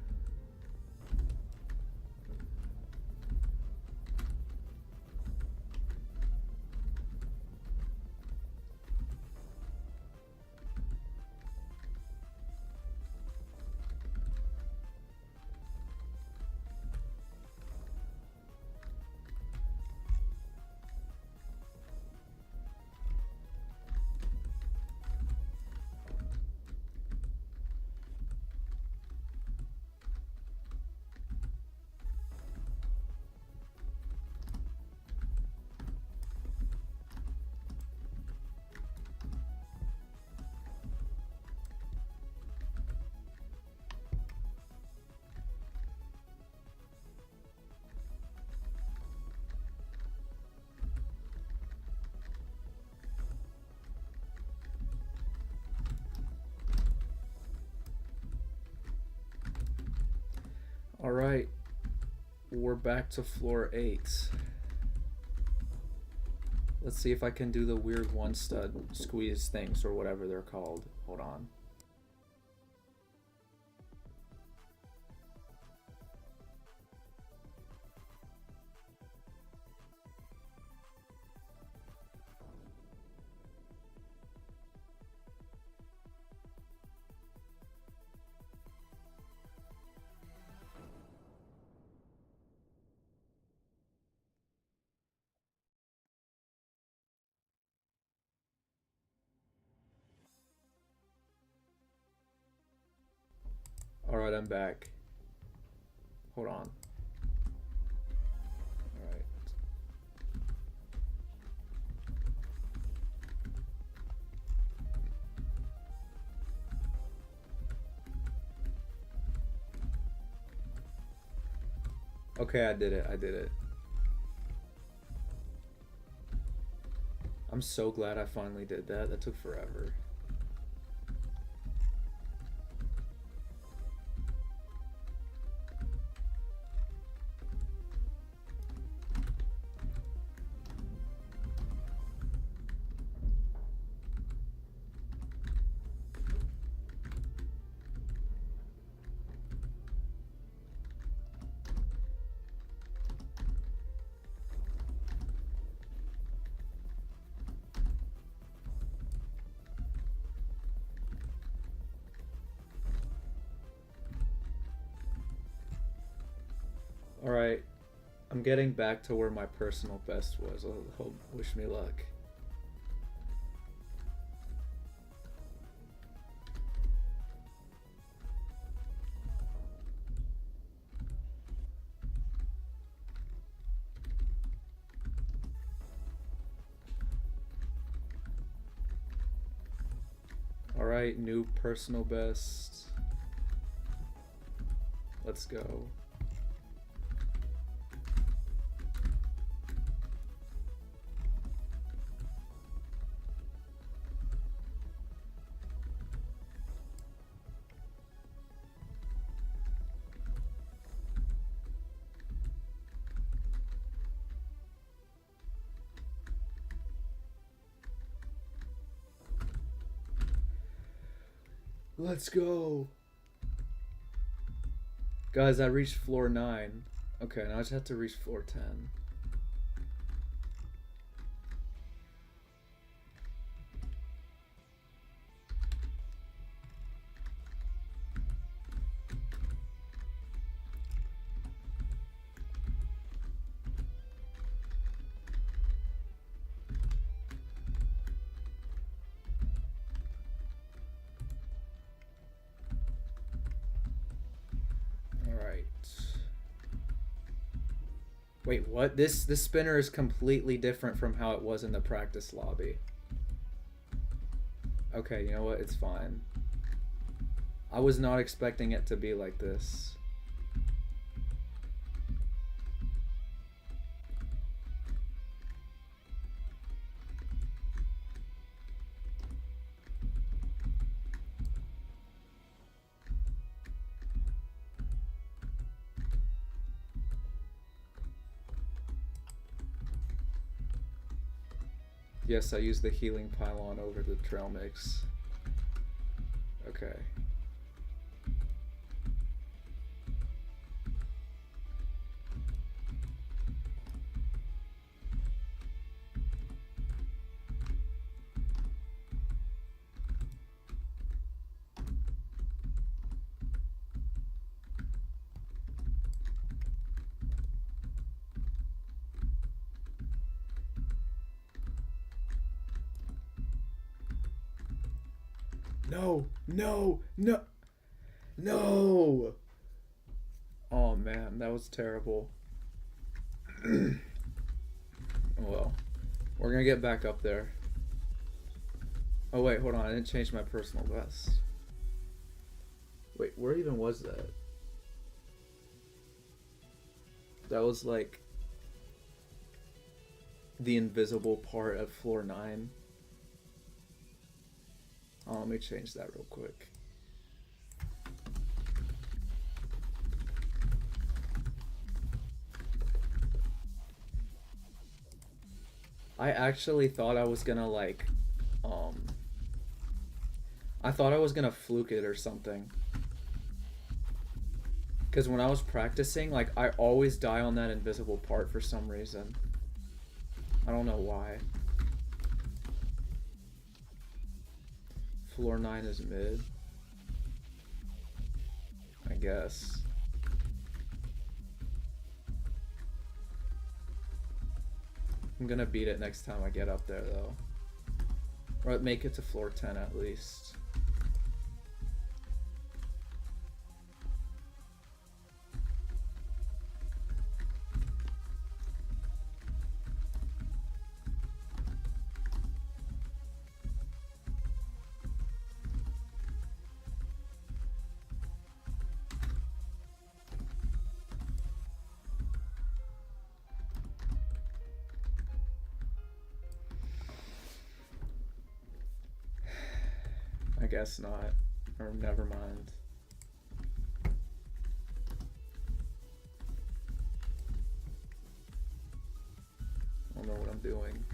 Alright, we're back to floor 8. Let's see if I can do the weird one stud squeeze things or whatever they're called. Hold on. Alright, I'm back. Hold on. Alright. Okay, I did it. I did it. I'm so glad I finally did that. That took forever. Alright, I'm getting back to where my personal best was. Wish me luck. Alright, new personal best. Let's go. Let's go. Guys, I reached floor 9. Okay, now I just have to reach floor 10. Wait, what? This spinner is completely different from how it was in the practice lobby. Okay, you know what? It's fine. I was not expecting it to be like this. Yes, I used the healing pylon over the trail mix. Okay. No, no, no, no. Oh man, that was terrible. Well, we're gonna get back up there. Oh wait, hold on, I didn't change my personal best. Wait, where even was that? That was like the invisible part of floor 9. Oh, let me change that real quick. I actually thought I was gonna like, I thought I was gonna fluke it or something. Because when I was practicing, like, I always die on that invisible part for some reason. I don't know why. Floor 9 is mid. I guess. I'm gonna beat it next time I get up there though. Or make it to floor 10 at least. I guess not. Or never mind. I don't know what I'm doing.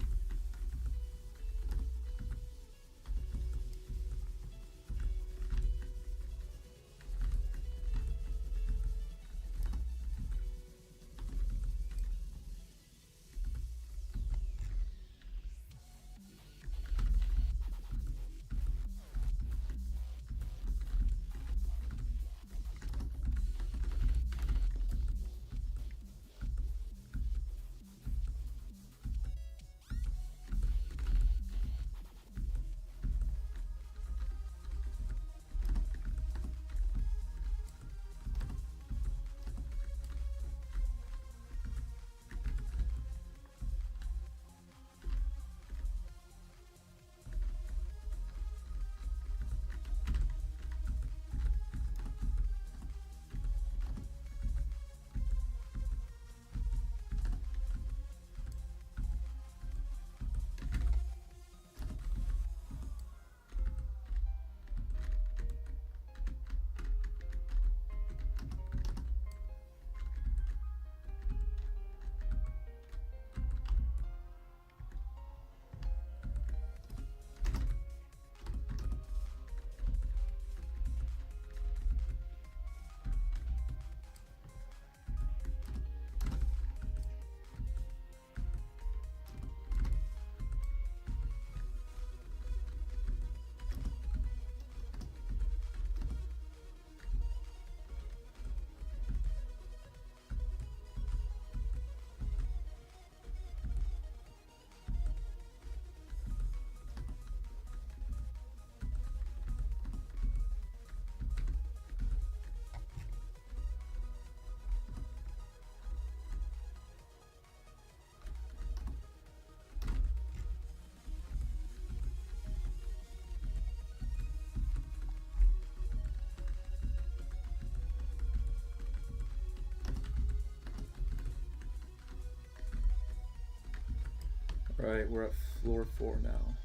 Alright, we're at floor 4 now.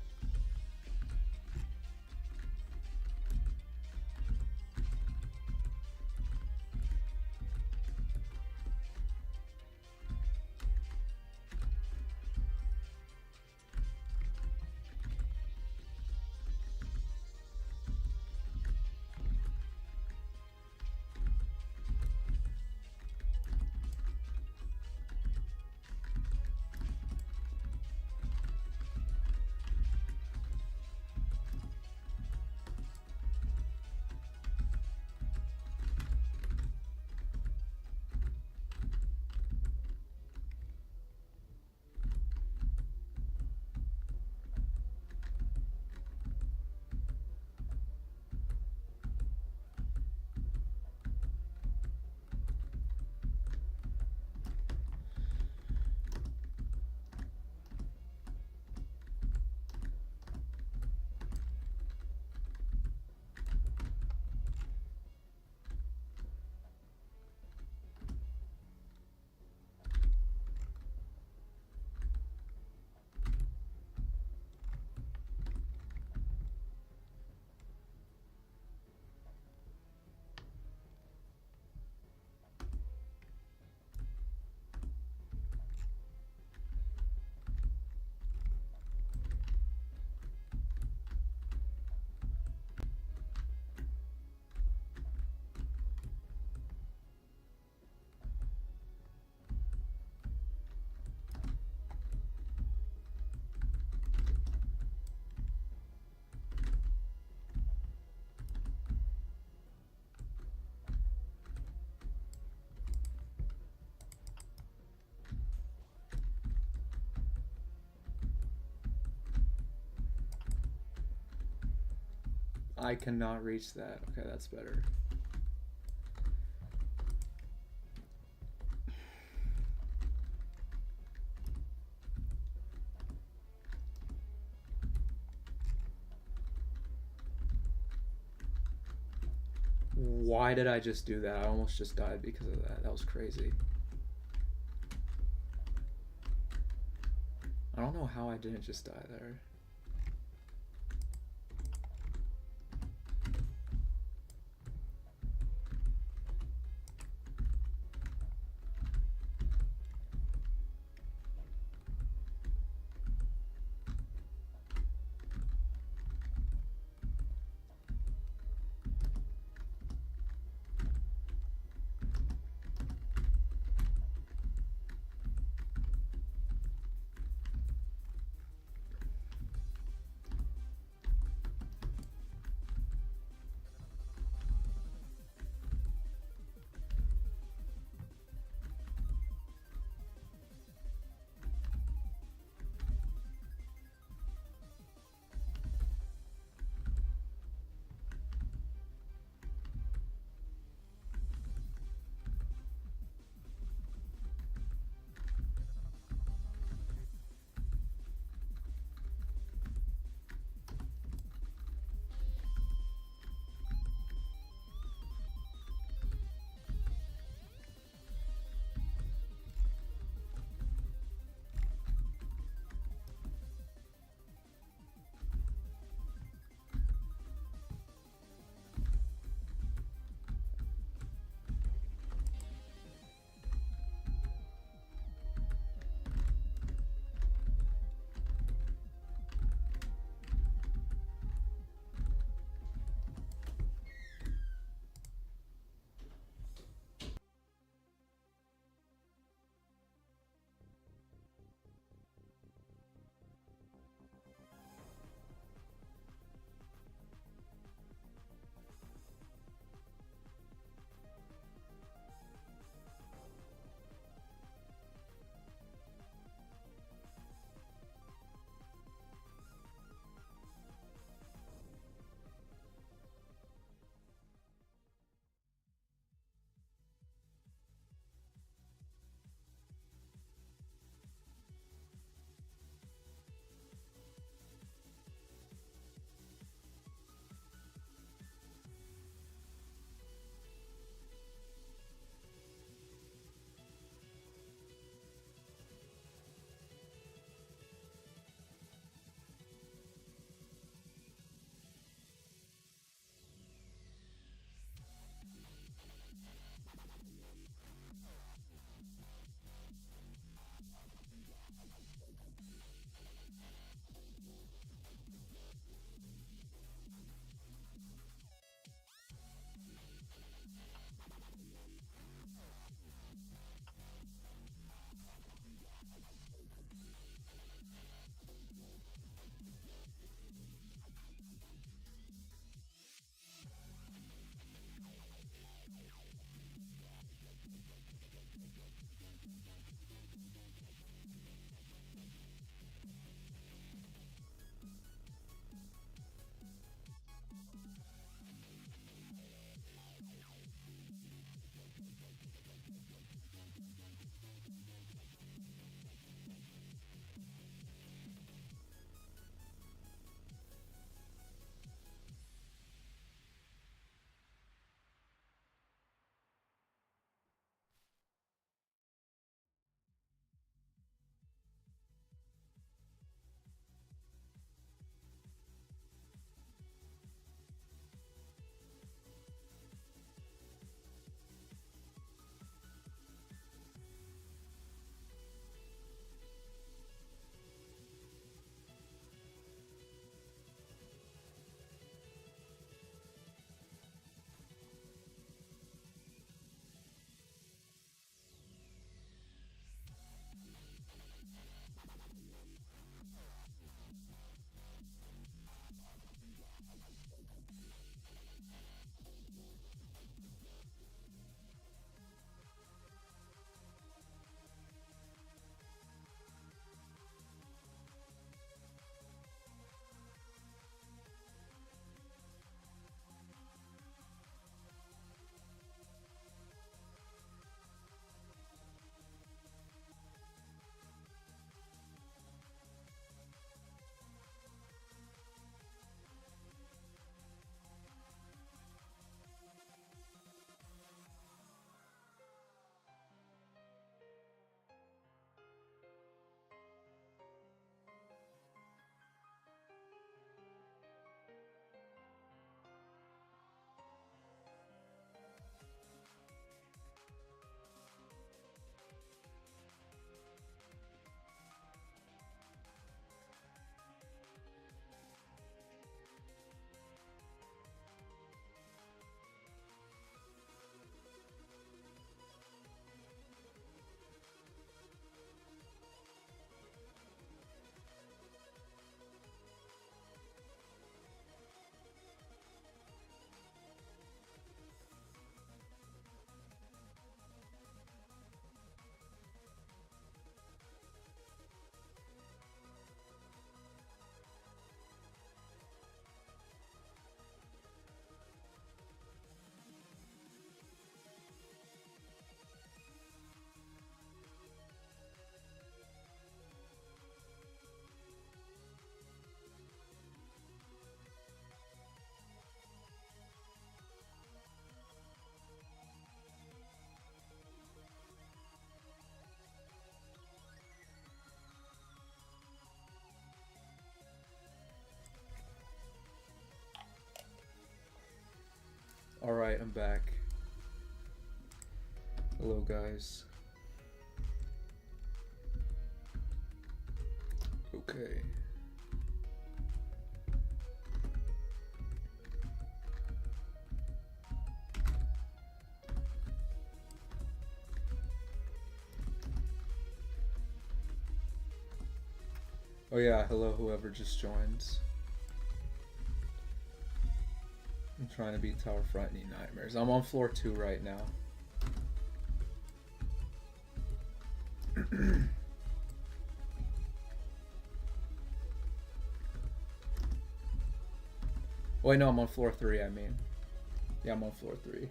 I cannot reach that. Okay, that's better. Why did I just do that? I almost just died because of that. That was crazy. I don't know how I didn't just die there. Alright, I'm back. Hello, guys. Okay. Oh yeah, hello whoever just joins. I'm trying to beat Tower Frightening Nightmares. I'm on floor 2 right now. Wait, no, I'm on floor 3, I mean. Yeah, I'm on floor 3.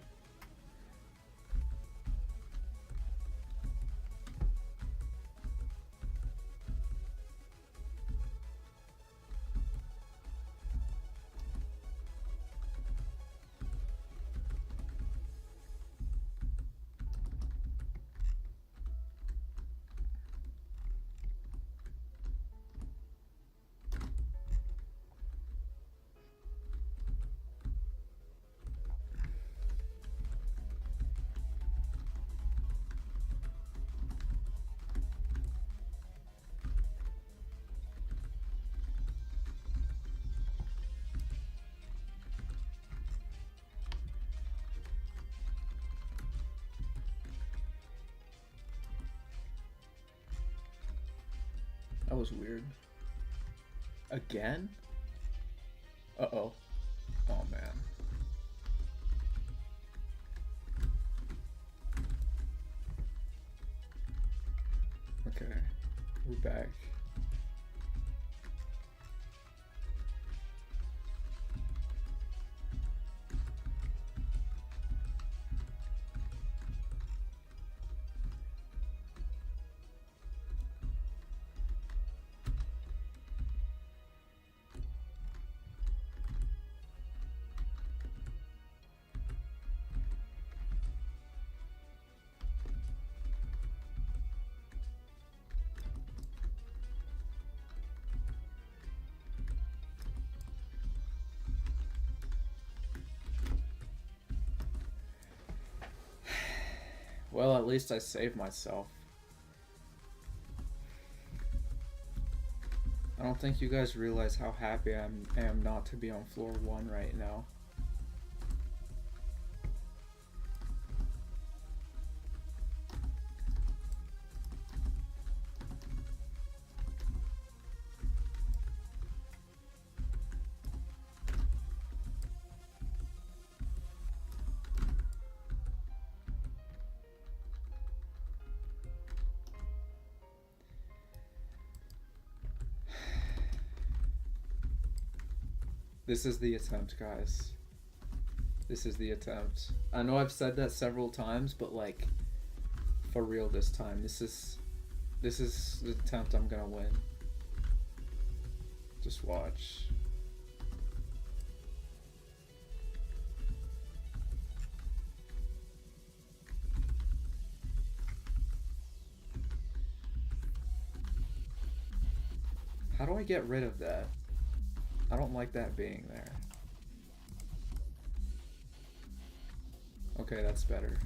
That was weird. Again? Uh-oh. Oh, man. Okay. We're back. Well, at least I saved myself. I don't think you guys realize how happy I am not to be on floor 1 right now. This is the attempt, guys. This is the attempt. I know I've said that several times, but like, for real this time. This is the attempt I'm gonna win. Just watch. How do I get rid of that? I don't like that being there. Okay, that's better.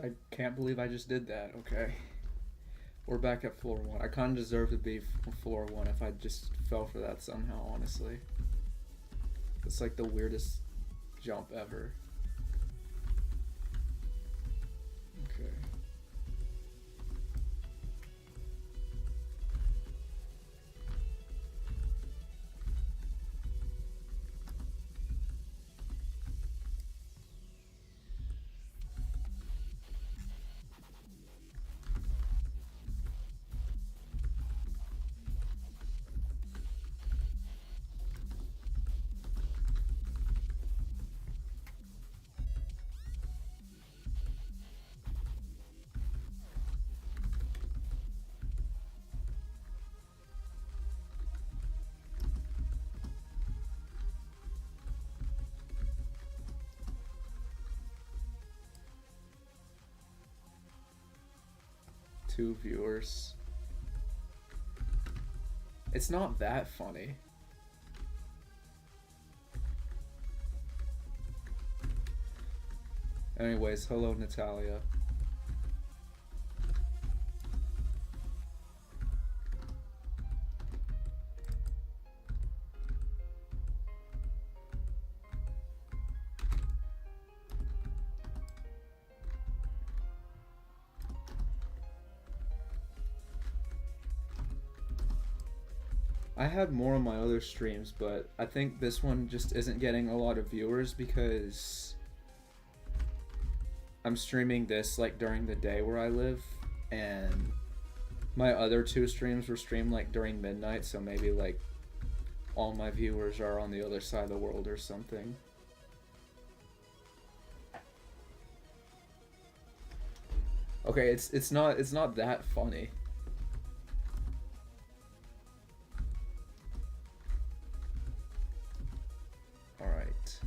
I can't believe I just did that. Okay. We're back at floor 1. I kind of deserve to be floor 1 if I just fell for that somehow, honestly. It's like the weirdest jump ever. Okay. 2 viewers. It's not that funny. Anyways, hello Natalia. I had more on my other streams, but I think this one just isn't getting a lot of viewers because I'm streaming this like during the day where I live, and my other 2 streams were streamed like during midnight, so maybe like all my viewers are on the other side of the world or something. Okay, it's not that funny. All right.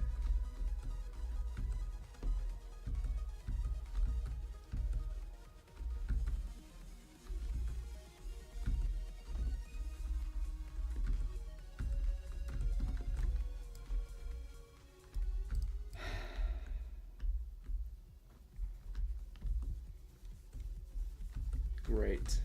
Great.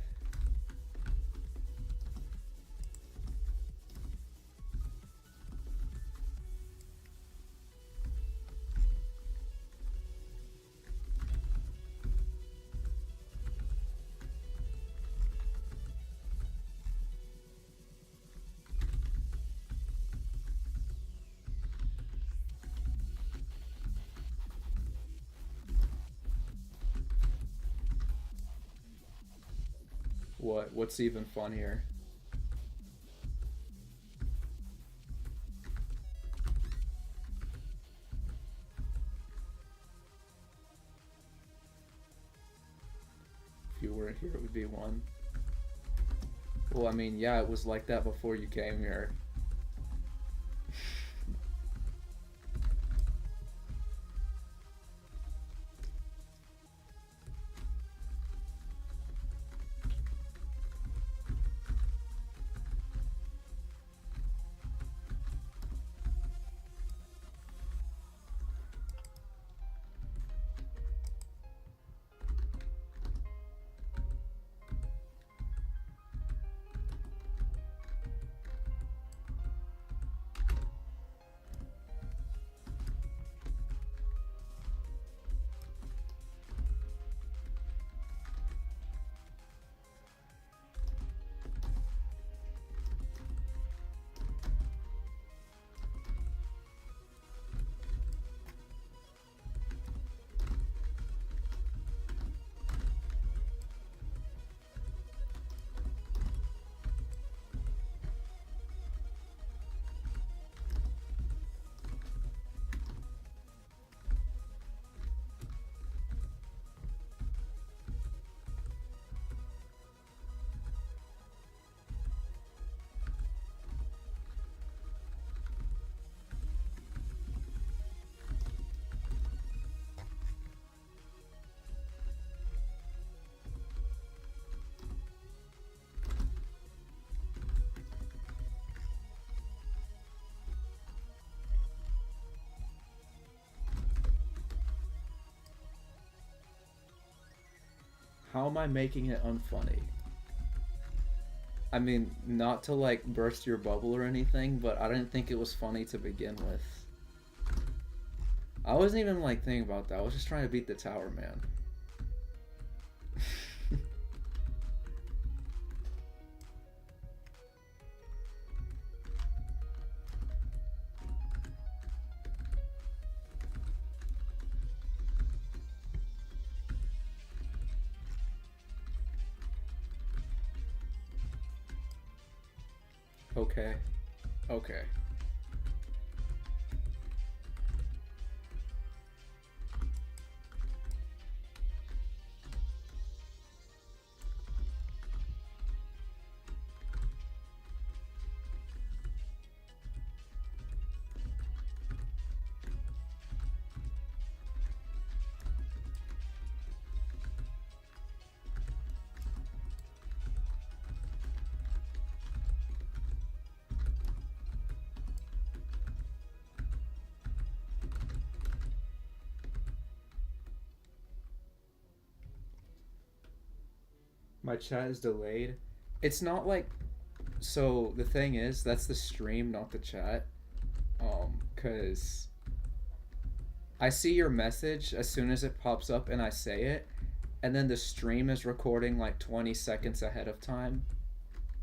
What's even funnier? If you weren't here, it would be 1. Well, I mean, yeah, it was like that before you came here. How am I making it unfunny? I mean, not to like burst your bubble or anything, but I didn't think it was funny to begin with. I wasn't even like thinking about that. I was just trying to beat the tower, man. Okay. Okay. My chat is delayed. It's not like, so the thing is, that's the stream, not the chat. Cause I see your message as soon as it pops up and I say it, and then the stream is recording like 20 seconds ahead of time.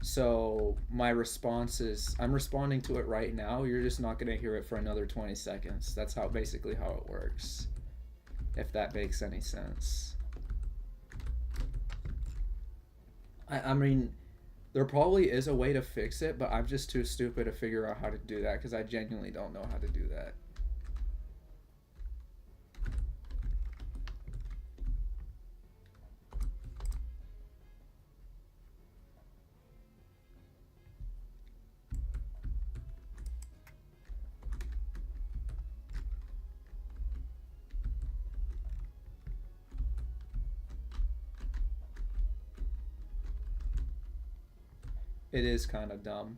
So my response is, I'm responding to it right now. You're just not gonna hear it for another 20 seconds. That's how basically how it works. If that makes any sense. I mean, there probably is a way to fix it, but I'm just too stupid to figure out how to do that because I genuinely don't know how to do that. It is kind of dumb.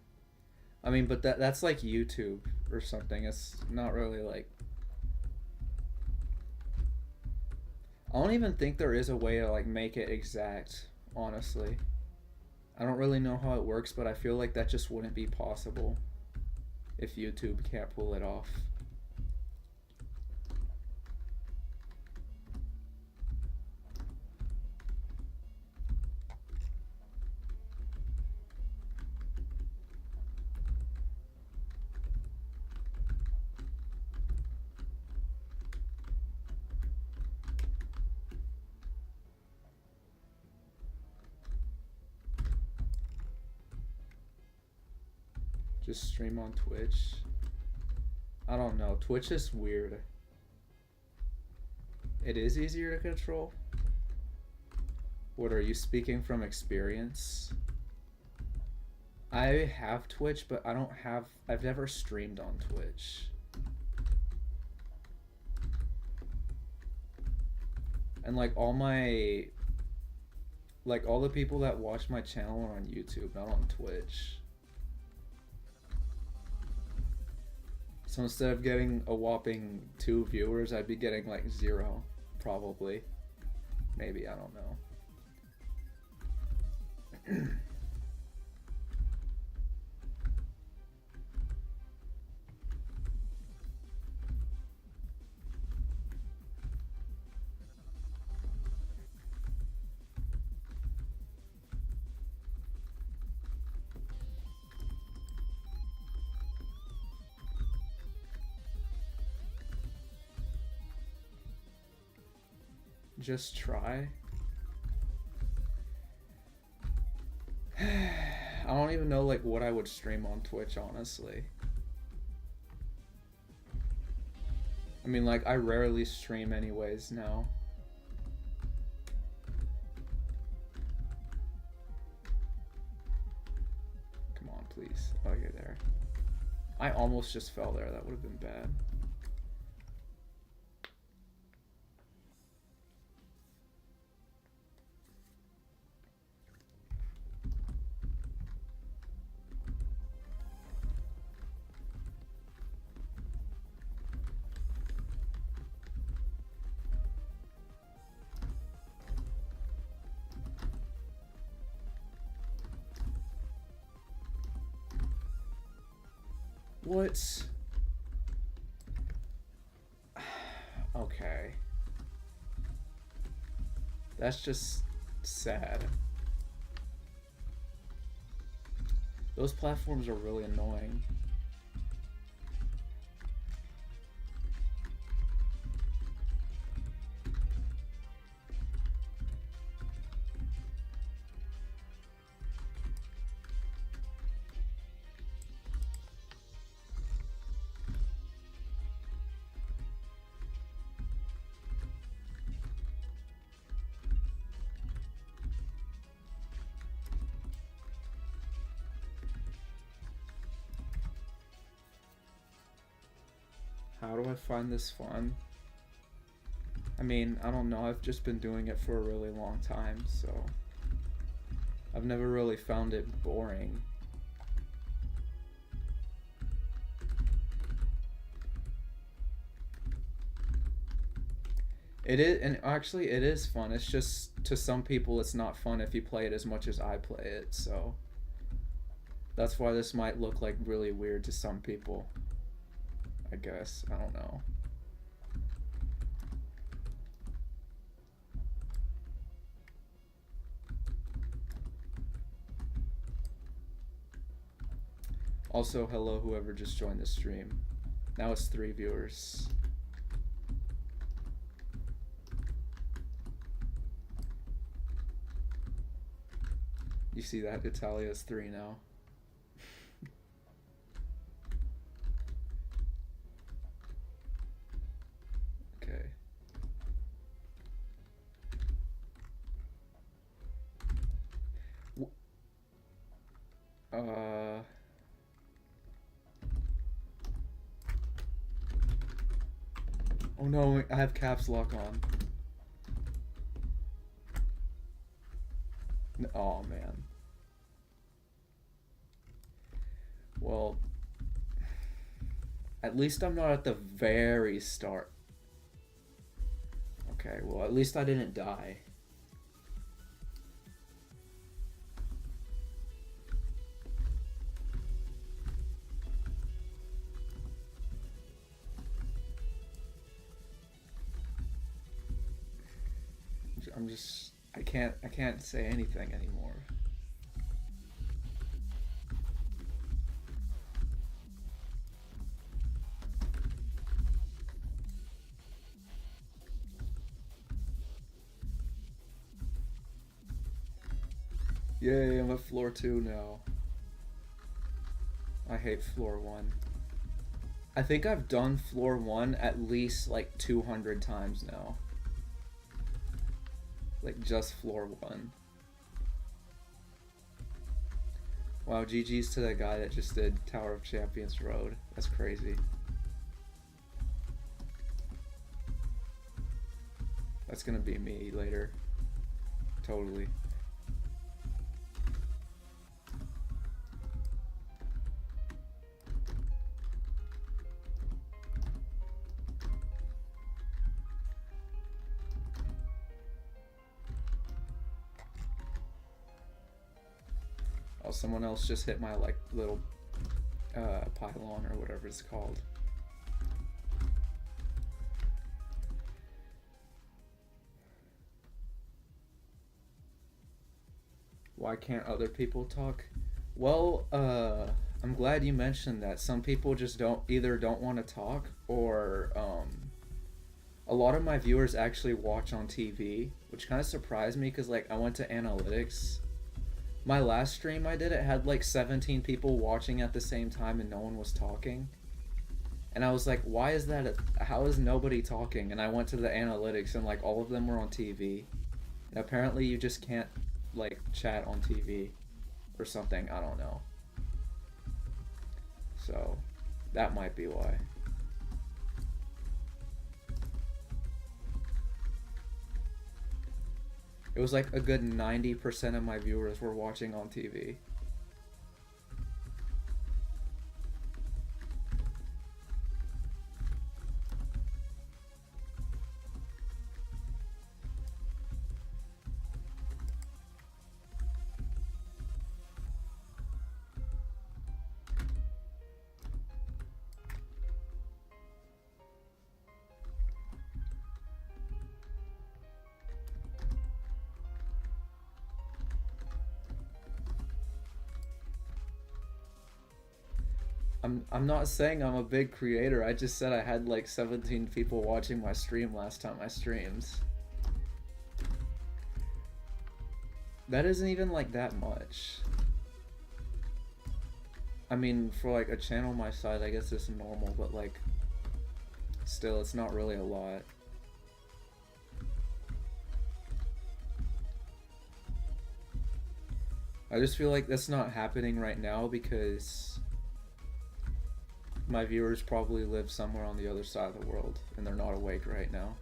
I mean, but that's like YouTube or something. It's not really like. I don't even think there is a way to like make it exact, honestly. I don't really know how it works, but I feel like that just wouldn't be possible if YouTube can't pull it off. Just stream on Twitch. I don't know. Twitch is weird. It is easier to control. What, are you speaking from experience? I have Twitch, but I've never streamed on Twitch. And like all the people that watch my channel are on YouTube, not on Twitch. So instead of getting a whopping 2 viewers, I'd be getting like 0, probably. Maybe, I don't know. Just try. I don't even know like what I would stream on Twitch, honestly. I mean, like, I rarely stream anyways now. Come on, please. Oh, you're there. I almost just fell there. That would have been bad. What? Okay. That's just sad. Those platforms are really annoying. How do I find this fun? I mean, I don't know. I've just been doing it for a really long time, so I've never really found it boring. It is, and actually, it is fun. It's just to some people, it's not fun if you play it as much as I play it. So that's why this might look like really weird to some people. I guess I don't know. Also, hello, whoever just joined the stream. Now it's 3 viewers. You see that? Italia's 3 now. Okay. Oh no, I have caps lock on. Oh man. Well, at least I'm not at the very start. Okay, well, at least I didn't die. I can't say anything anymore. Yay, I'm at floor 2 now. I hate floor 1. I think I've done floor 1 at least like 200 times now. Like just floor 1. Wow, GG's to that guy that just did Tower of Champions Road. That's crazy. That's gonna be me later. Totally. Oh, someone else just hit my like little pylon or whatever it's called. Why can't other people talk? Well, I'm glad you mentioned that. Some people just don't want to talk, or a lot of my viewers actually watch on TV, which kind of surprised me because like I went to analytics. My last stream I did, it had like 17 people watching at the same time and no one was talking. And I was like, why is that? How is nobody talking? And I went to the analytics and like all of them were on TV. And apparently you just can't like chat on TV or something. I don't know. So that might be why. It was like a good 90% of my viewers were watching on TV. I'm not saying I'm a big creator. I just said I had like 17 people watching my stream last time I streamed. That isn't even like that much. I mean, for like a channel my size, I guess it's normal, but like still, it's not really a lot. I just feel like that's not happening right now because my viewers probably live somewhere on the other side of the world and they're not awake right now.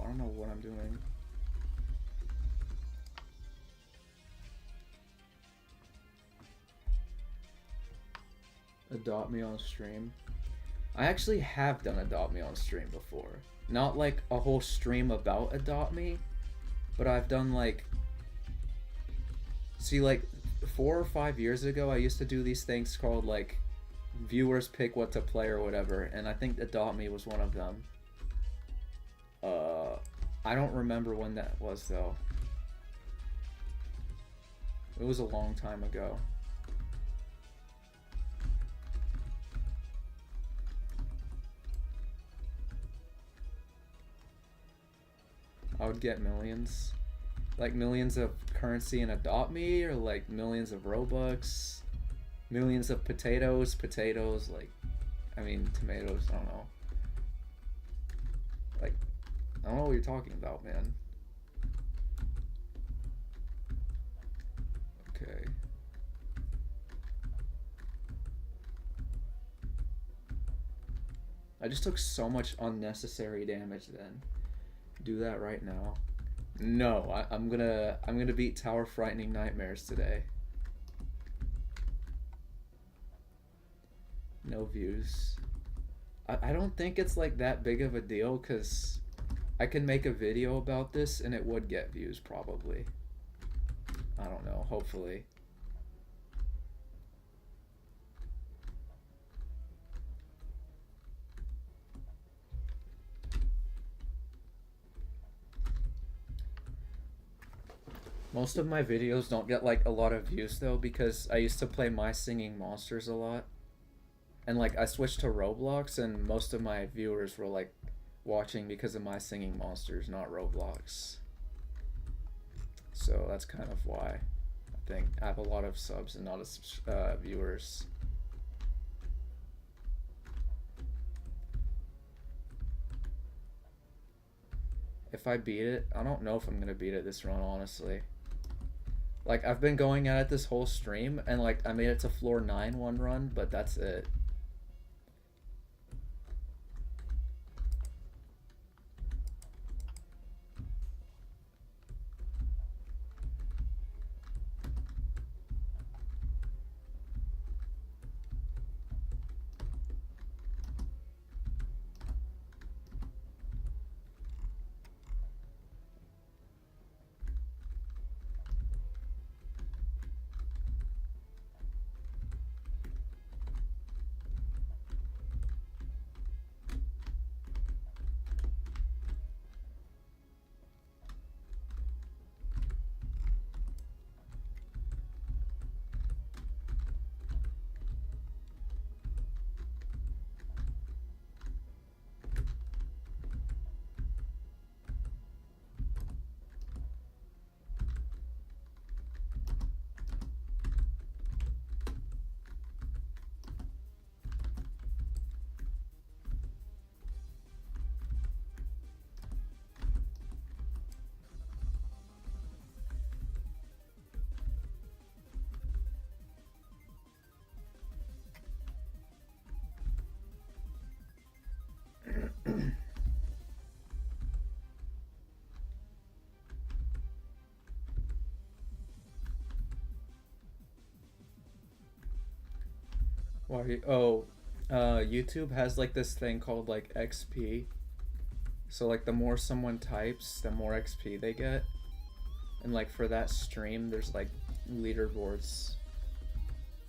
I don't know what I'm doing. Adopt me on stream. I actually have done Adopt Me on stream before. Not like a whole stream about Adopt Me, but I've done like... See, like 4 or 5 years ago, I used to do these things called like viewers pick what to play or whatever, and I think Adopt Me was one of them. I don't remember when that was though. It was a long time ago. I would get millions. Like millions of currency in Adopt Me, or like millions of Robux, millions of potatoes, like, I mean, tomatoes, I don't know. Like, I don't know what you're talking about, man. Okay. I just took so much unnecessary damage then. Do that right now. No, I'm gonna beat Tower Frightening Nightmares today. No views. I don't think it's like that big of a deal, because I can make a video about this and it would get views probably. I don't know, hopefully. Most of my videos don't get like a lot of views though, because I used to play My Singing Monsters a lot. And like I switched to Roblox, and most of my viewers were like watching because of My Singing Monsters, not Roblox. So that's kind of why I think I have a lot of subs and not as viewers. If I beat it, I don't know if I'm gonna beat it this run, honestly. Like, I've been going at it this whole stream, and like I made it to floor 9 one run, but that's it. Why? Oh, YouTube has like this thing called like XP. So like the more someone types, the more XP they get. And like for that stream, there's like leaderboards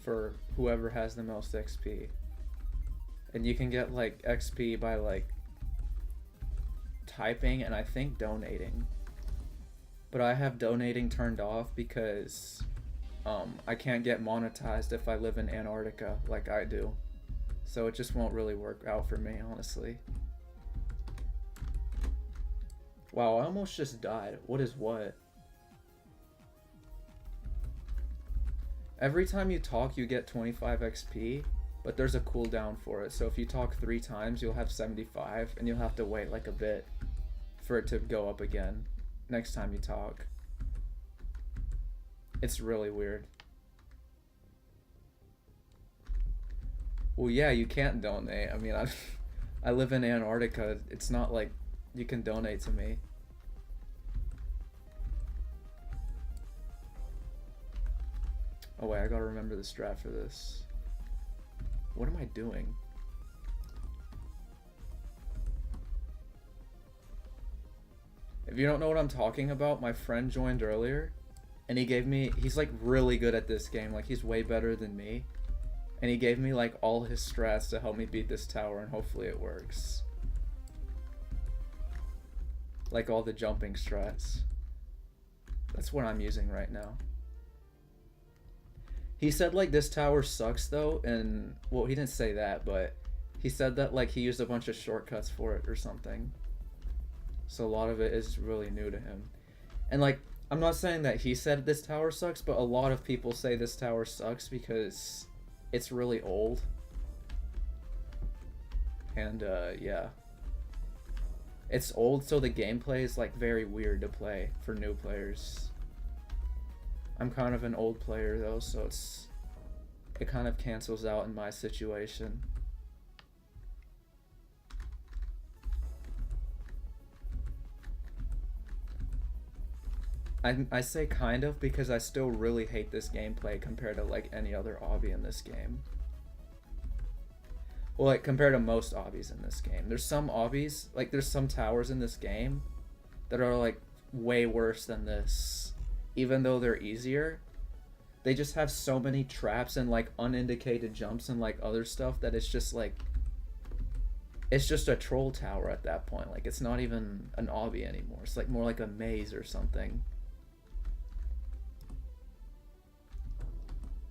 for whoever has the most XP. And you can get like XP by like typing and I think donating. But I have donating turned off because I can't get monetized if I live in Antarctica like I do. So it just won't really work out for me, honestly. Wow, I almost just died. What is what? Every time you talk, you get 25 XP, but there's a cooldown for it. So if you talk 3 times, you'll have 75, and you'll have to wait like a bit for it to go up again next time you talk. It's really weird. Well, yeah, you can't donate. I mean, I live in Antarctica. It's not like You can donate to me. Oh wait, I gotta remember the strat for this. What am I doing? If you don't know what I'm talking about, my friend joined earlier and he's like really good at this game. Like he's way better than me. And he gave me like all his strats to help me beat this tower, and hopefully it works. Like all the jumping strats. That's what I'm using right now. He said like this tower sucks though, and well, he didn't say that, but he said that like he used a bunch of shortcuts for it or something. So a lot of it is really new to him. And like, I'm not saying that he said this tower sucks, but a lot of people say this tower sucks because it's really old. And yeah. It's old, so the gameplay is like very weird to play for new players. I'm kind of an old player though, so it kind of cancels out in my situation. I say kind of because I still really hate this gameplay compared to like any other obby in this game. Well, like compared to most obbies in this game. There's some obbies, like there's some towers in this game that are like way worse than this. Even though they're easier, they just have so many traps and like unindicated jumps and like other stuff that it's just like, it's just a troll tower at that point. Like it's not even an obby anymore. It's like more like a maze or something.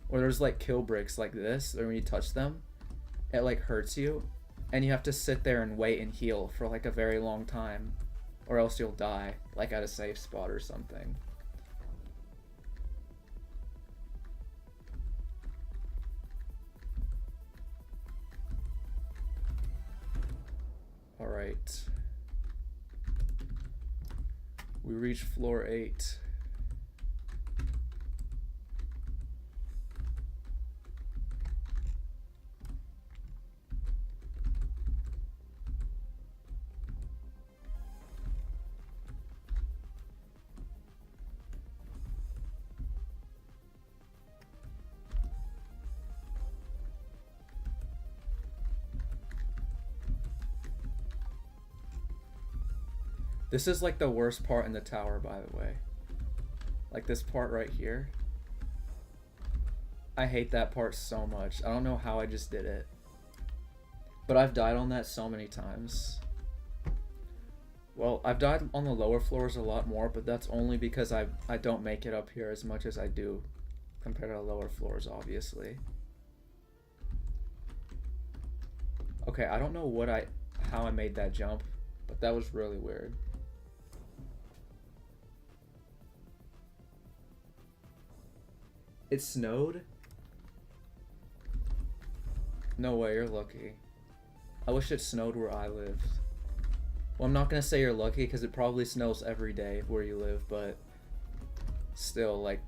Or there's like kill bricks like this, or when you touch them, it like hurts you, and you have to sit there and wait and heal for like a very long time, or else you'll die, like at a safe spot or something. Alright. We reached floor 8. This is like the worst part in the tower, by the way. Like this part right here. I hate that part so much. I don't know how I just did it. But I've died on that so many times. Well, I've died on the lower floors a lot more, but that's only because I don't make it up here as much as I do compared to the lower floors, obviously. Okay, I don't know how I made that jump, but that was really weird. It snowed? No way, you're lucky. I wish it snowed where I lived. Well, I'm not gonna say you're lucky because it probably snows every day where you live, but still, like,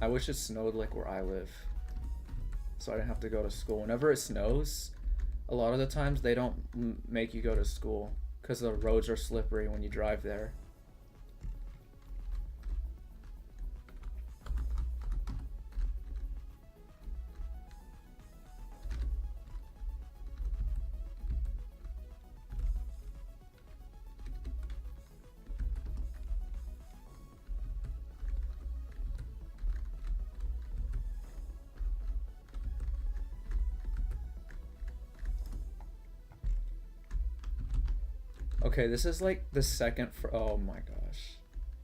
I wish it snowed like where I live, so I didn't have to go to school. Whenever it snows, a lot of the times they don't make you go to school because the roads are slippery when you drive there. Okay, this is like the second oh my gosh.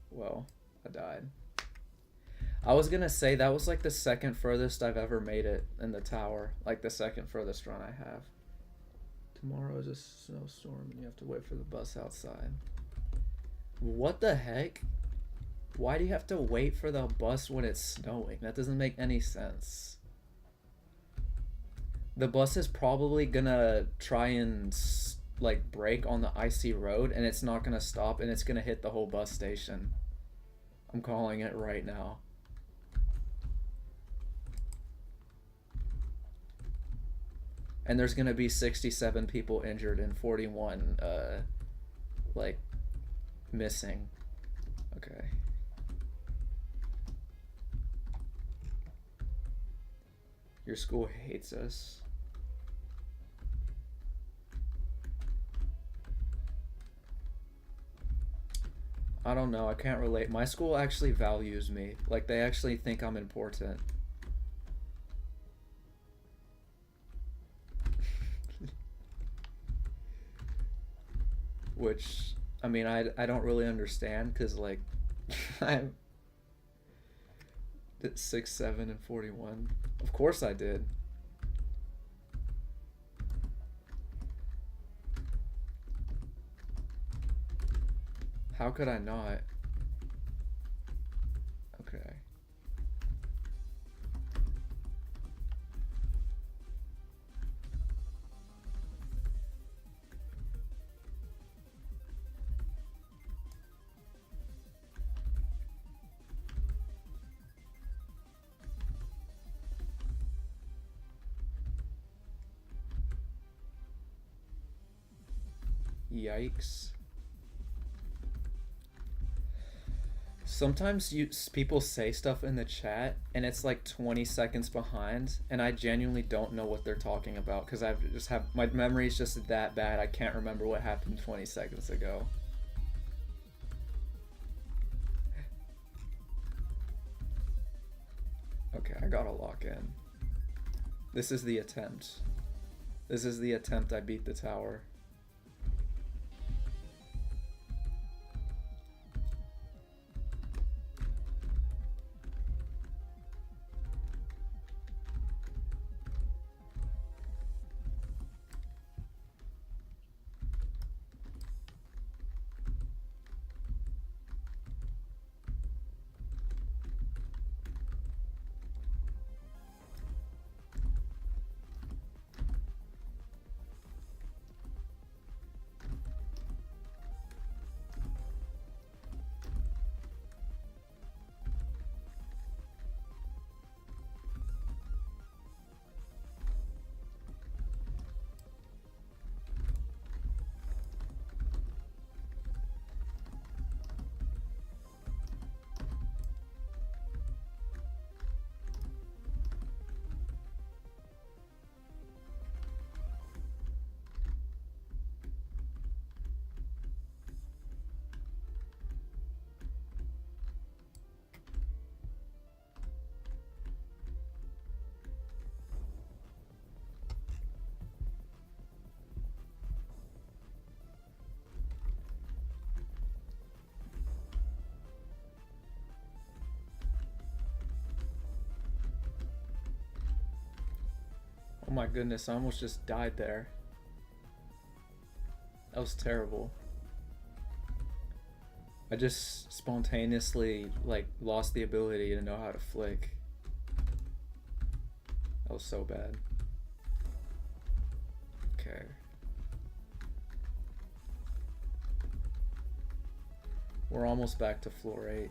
Well, I died. I was gonna say that was like the second furthest I've ever made it in the tower. Like the second furthest run I have. Tomorrow is a snowstorm and you have to wait for the bus outside. What the heck? Why do you have to wait for the bus when it's snowing? That doesn't make any sense. The bus is probably gonna try and like brake on the icy road, and it's not gonna stop, and it's gonna hit the whole bus station. I'm calling it right now. And there's gonna be 67 people injured and 41 like missing. Okay. Your school hates us. I don't know. I can't relate. My school actually values me. Like, they actually think I'm important. Which, I mean, I don't really understand because, like, I'm at 6, 7, and 41. Of course I did. How could I not? Okay. Yikes. Sometimes people say stuff in the chat and it's like 20 seconds behind, and I genuinely don't know what they're talking about because I've just have my memory is just that bad. I can't remember what happened 20 seconds ago. Okay, I gotta lock in. This is the attempt. This is the attempt. I beat the tower. Oh my goodness, I almost just died there. That was terrible. I just spontaneously, like, lost the ability to know how to flick. That was so bad. Okay. We're almost back to floor 8.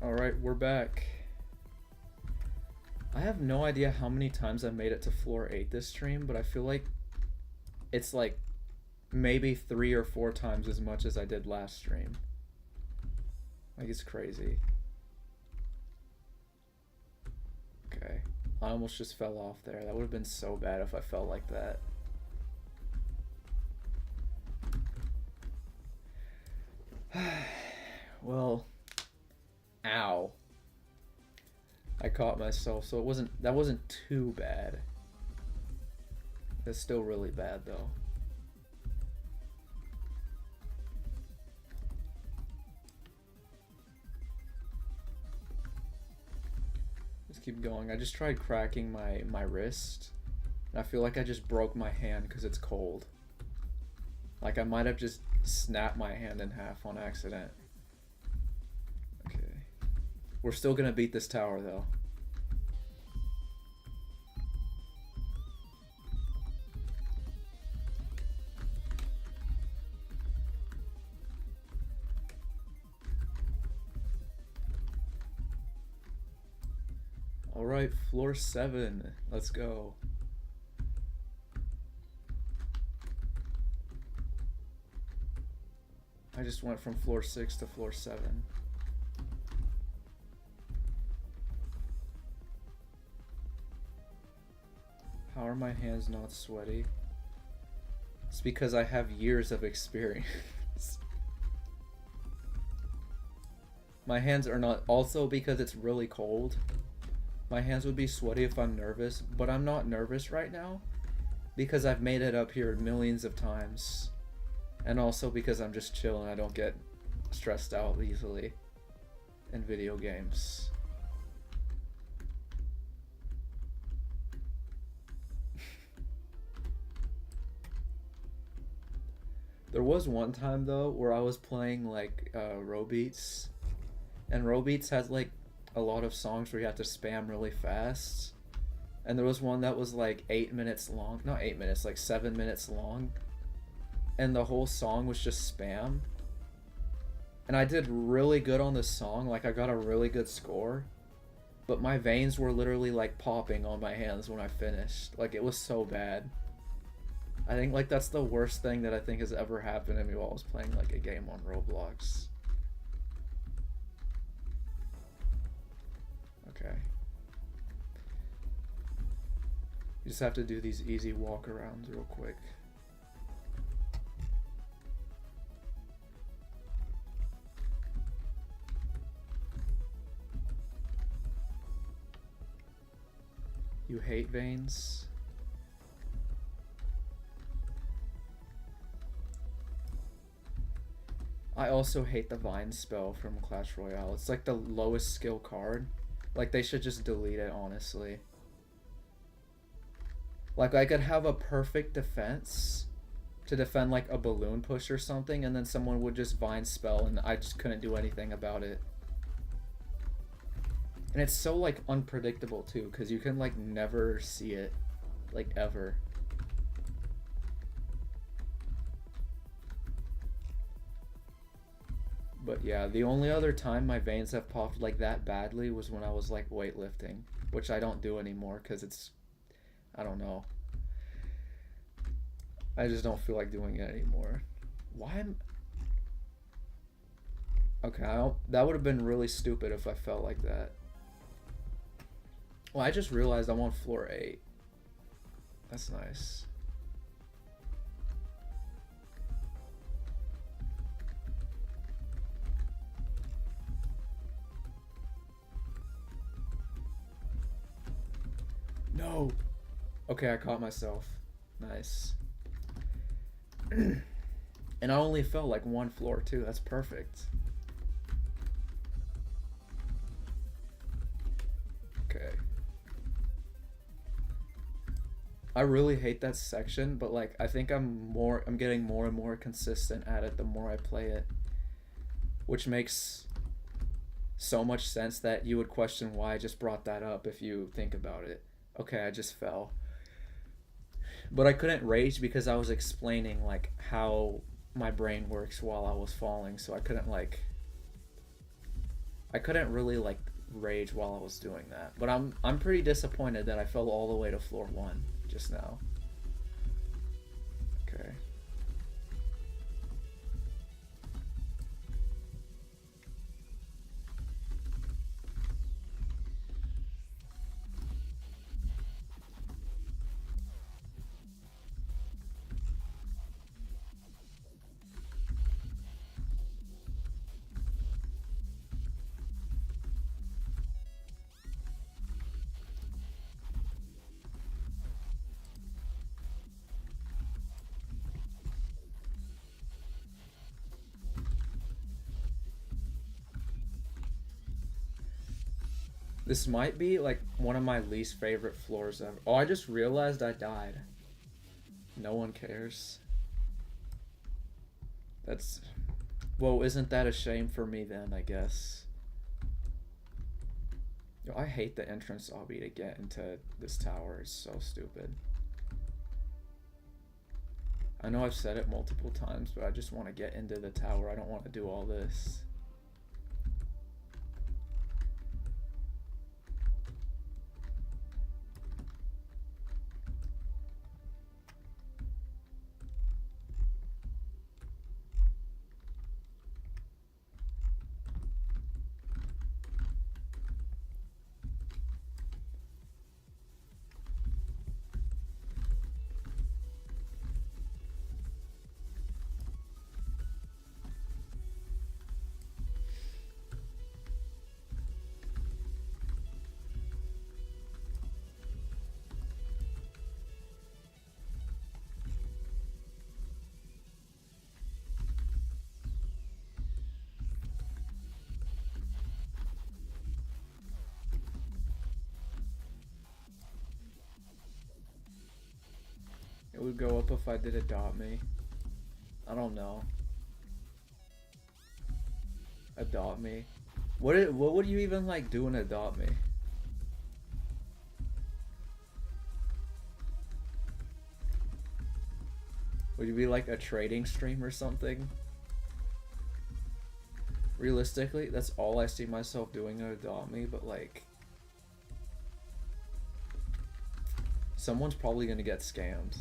Alright, we're back. I have no idea how many times I made it to floor 8 this stream, but I feel like it's like maybe 3 or 4 times as much as I did last stream. Like, it's crazy. Okay. I almost just fell off there. That would have been so bad if I fell like that. Well, ow. I caught myself, so that wasn't too bad. It's still really bad though. Just keep going. I just tried cracking my wrist. And I feel like I just broke my hand because it's cold. Like I might have just snapped my hand in half on accident. Okay. We're still gonna beat this tower though. Alright, floor 7. Let's go. I just went from floor 6 to floor 7. How are my hands not sweaty? It's because I have years of experience. My hands are not, also because it's really cold. My hands would be sweaty if I'm nervous, but I'm not nervous right now because I've made it up here millions of times. And also because I'm just chill and I don't get stressed out easily in video games. There was one time though where I was playing like Robeats, and Robeats has like a lot of songs where you have to spam really fast, and there was one that was like 8 minutes long, not 8 minutes, like 7 minutes long, and the whole song was just spam, and I did really good on the song, like I got a really good score, but my veins were literally like popping on my hands when I finished. Like it was so bad. I think like that's the worst thing that I think has ever happened to me while I was playing like a game on Roblox. Okay. You just have to do these easy walk arounds real quick. You hate veins? I also hate the Vine spell from Clash Royale. It's like the lowest skill card. Like they should just delete it, honestly. Like I could have a perfect defense to defend like a balloon push or something, and then someone would just Vine spell and I just couldn't do anything about it. And it's so like unpredictable too, because you can like never see it, like ever. But yeah, the only other time my veins have popped like that badly was when I was like weightlifting, which I don't do anymore because it's, I don't know. I just don't feel like doing it anymore. Why am... Okay, that would have been really stupid if I felt like that. Well, I just realized I'm on floor 8. That's nice. No! Okay, I caught myself. Nice. And I only fell like one floor too. That's perfect. Okay. I really hate that section, but like I think I'm getting more and more consistent at it the more I play it. Which makes so much sense that you would question why I just brought that up if you think about it. Okay, I just fell. But I couldn't rage because I was explaining like how my brain works while I was falling, so I couldn't really like rage while I was doing that. But I'm pretty disappointed that I fell all the way to floor 1 just now. Okay. This might be like one of my least favorite floors ever. Oh, I just realized I died. No one cares. That's... Well, isn't that a shame for me then, I guess? Yo, I hate the entrance obby to get into this tower. It's so stupid. I know I've said it multiple times, but I just want to get into the tower. I don't want to do all this. It would go up if I did adopt me. I don't know. Adopt me. What would you even like do in adopt me? Would you be like a trading stream or something? Realistically, that's all I see myself doing in adopt me, but like someone's probably gonna get scammed.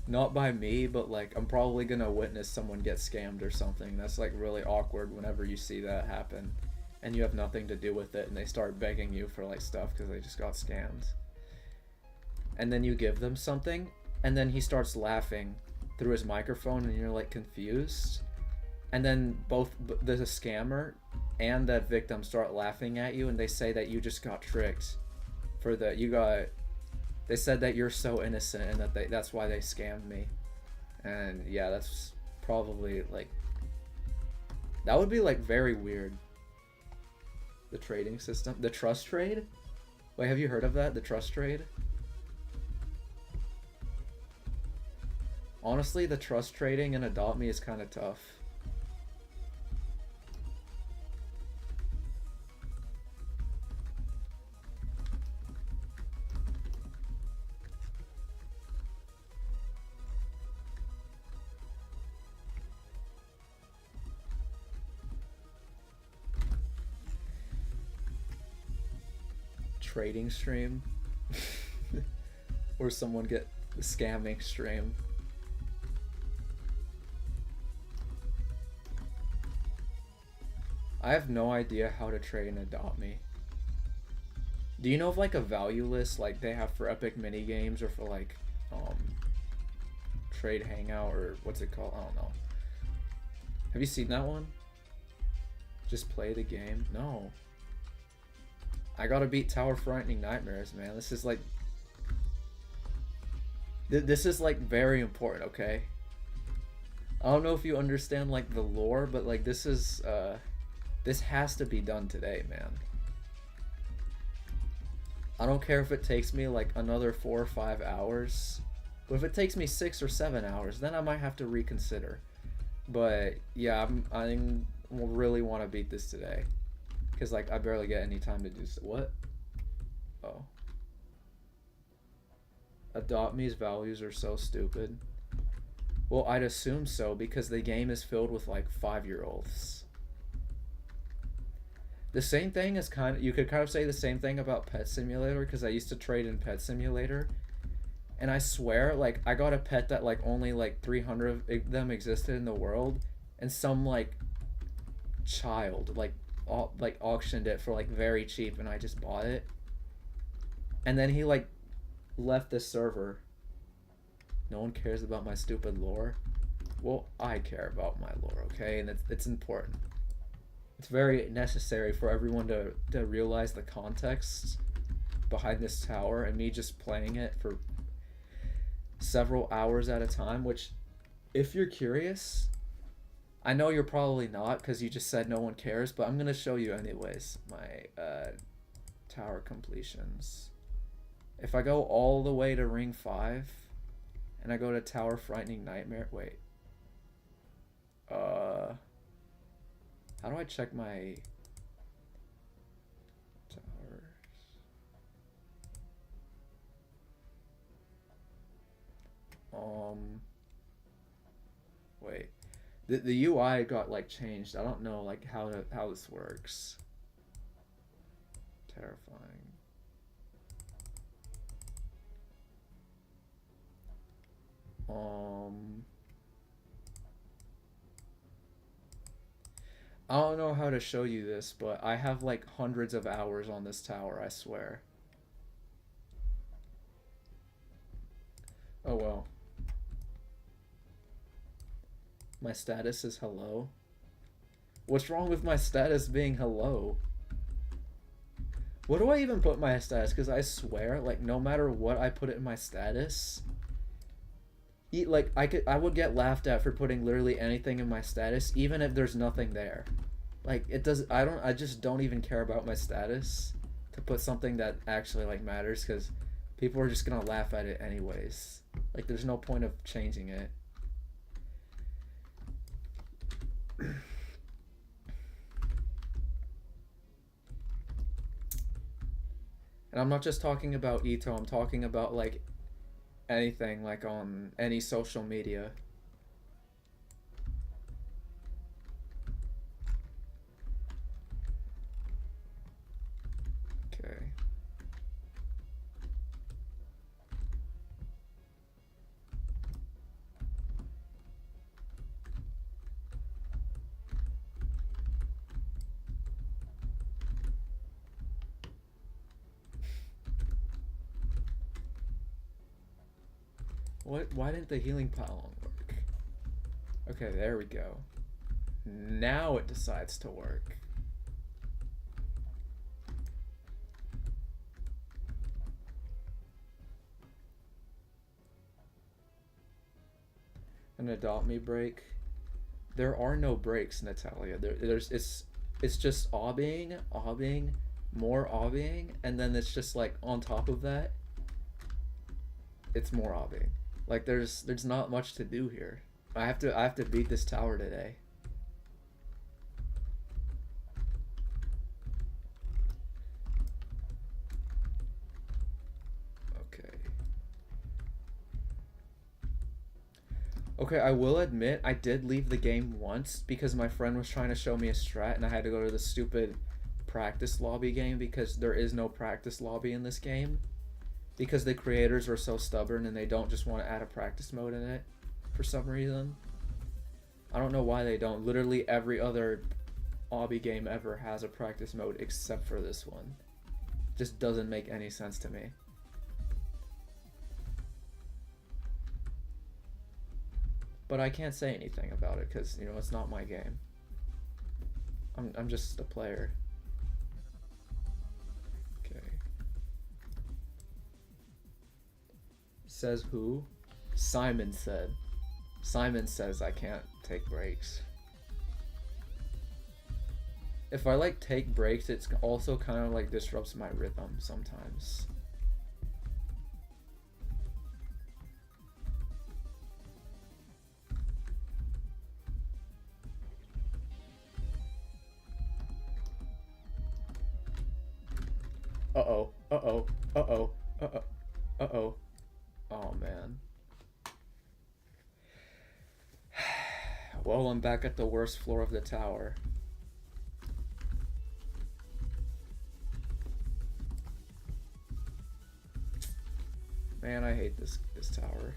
Not by me, but like I'm probably gonna witness someone get scammed or something. That's like really awkward whenever you see that happen and you have nothing to do with it and they start begging you for like stuff because they just got scammed. And then you give them something and then he starts laughing through his microphone and you're like confused. And then both the scammer and that victim start laughing at you and they say that you just got tricked. They said that you're so innocent and that that's why they scammed me. And yeah, that's probably like, that would be like very weird. The trading system, the trust trade? Wait, have you heard of that? The trust trade? Honestly, the trust trading in Adopt Me is kind of tough. Trading stream or someone get the scamming stream. I have no idea how to trade and adopt me. Do you know of like a value list like they have for epic mini games or for like trade hangout or what's it called? I don't know. Have you seen that one? Just play the game? No. I gotta beat Tower Frightening Nightmares, man. This is like... This is like very important, okay? I don't know if you understand like the lore, but like this is... This has to be done today, man. I don't care if it takes me like another 4 or 5 hours. But if it takes me 6 or 7 hours, then I might have to reconsider. But yeah, I really want to beat this today. Because, like, I barely get any time to do so. What? Oh. Adopt Me's values are so stupid. Well, I'd assume so, because the game is filled with, like, 5-year-olds. The same thing is kind of... You could kind of say the same thing about Pet Simulator, because I used to trade in Pet Simulator. And I swear, like, I got a pet that, like, only, like, 300 of them existed in the world. And some, like, child, like auctioned it for like very cheap and I just bought it. And then he like left the server. No one cares about my stupid lore. Well, I care about my lore, okay? And it's important. It's very necessary for everyone to realize the context behind this tower and me just playing it for several hours at a time, which if you're curious, I know you're probably not because you just said no one cares, but I'm gonna show you anyways. My tower completions. If I go all the way to ring 5, and I go to tower frightening nightmare. Wait. How do I check my towers? Wait. The UI got like changed. I don't know like how this works. Terrifying. I don't know how to show you this, but I have like hundreds of hours on this tower, I swear. Oh well. My status is hello. What's wrong with my status being hello? What do I even put my status? Because I swear, like, no matter what I put it in my status, like, I would get laughed at for putting literally anything in my status, even if there's nothing there. Like, I just don't even care about my status to put something that actually, like, matters, because people are just gonna laugh at it anyways. Like, there's no point of changing it. And I'm not just talking about Ito, I'm talking about like anything, like on any social media. Okay. Why didn't the healing pylon work? Okay, there we go. Now it decides to work. An adopt me break. There are no breaks, Natalia. It's just obbying, more obbying, and then it's just like on top of that, it's more obbying. Like there's not much to do here. I have to beat this tower today. Okay, I will admit I did leave the game once because my friend was trying to show me a strat and I had to go to the stupid practice lobby game because there is no practice lobby in this game. Because the creators are so stubborn and they don't just want to add a practice mode in it for some reason. I don't know why they don't. Literally every other obby game ever has a practice mode except for this one. Just doesn't make any sense to me. But I can't say anything about it because, you know, it's not my game. I'm just a player. Okay. Says who? Simon said. Simon says I can't take breaks. If I like take breaks, it's also kind of like disrupts my rhythm sometimes. Uh-oh, uh-oh, uh-oh, uh-oh, uh-oh. Oh, man. Well, I'm back at the worst floor of the tower. Man, I hate this tower.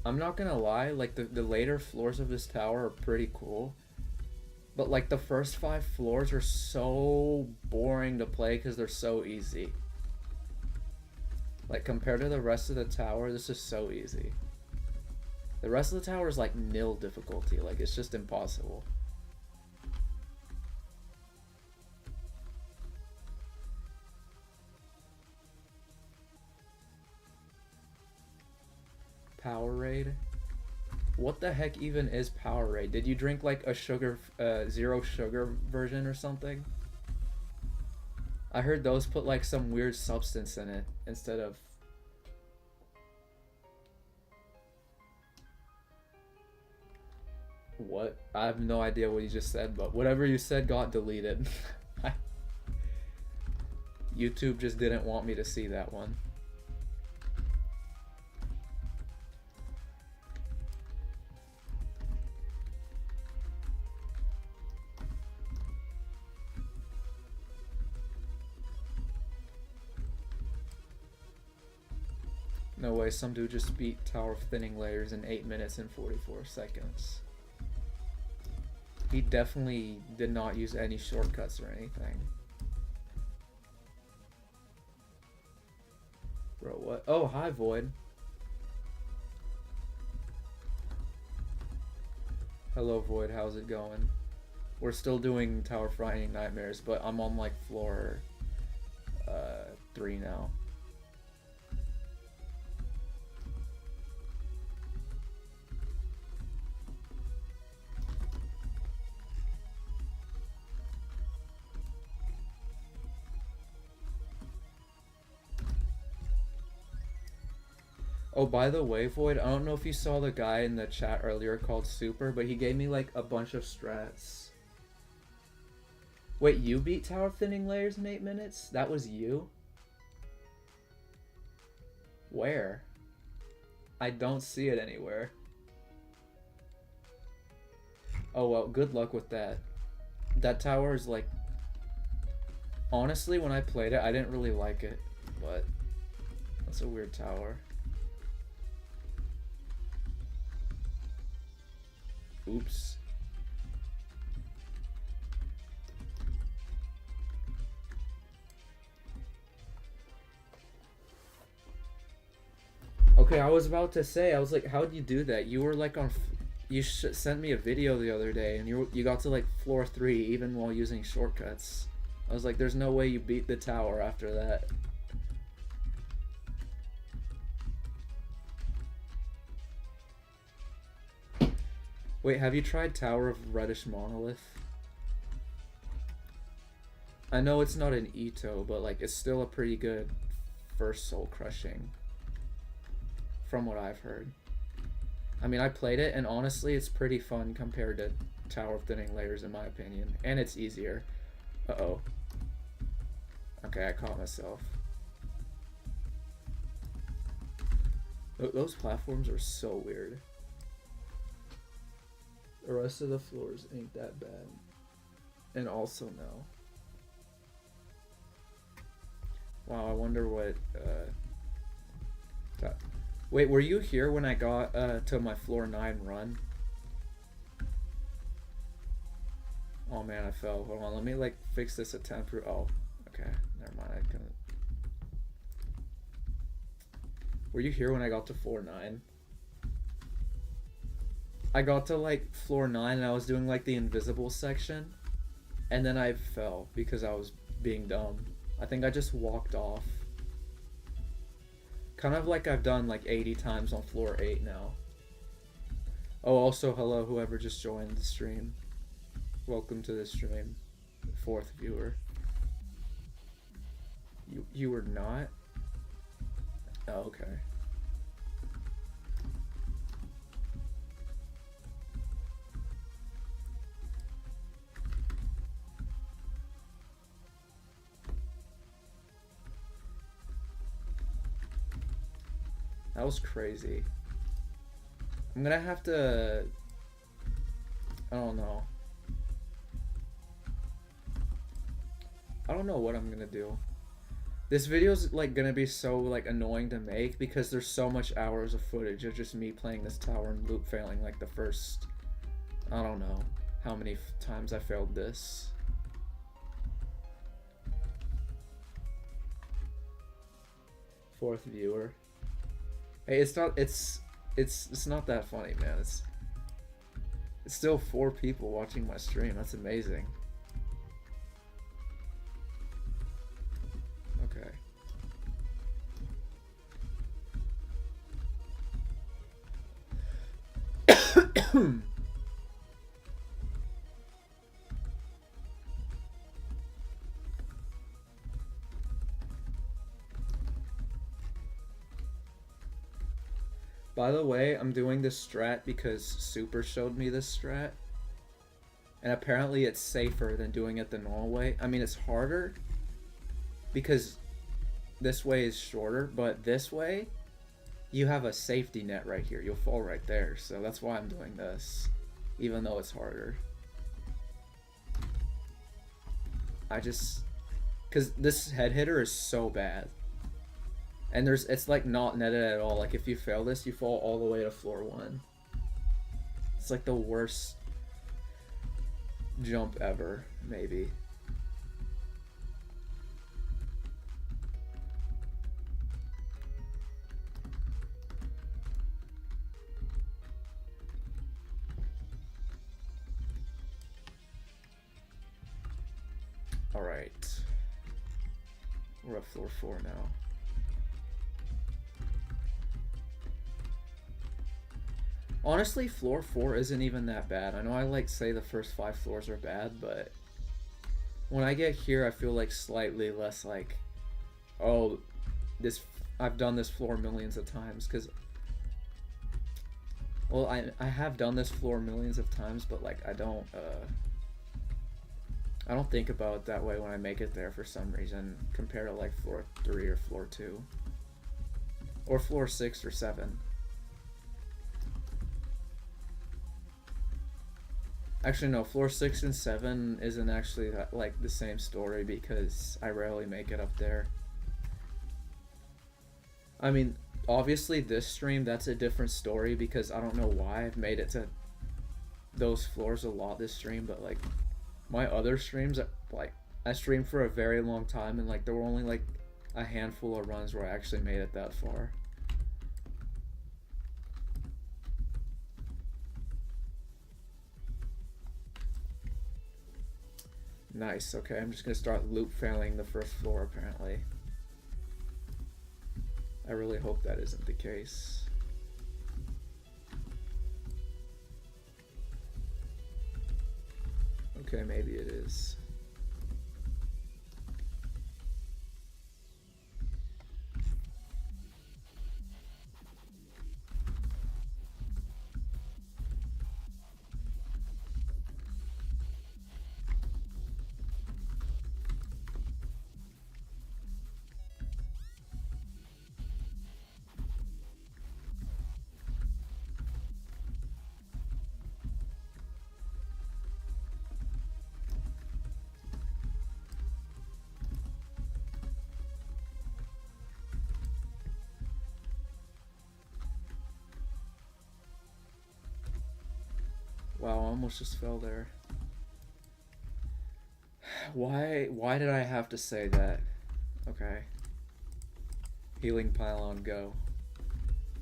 I'm not gonna lie, like, the later floors of this tower are pretty cool. But, like, the first 5 floors are so boring to play because they're so easy. Like, compared to the rest of the tower, this is so easy. The rest of the tower is, like, nil difficulty. Like, it's just impossible. Powerade? What the heck even is Powerade? Did you drink like a zero sugar version or something? I heard those put like some weird substance in it instead of... What? I have no idea what you just said, but whatever you said got deleted. YouTube just didn't want me to see that one. No way, some dude just beat Tower of Thinning Layers in 8 minutes and 44 seconds. He definitely did not use any shortcuts or anything. Bro, what? Oh, hi, Void. Hello, Void, how's it going? We're still doing Tower Frightening Nightmares, but I'm on, like, floor 3 now. Oh, by the way, Void, I don't know if you saw the guy in the chat earlier called Super, but he gave me like a bunch of strats. Wait, you beat Tower of Thinning Layers in 8 minutes? That was you? Where? I don't see it anywhere. Oh well, good luck with that. That tower is like... Honestly, when I played it, I didn't really like it, but... That's a weird tower. Oops. Okay, I was about to say, I was like, how'd you do that? You were like on... You sent me a video the other day, and you got to like floor 3 even while using shortcuts. I was like, there's no way you beat the tower after that. Wait, have you tried Tower of Reddish Monolith? I know it's not an Ito, but like it's still a pretty good first soul crushing. From what I've heard. I mean, I played it, and honestly, it's pretty fun compared to Tower of Thinning Layers, in my opinion. And it's easier. Uh-oh. Okay, I caught myself. Those platforms are so weird. The rest of the floors ain't that bad. And also no. Wow, I wonder what... Wait, were you here when I got to my floor 9 run? Oh man, I fell. Hold on, let me like fix this attempt. Oh, okay, never mind. I couldn't. Were you here when I got to floor 9? I got to like floor 9 and I was doing like the invisible section, and then I fell because I was being dumb. I think I just walked off. Kind of like I've done like 80 times on floor 8 now. Oh, also hello whoever just joined the stream. Welcome to the stream. 4th viewer. You were not? Oh, okay. That was crazy. I'm gonna have to... I don't know. I don't know what I'm gonna do. This video's like gonna be so like annoying to make because there's so much hours of footage of just me playing this tower and loop failing like the first... I don't know how many times I failed this. Fourth viewer. Hey, it's not that funny, man. It's still 4 people watching my stream. That's amazing. Okay. By the way, I'm doing this strat because Super showed me this strat. And apparently it's safer than doing it the normal way. I mean, it's harder because this way is shorter, but this way, you have a safety net right here. You'll fall right there. So that's why I'm doing this, even though it's harder. Because this head hitter is so bad. And it's like not netted at all. Like if you fail this, you fall all the way to floor 1. It's like the worst jump ever, maybe. All right. We're at floor 4 now. Honestly, floor 4 isn't even that bad. I know I like say the first 5 floors are bad, but when I get here, I feel like slightly less like, oh, I've done this floor millions of times. Because, well, I have done this floor millions of times, but like I don't think about it that way when I make it there for some reason, compared to like floor 3 or floor 2 or floor 6 or 7. Actually, no, floor 6 and 7 isn't actually that, like the same story because I rarely make it up there. I mean, obviously this stream, that's a different story because I don't know why I've made it to those floors a lot this stream, but like my other streams, like I streamed for a very long time and like there were only like a handful of runs where I actually made it that far. Nice, okay, I'm just gonna start loop failing the first floor apparently. I really hope that isn't the case. Okay, maybe it is. Wow, I almost just fell there. Why did I have to say that? Okay. Healing pylon, go.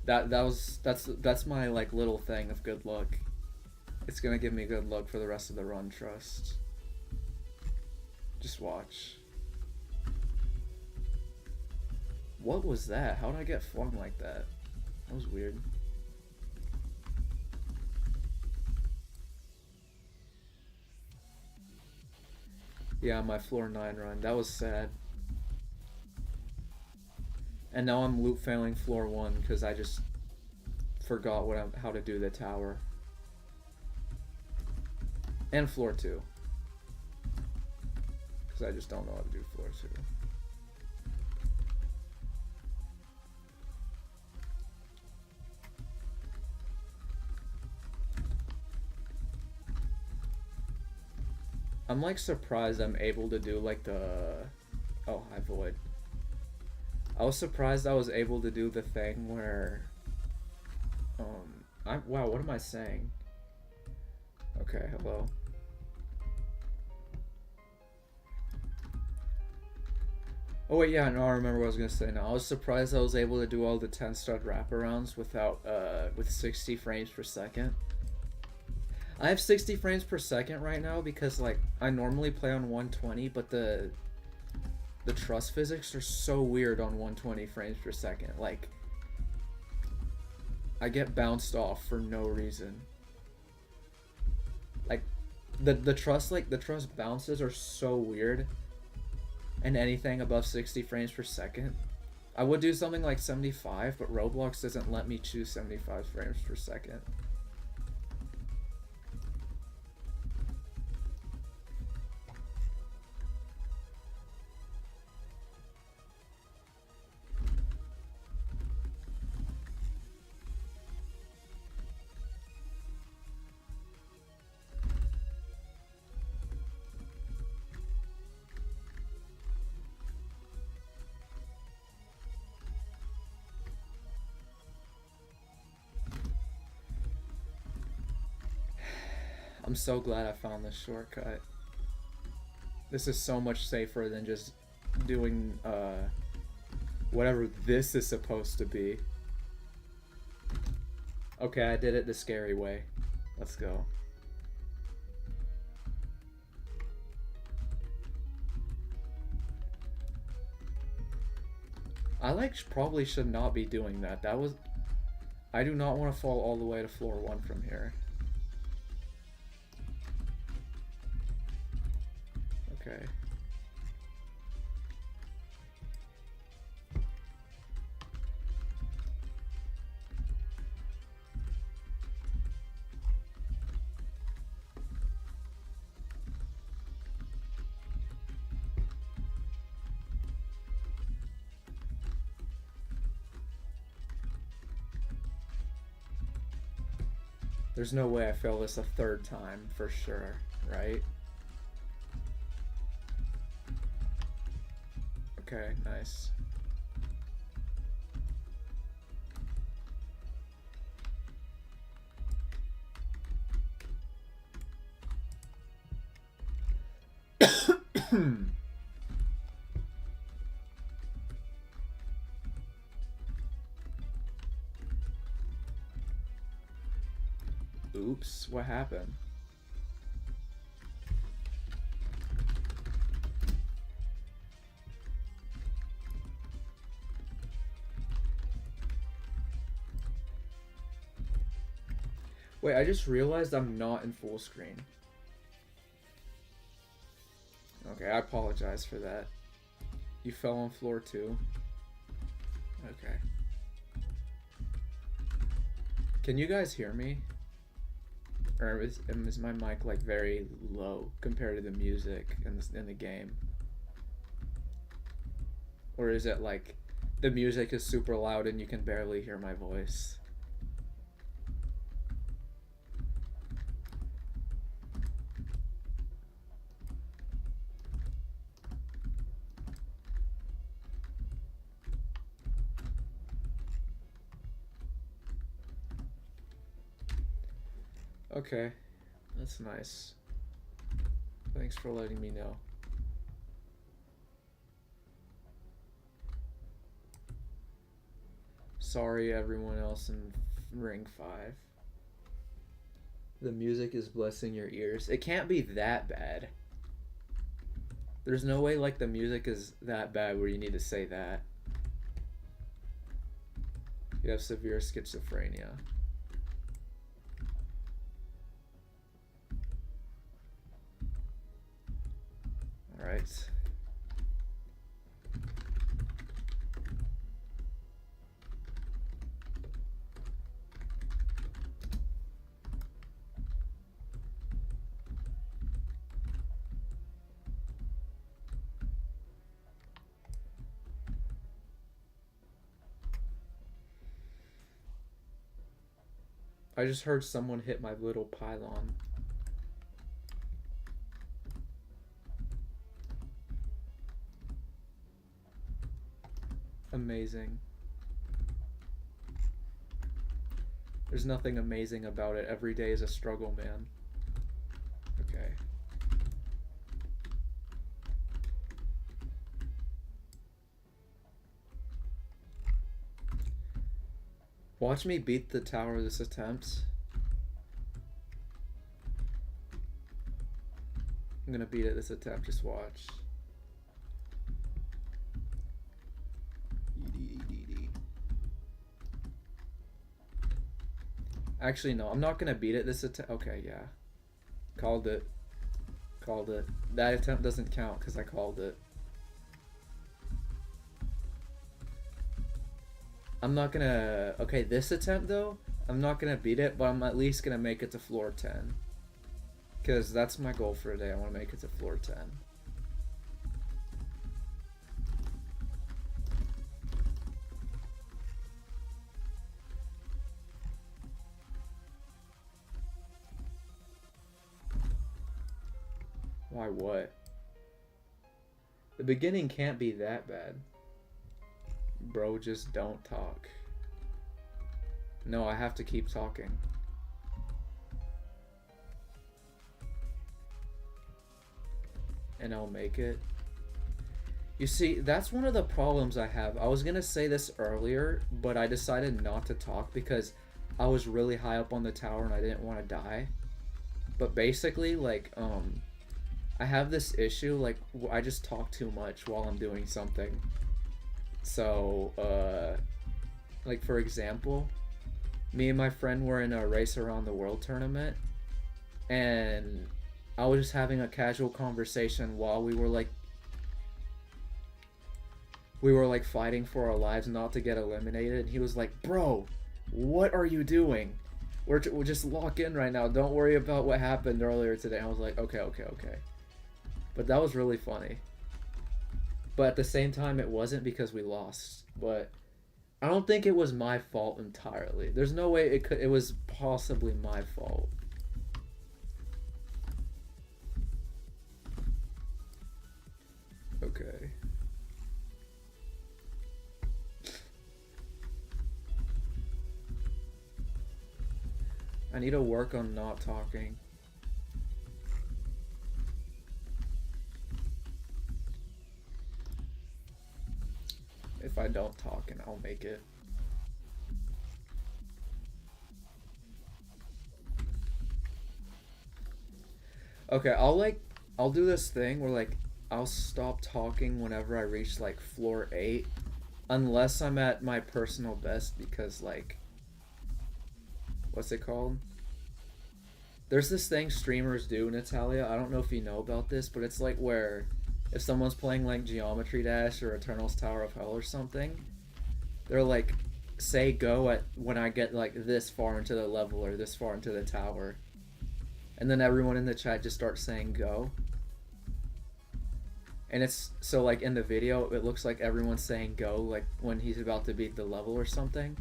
That's my like little thing of good luck. It's gonna give me good luck for the rest of the run, trust. Just watch. What was that? How did I get flung like that? That was weird. Yeah, my floor 9 run. That was sad. And now I'm loop failing floor 1 because I just forgot how to do the tower. And floor 2. Because I just don't know how to do floor 2. I'm like surprised I'm able to do like the... Oh, high void. I was surprised I was able to do the thing where... Wow, what am I saying? Okay, hello. Oh wait, yeah, no, I remember what I was gonna say now. I was surprised I was able to do all the 10 stud wraparounds without, with 60 frames per second. I have 60 frames per second right now because like I normally play on 120, but the truss physics are so weird on 120 frames per second. Like I get bounced off for no reason. the truss, like the truss bounces are so weird, and anything above 60 frames per second. I would do something like 75, but Roblox doesn't let me choose 75 frames per second. I'm so glad I found this shortcut. This is so much safer than just doing whatever this is supposed to be. Okay, I did it the scary way. Let's go. I probably should not be doing that. I do not want to fall all the way to floor 1 from here. Okay. There's no way I fail this a third time for sure, right? Okay, nice. Oops, what happened? Wait, I just realized I'm not in full screen. Okay, I apologize for that. You fell on floor 2. Okay. Can you guys hear me? Or is my mic like very low compared to the music in the game? Or is it like the music is super loud and you can barely hear my voice? Okay, that's nice. Thanks for letting me know. Sorry everyone else in Ring 5. The music is blessing your ears. It can't be that bad. There's no way like the music is that bad where you need to say that. You have severe schizophrenia. Alright. I just heard someone hit my little pylon. Amazing. There's nothing amazing about it. Every day is a struggle, man. Okay. Watch me beat the tower this attempt. I'm gonna beat it this attempt, just watch. Actually, no, I'm not gonna beat it this attempt. Okay, yeah. Called it. called it. That attempt doesn't count because I called it. I'm not gonna... Okay, this attempt though, I'm not gonna beat it, but I'm at least gonna make it to floor 10. Because that's my goal for today. I want to make it to floor 10. Why what? The beginning can't be that bad. Bro, just don't talk. No, I have to keep talking. And I'll make it. You see, that's one of the problems I have. I was gonna say this earlier, but I decided not to talk because I was really high up on the tower and I didn't want to die. But basically, like, I have this issue, like, I just talk too much while I'm doing something. So, like, for example, me and my friend were in a Race Around the World tournament, and I was just having a casual conversation while we were, like, fighting for our lives not to get eliminated, and he was like, bro, what are you doing? We'll just lock in right now. Don't worry about what happened earlier today. I was like, okay. But that was really funny. But at the same time, it wasn't because we lost. But I don't think it was my fault entirely. There's no way it could. It was possibly my fault. Okay. I need to work on not talking. If I don't talk, and I'll make it. Okay, I'll do this thing where, like, I'll stop talking whenever I reach, like, floor 8. Unless I'm at my personal best, because, like, what's it called? There's this thing streamers do, Natalia. I don't know if you know about this, but it's like where if someone's playing like Geometry Dash or Eternal's Tower of Hell or something, they're like, say go at when I get like this far into the level or this far into the tower. And then everyone in the chat just starts saying go. And it's so like in the video it looks like everyone's saying go like when he's about to beat the level or something.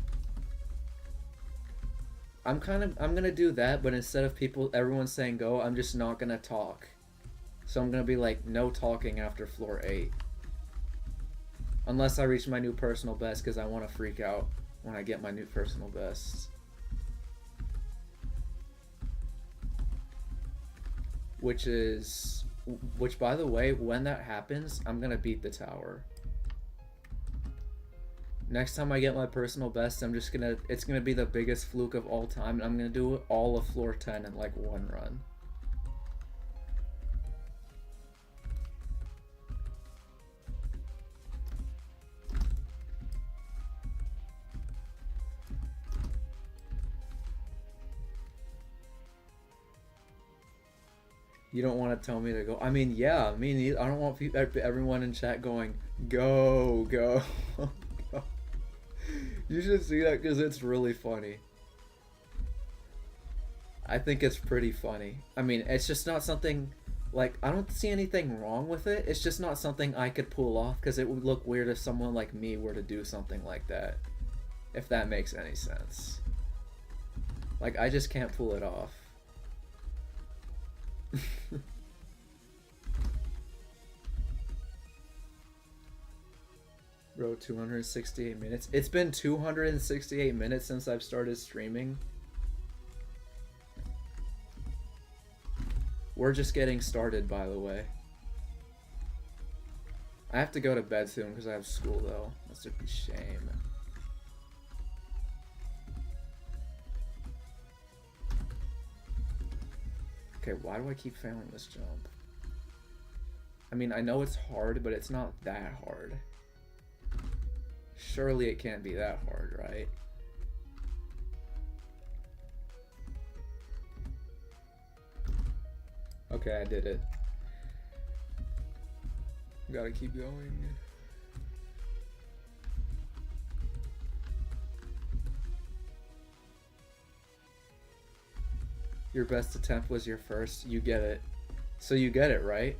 I'm gonna do that, but instead of everyone saying go, I'm just not gonna talk. So I'm gonna be like, no talking after floor 8. Unless I reach my new personal best, because I want to freak out when I get my new personal best. Which by the way, when that happens, I'm gonna beat the tower. Next time I get my personal best, it's gonna be the biggest fluke of all time, and I'm gonna do all of floor 10 in like one run. You don't want to tell me to go. I mean, yeah, me neither. I don't want everyone in chat going, go, go. You should see that because it's really funny. I think it's pretty funny. I mean, it's just not something, like, I don't see anything wrong with it. It's just not something I could pull off because it would look weird if someone like me were to do something like that. If that makes any sense. Like, I just can't pull it off. Bro, 268 minutes. It's been 268 minutes since I've started streaming. We're just getting started, by the way. I have to go to bed soon because I have school, though. That's a shame. Okay, why do I keep failing this jump? I mean, I know it's hard, but it's not that hard. Surely it can't be that hard, right? Okay, I did it. Gotta keep going. Your best attempt was your first. You get it. So you get it, right?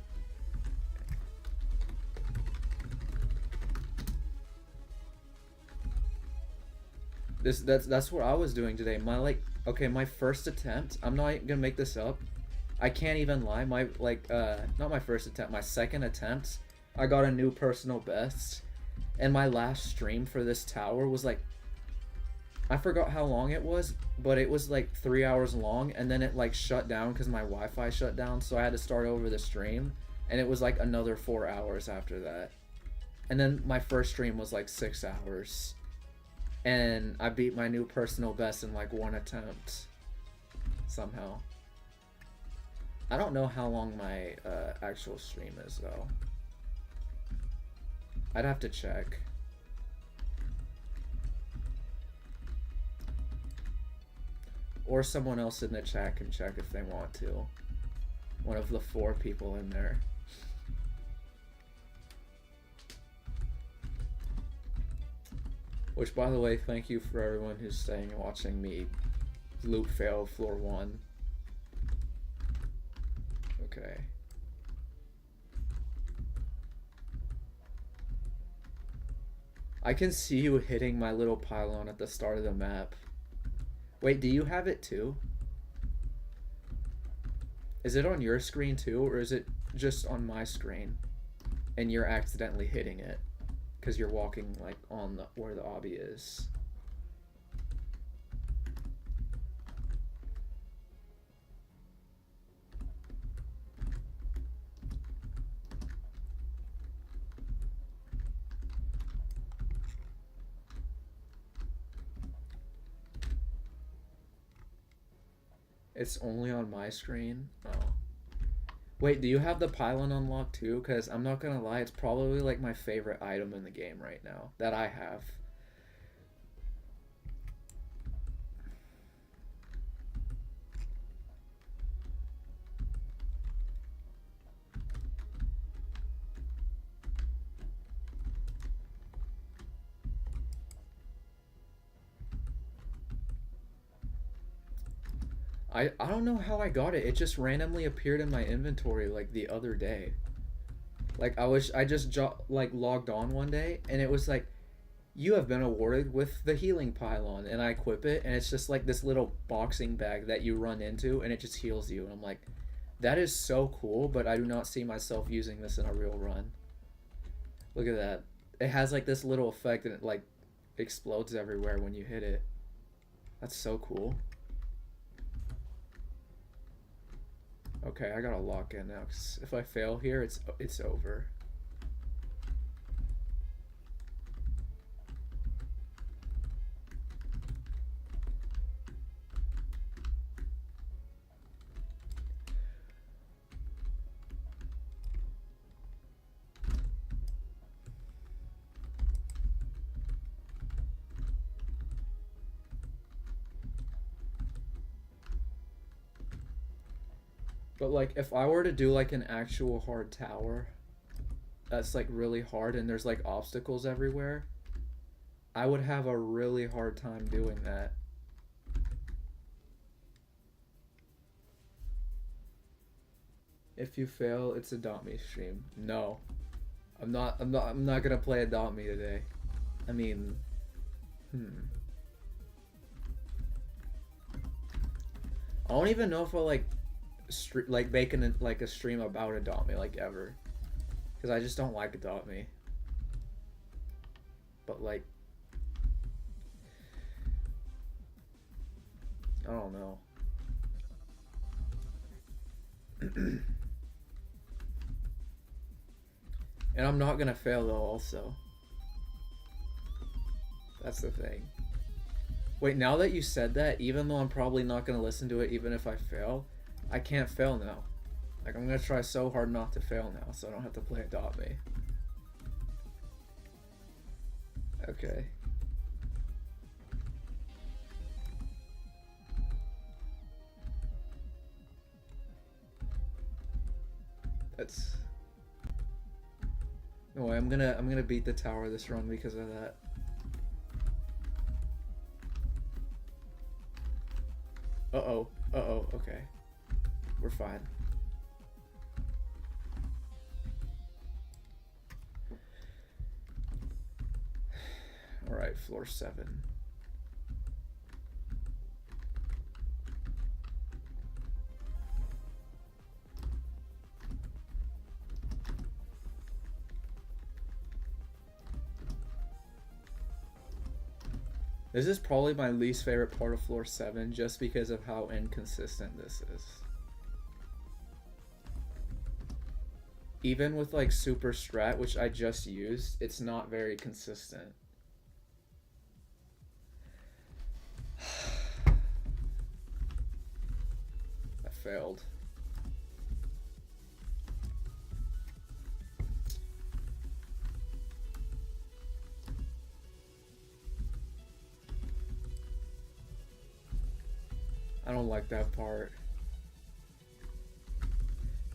That's what I was doing today. My first attempt, I'm not even gonna make this up. I can't even lie. Not my first attempt, my second attempt, I got a new personal best. And my last stream for this tower was like, I forgot how long it was, but it was like 3 hours long, and then it like shut down because my Wi-Fi shut down, so I had to start over the stream, and it was like another 4 hours after that. And then my first stream was like 6 hours. And I beat my new personal best in like one attempt. Somehow. I don't know how long my actual stream is though. I'd have to check. Or someone else in the chat can check if they want to. One of the 4 people in there. Which, by the way, thank you for everyone who's staying and watching me loop fail floor 1. Okay. I can see you hitting my little pylon at the start of the map. Wait, do you have it too? Is it on your screen too, or is it just on my screen and you're accidentally hitting it because you're walking like on the where the obby is? It's only on my screen? Oh. Wait, do you have the pylon unlocked too? Because I'm not gonna lie, it's probably like my favorite item in the game right now that I have. I don't know how I got it. It just randomly appeared in my inventory like the other day. Like I just logged on one day and it was like, you have been awarded with the healing pylon, and I equip it and it's just like this little boxing bag that you run into and it just heals you, and I'm like, that is so cool, but I do not see myself using this in a real run. Look at that. It has like this little effect and it like explodes everywhere when you hit it. That's so cool. Okay, I gotta lock in now, 'cause if I fail here, it's over. But like, if I were to do like an actual hard tower that's like really hard and there's like obstacles everywhere, I would have a really hard time doing that. If you fail, it's Adopt Me stream. No. I'm not gonna play Adopt Me today. I mean, I don't even know if I'll like making a stream about Adopt Me like ever, because I just don't like Adopt Me. But like, I don't know. And I'm not gonna fail though also. That's the thing. Wait, now that you said that, even though I'm probably not gonna listen to it even if I fail, I can't fail now. Like, I'm gonna try so hard not to fail now so I don't have to play Adopt Me. Okay. That's... Oh, I'm gonna beat the tower this run because of that. Uh-oh. Uh-oh. Okay. We're fine. Alright, floor 7. This is probably my least favorite part of floor 7 just because of how inconsistent this is. Even with like super strat, which I just used, it's not very consistent. I failed. I don't like that part.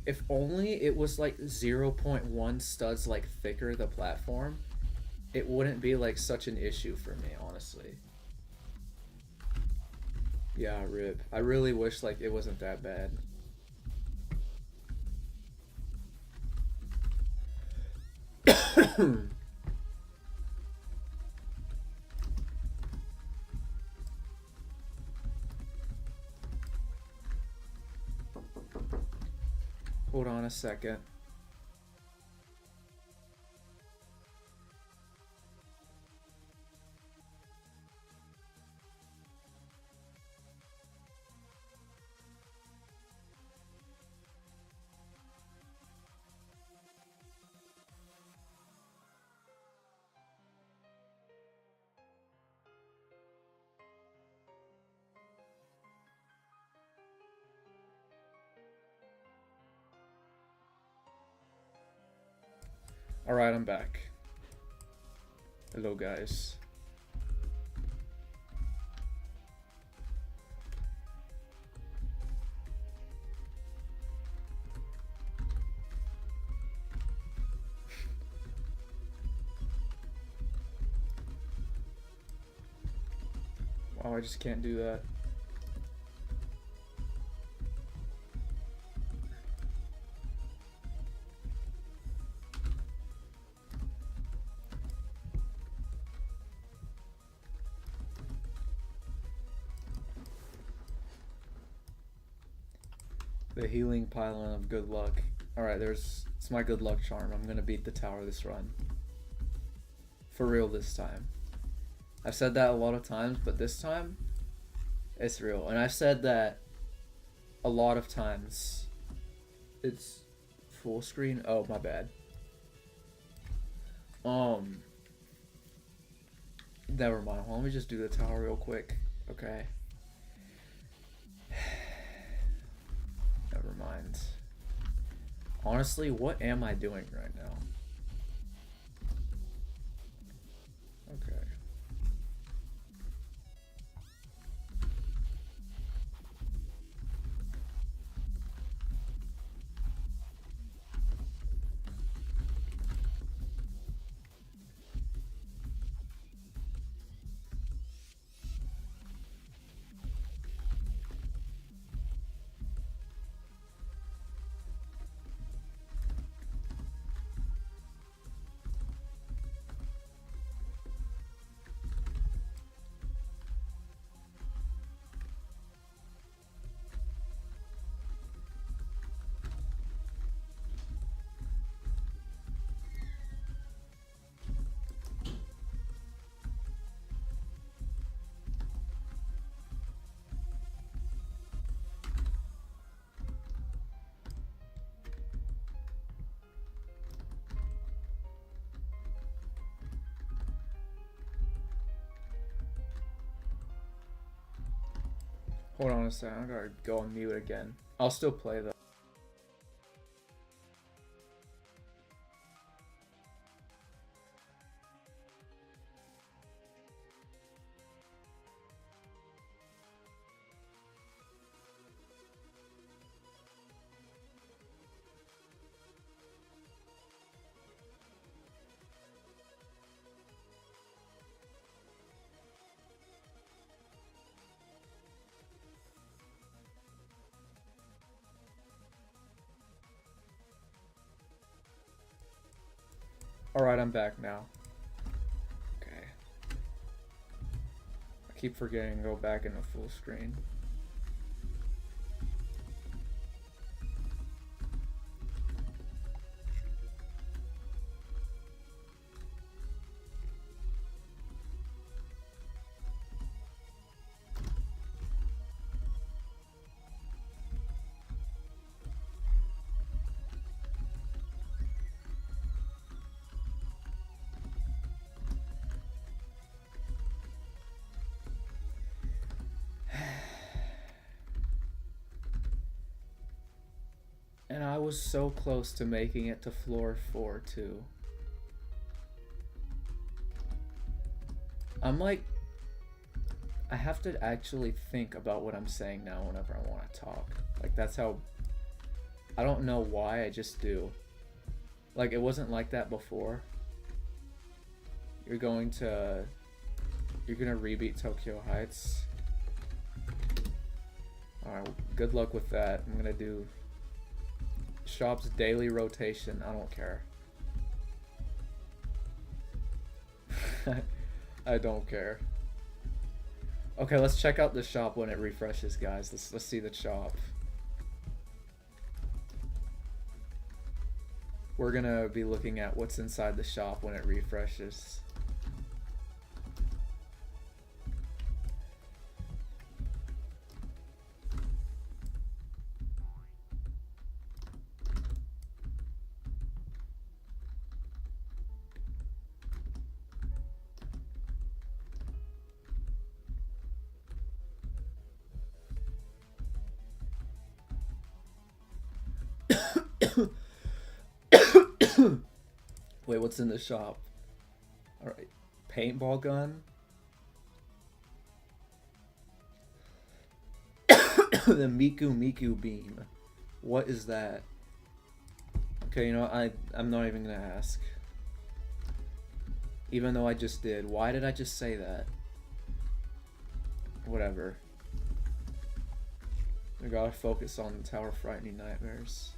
If only it was like 0.1 studs like thicker the platform, it wouldn't be like such an issue for me, honestly. Yeah, rip. I really wish like it wasn't that bad. Hold on a second. Alright, I'm back. Hello, guys. Oh, I just can't do that. The healing pylon of good luck. Alright, it's my good luck charm. I'm gonna beat the tower this run. For real this time. I've said that a lot of times, but this time, it's real. And I've said that a lot of times. It's full screen. Oh, my bad. Never mind. Let me just do the tower real quick. Okay. Never mind. Honestly, what am I doing right now? Okay. Hold on a second, I gotta go on mute again. I'll still play though. Alright, I'm back now. Okay. I keep forgetting to go back into full screen. And I was so close to making it to floor 4 too. I'm like, I have to actually think about what I'm saying now whenever I want to talk. Like that's how, I don't know why, I just do. Like it wasn't like that before. You're gonna rebeat Tokyo Heights. Alright, good luck with that. I'm gonna do shop's daily rotation. I don't care. I don't care. Okay, let's check out the shop when it refreshes, guys. Let's see the shop. We're gonna be looking at what's inside the shop when it refreshes. Wait, what's in the shop? Alright. Paintball gun. The Miku beam. What is that? Okay, you know, I'm not even gonna ask. Even though I just did. Why did I just say that? Whatever. I gotta focus on the Tower Frightening Nightmares.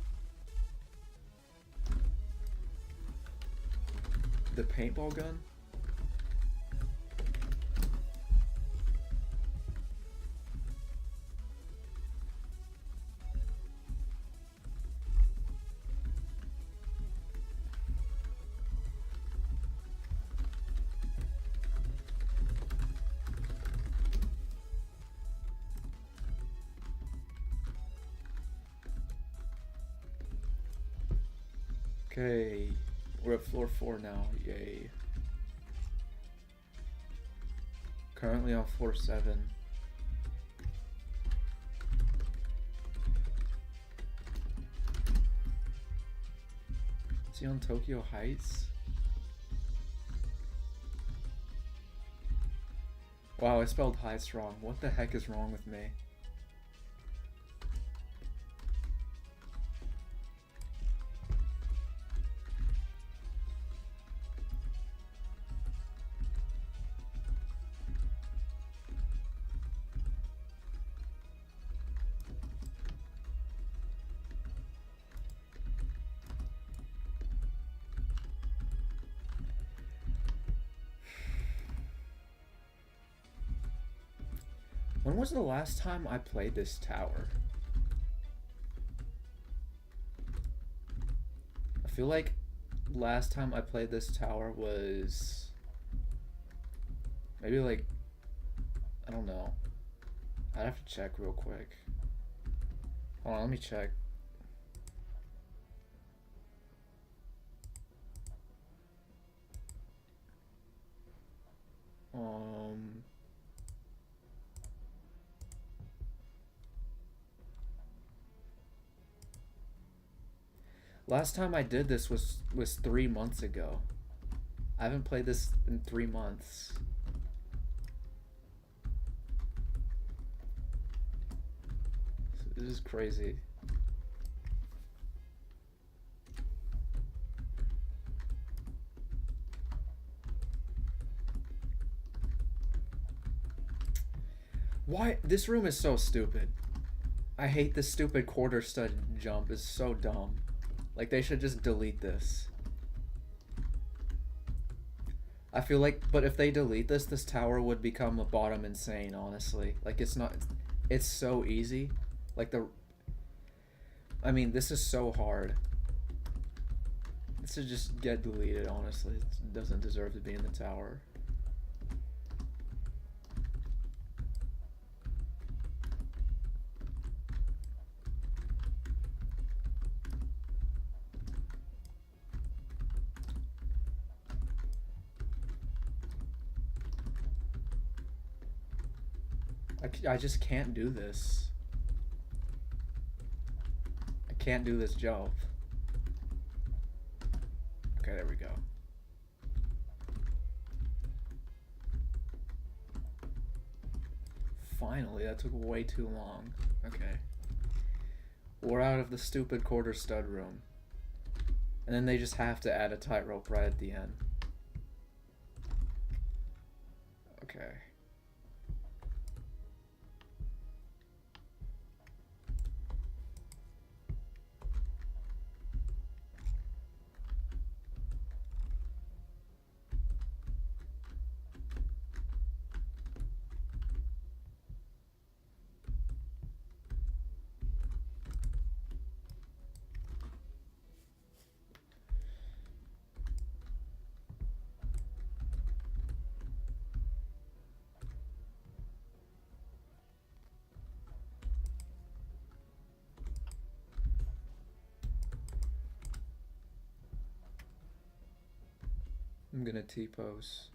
The paintball gun? Okay, we're at floor 4 now, yay. Currently on floor 7. Is he on Tokyo Heights? Wow, I spelled Heights wrong. What the heck is wrong with me? When was the last time I played this tower? I feel like last time I played this tower was maybe like, I don't know. I'd have to check real quick. Hold on, let me check. Last time I did this was 3 months ago. I haven't played this in 3 months. This is crazy. Why? This room is so stupid. I hate this stupid quarter stud jump. It's so dumb. Like, they should just delete this. I feel like, but if they delete this, this tower would become a bottom insane, honestly. Like, it's not, it's so easy. Like, I mean, this is so hard. This should just get deleted, honestly. It doesn't deserve to be in the tower. I just can't do this. I can't do this job. Okay, there we go. Finally, that took way too long. Okay. We're out of the stupid quarter stud room. And then they just have to add a tightrope right at the end. Okay. I'm gonna T-pose.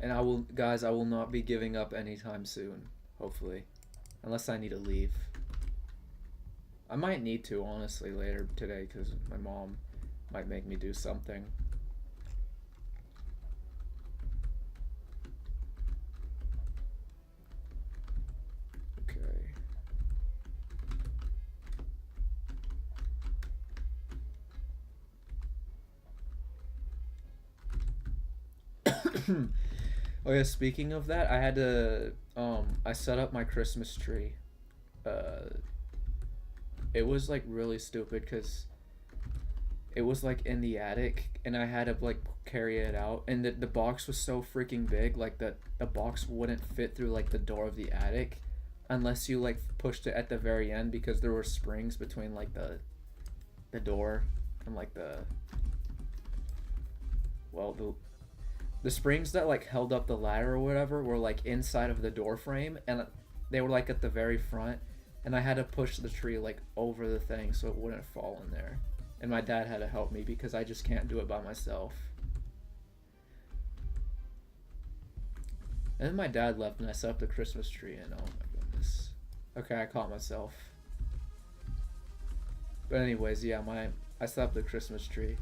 And I will not be giving up anytime soon, hopefully. Unless I need to leave. I might need to, honestly, later today, because my mom might make me do something. Oh yeah, speaking of that, I had to I set up my Christmas tree. It was like really stupid because it was like in the attic and I had to like carry it out, and the box was so freaking big, like the box wouldn't fit through like the door of the attic unless you like pushed it at the very end, because there were springs between like the door and like the springs that like held up the ladder or whatever were like inside of the door frame, and they were like at the very front, and I had to push the tree like over the thing so it wouldn't fall in there. And my dad had to help me because I just can't do it by myself. And then my dad left and I set up the Christmas tree, and oh my goodness. Okay, I caught myself. But anyways, yeah, I set up the Christmas tree.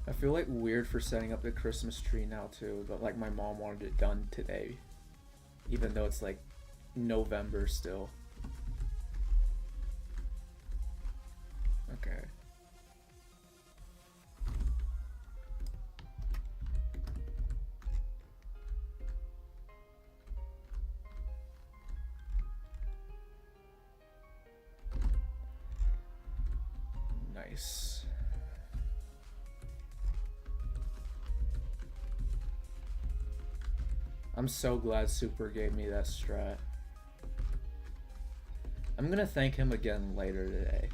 I feel like weird for setting up the Christmas tree now too, but like my mom wanted it done today, even though it's like November still. Okay. Nice. I'm so glad Super gave me that strat. I'm gonna thank him again later today.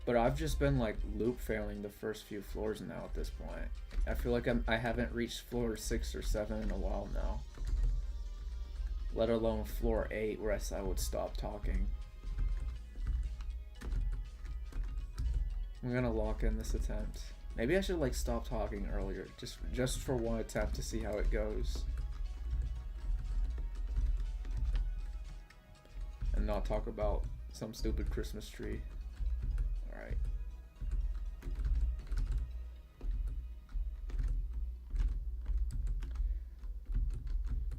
But I've just been like loop failing the first few floors now at this point. I feel like I haven't reached floor 6 or 7 in a while now. Let alone floor 8, where I would stop talking. I'm gonna lock in this attempt. Maybe I should like stop talking earlier, just for one attempt to see how it goes. And not talk about some stupid Christmas tree. Alright.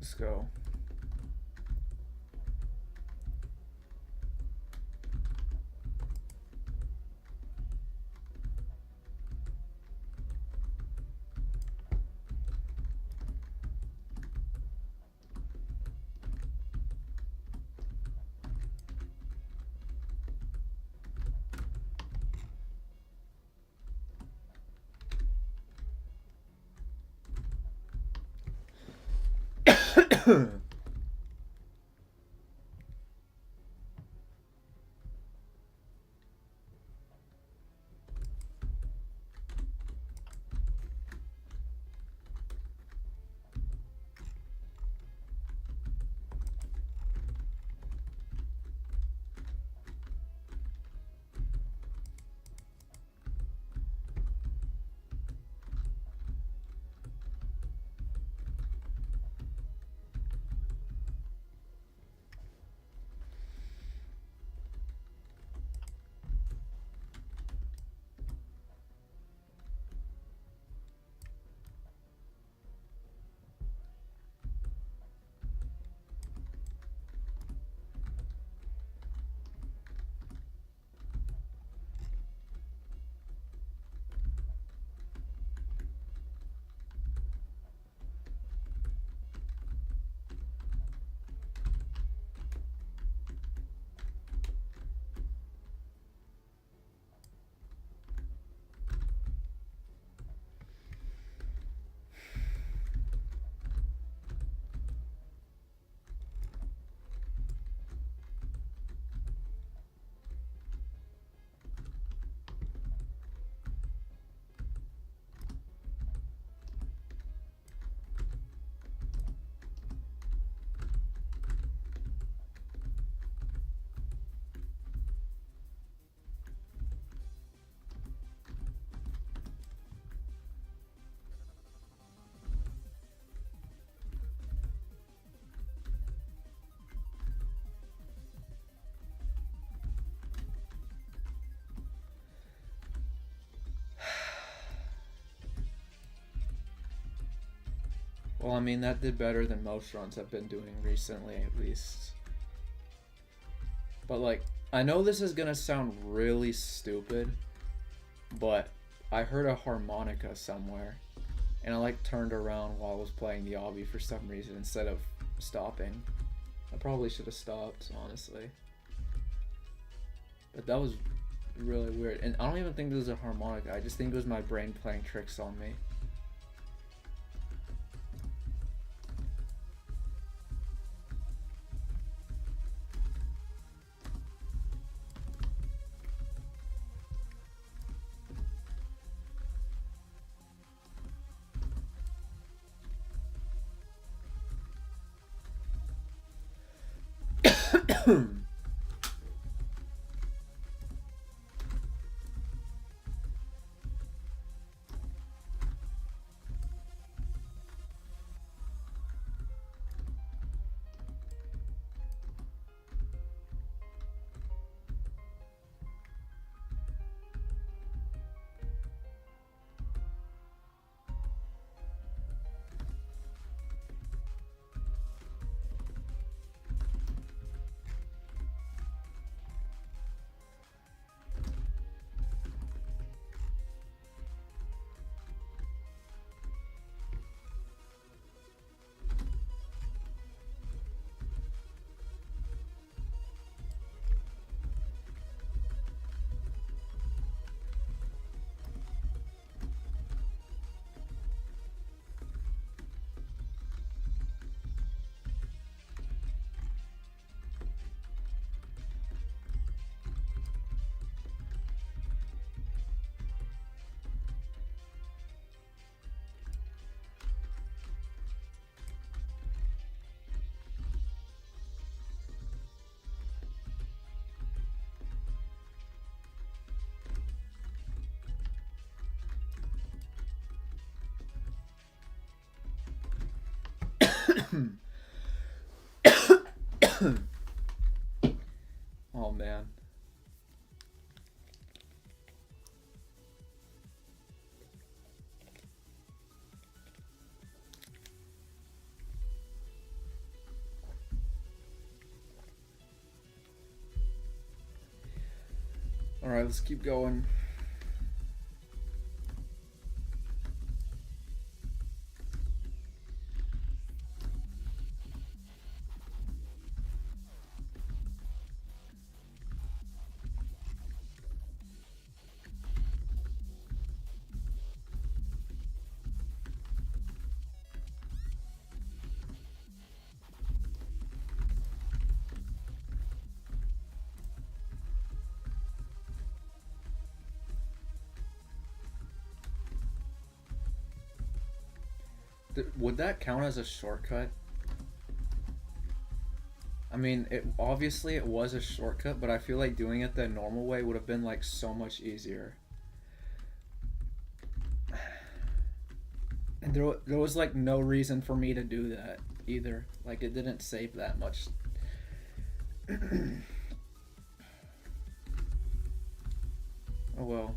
Let's go. Well, I mean, that did better than most runs I've been doing recently, at least. But, like, I know this is gonna sound really stupid, but I heard a harmonica somewhere, and I, like, turned around while I was playing the obby for some reason instead of stopping. I probably should have stopped, honestly. But that was really weird. And I don't even think it was a harmonica. I just think it was my brain playing tricks on me. Oh man. All right, let's keep going. Would that count as a shortcut? I mean, obviously it was a shortcut, but I feel like doing it the normal way would have been like so much easier. And there was like no reason for me to do that either. Like it didn't save that much. Oh well.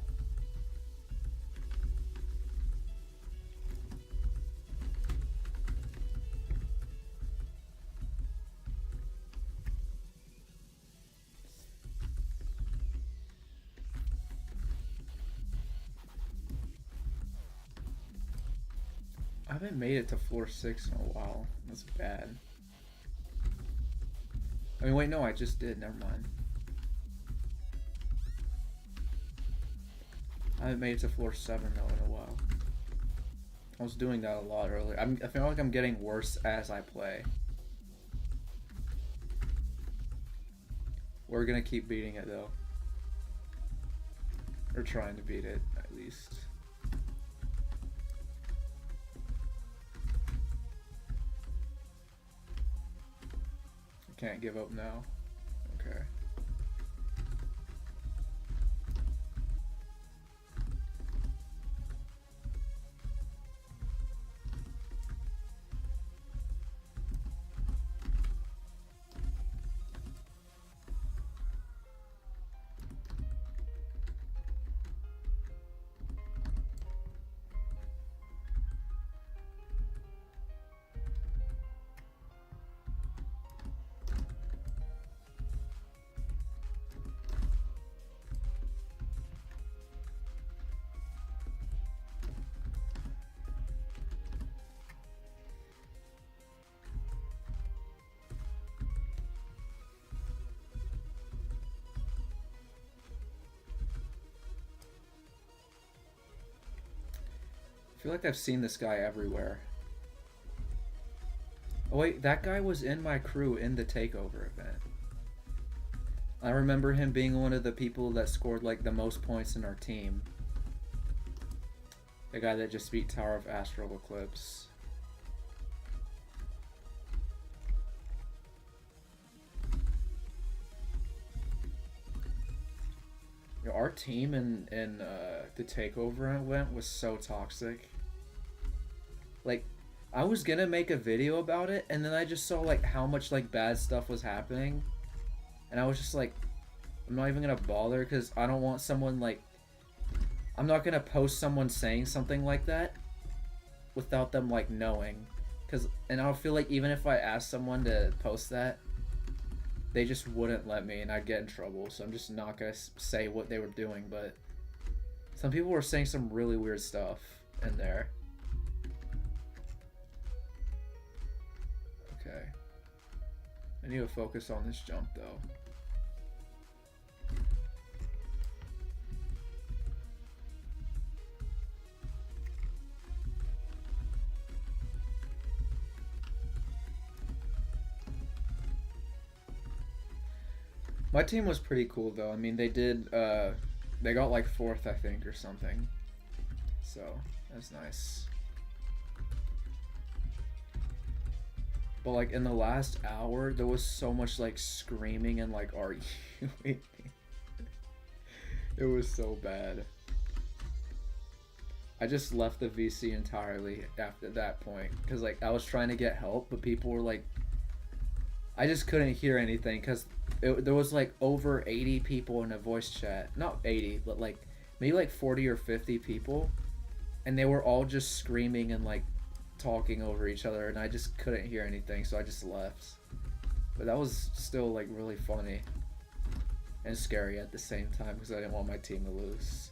I haven't made it to floor 6 in a while. That's bad. I mean, wait, no, I just did. Never mind. I haven't made it to floor 7 though in a while. I was doing that a lot earlier. I feel like I'm getting worse as I play. We're gonna keep beating it though. Or trying to beat it, at least. Can't give up now. Okay. I feel like I've seen this guy everywhere. Oh wait, that guy was in my crew in the takeover event. I remember him being one of the people that scored like the most points in our team. The guy that just beat Tower of Astral Eclipse. Yo, our team in the takeover event was so toxic. Like, I was gonna make a video about it, and then I just saw like how much like bad stuff was happening, and I was just like, I'm not even gonna bother because I don't want someone like, I'm not gonna post someone saying something like that without them like knowing, and I feel like even if I asked someone to post that, they just wouldn't let me, and I'd get in trouble. So I'm just not gonna say what they were doing, but some people were saying some really weird stuff in there. Okay. I need to focus on this jump though. My team was pretty cool though. I mean, they did, they got like 4th, I think, or something. So, that's nice. But like in the last hour, there was so much like screaming and like arguing. It was so bad. I just left the VC entirely after that point. Because like I was trying to get help, but people were like, I just couldn't hear anything because there was like over 80 people in a voice chat. Not 80, but like maybe like 40 or 50 people. And they were all just screaming and like talking over each other, and I just couldn't hear anything, so I just left. But that was still like really funny and scary at the same time because I didn't want my team to lose.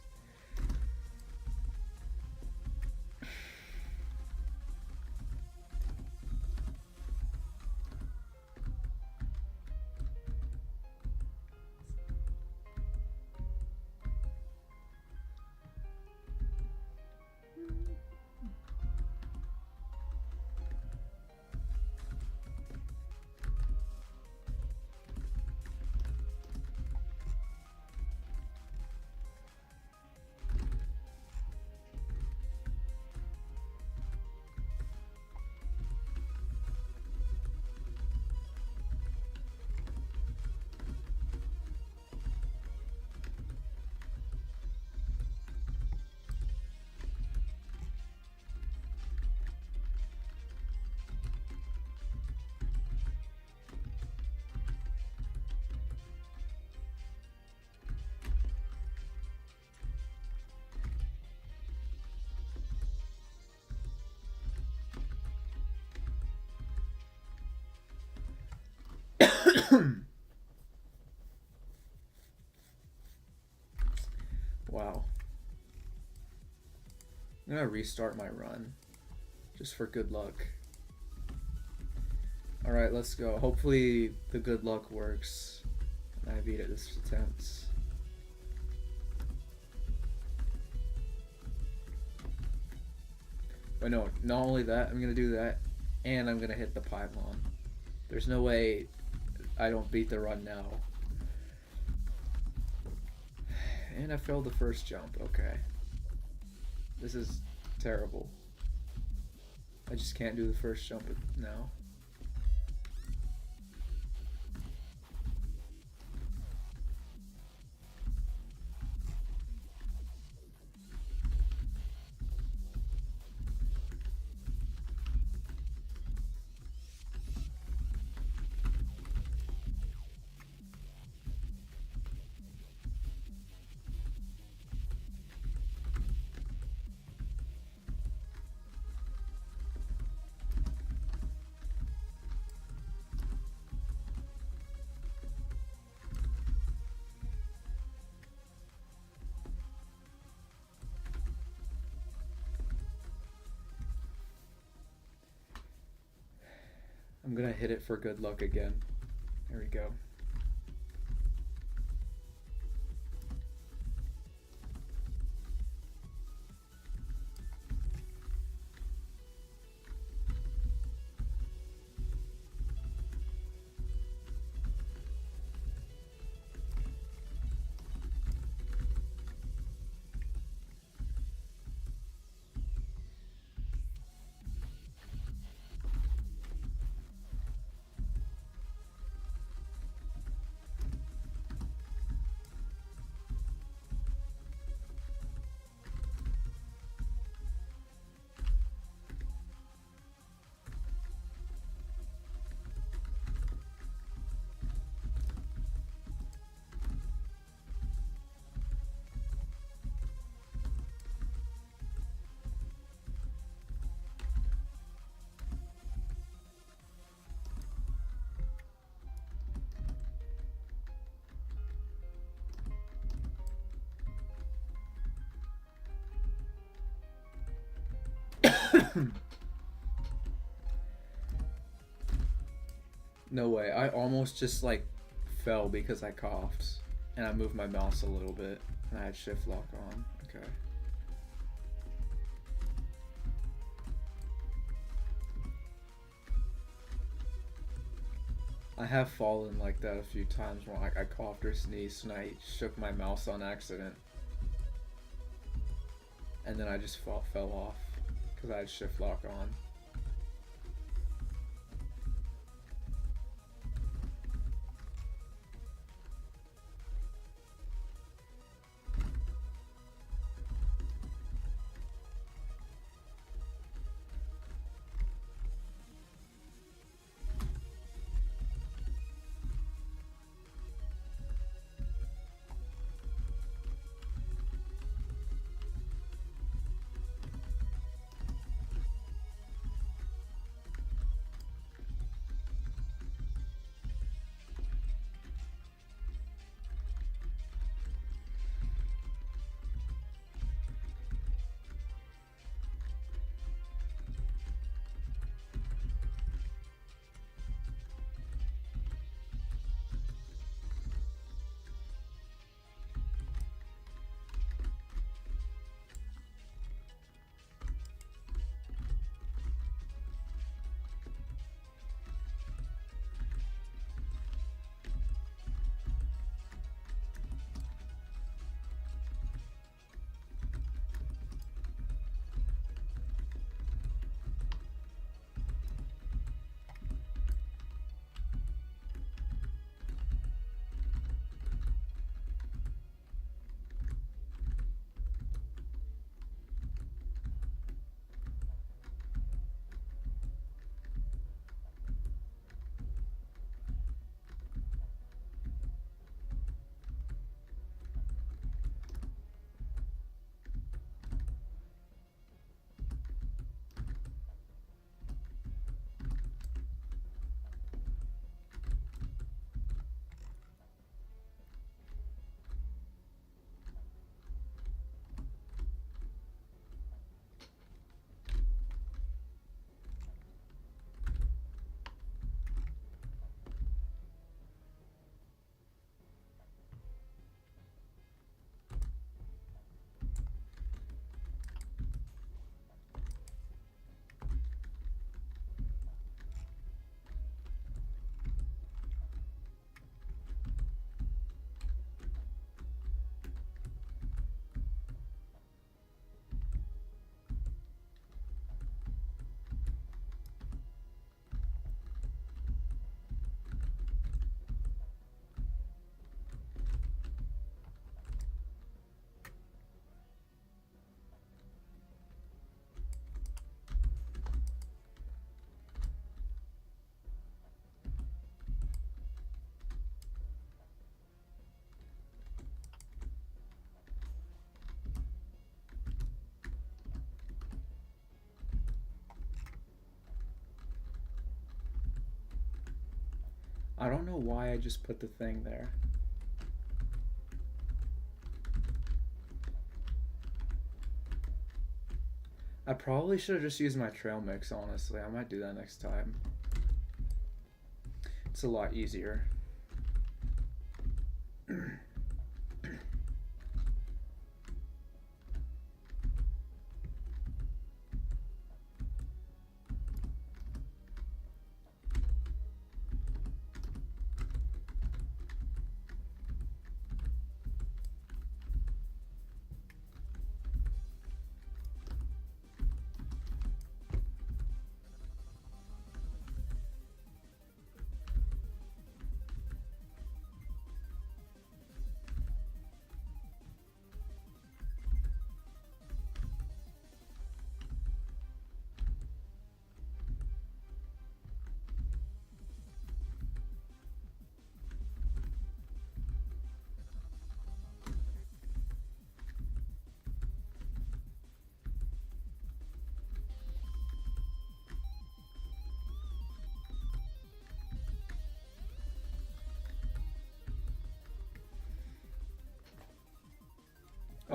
Wow. I'm gonna restart my run. Just for good luck. Alright, let's go. Hopefully the good luck works. And I beat it this attempt. But no, not only that, I'm gonna do that, and I'm gonna hit the pylon. There's no way I don't beat the run now. And I failed the first jump, okay. This is terrible. I just can't do the first jump now. I'm gonna hit it for good luck again. There we go. No way. I almost just like fell because I coughed and I moved my mouse a little bit and I had shift lock on. Okay. I have fallen like that a few times where I coughed or sneezed and I shook my mouse on accident. And then I just fell off because I had shift lock on. I don't know why I just put the thing there. I probably should have just used my trail mix, honestly. I might do that next time. It's a lot easier.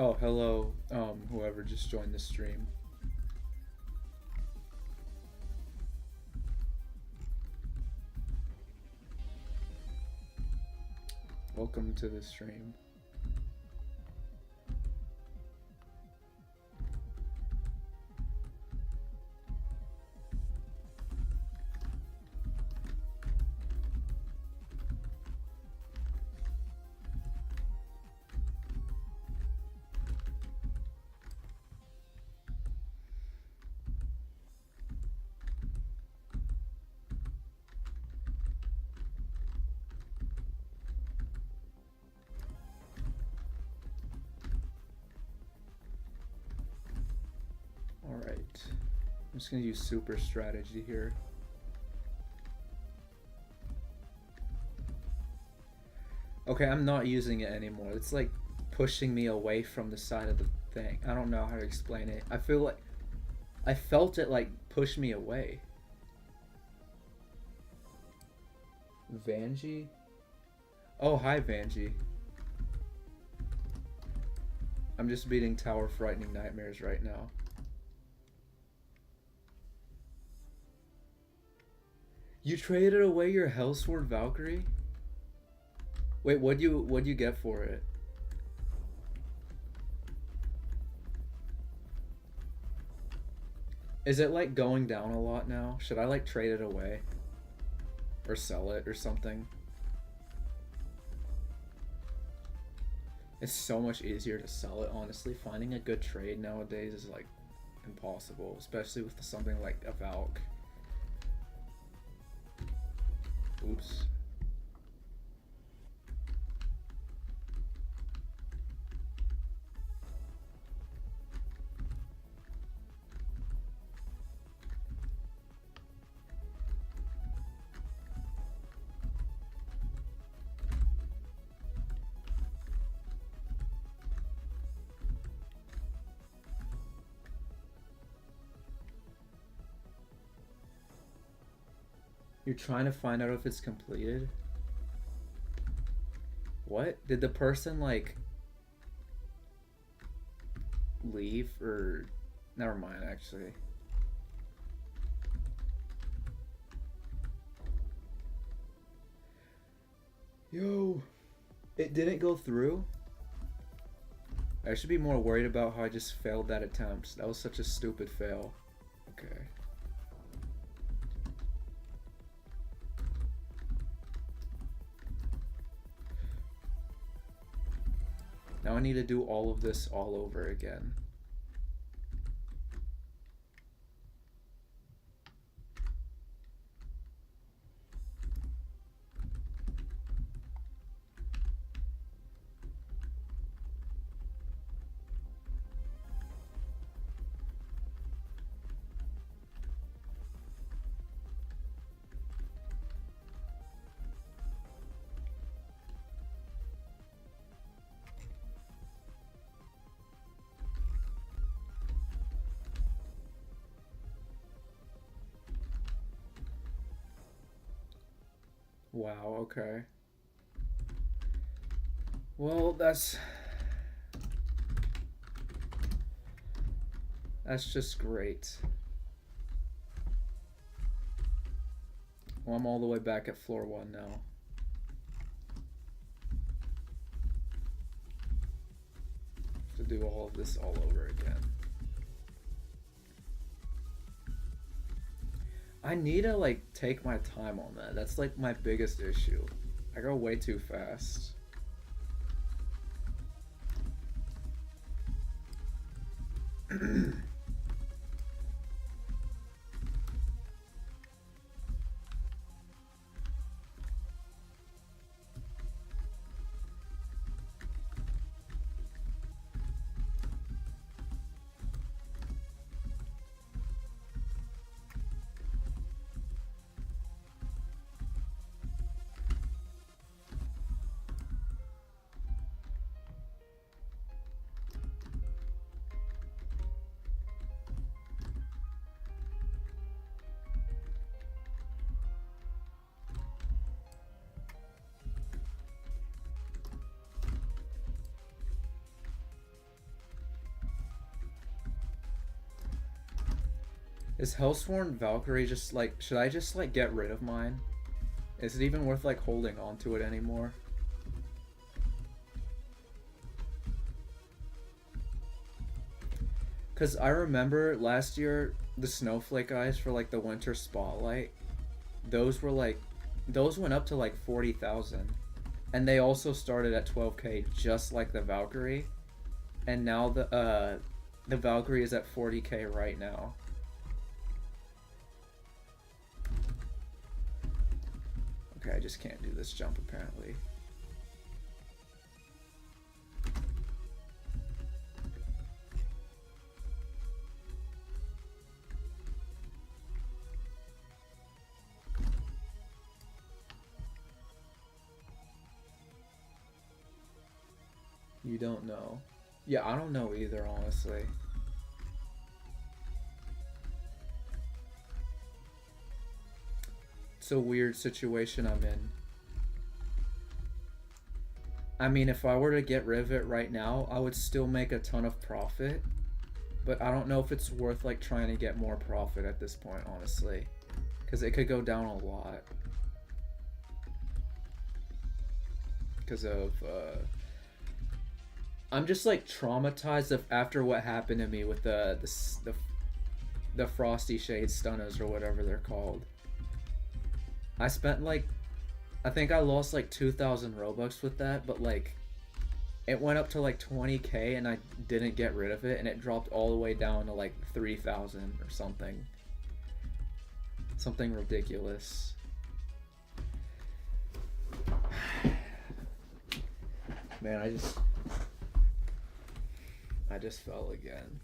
Oh, hello, whoever just joined the stream. Welcome to the stream. Alright. I'm just gonna use super strategy here. Okay, I'm not using it anymore. It's like pushing me away from the side of the thing. I don't know how to explain it. I feel like I felt it like push me away. Vanjie? Oh, hi Vanjie. I'm just beating Tower Frightening Nightmares right now. You traded away your Hellsword Valkyrie? Wait, what'd you get for it? Is it like going down a lot now? Should I like trade it away? Or sell it or something? It's so much easier to sell it, honestly. Finding a good trade nowadays is like impossible, especially with something like a Valk. Oops. You're trying to find out if it's completed? What? Did the person like leave or never mind actually. Yo, it didn't go through? I should be more worried about how I just failed that attempt. That was such a stupid fail. Okay. Now I need to do all of this all over again. Wow, okay. Well, that's just great. Well, I'm all the way back at floor 1 now. To do all of this all over again. I need to like take my time on that. That's like my biggest issue. I go way too fast. Is Hellsworn Valkyrie just like, should I just like get rid of mine? Is it even worth like holding on to it anymore? Cause I remember last year the Snowflake eyes for like the winter spotlight, those were like, those went up to like 40,000, and they also started at 12k just like the Valkyrie, and now the Valkyrie is at 40k right now. Okay, I just can't do this jump apparently. You don't know. Yeah, I don't know either, honestly. It's a weird situation I'm in. I mean, if I were to get rid of it right now, I would still make a ton of profit. But I don't know if it's worth like trying to get more profit at this point, honestly. Because it could go down a lot. Because of, I'm just like traumatized after what happened to me with the Frosty Shade Stunners or whatever they're called. I spent like, I think I lost like 2,000 Robux with that, but like, it went up to like 20k and I didn't get rid of it, and it dropped all the way down to like 3,000 or something. Something ridiculous. Man, I just fell again.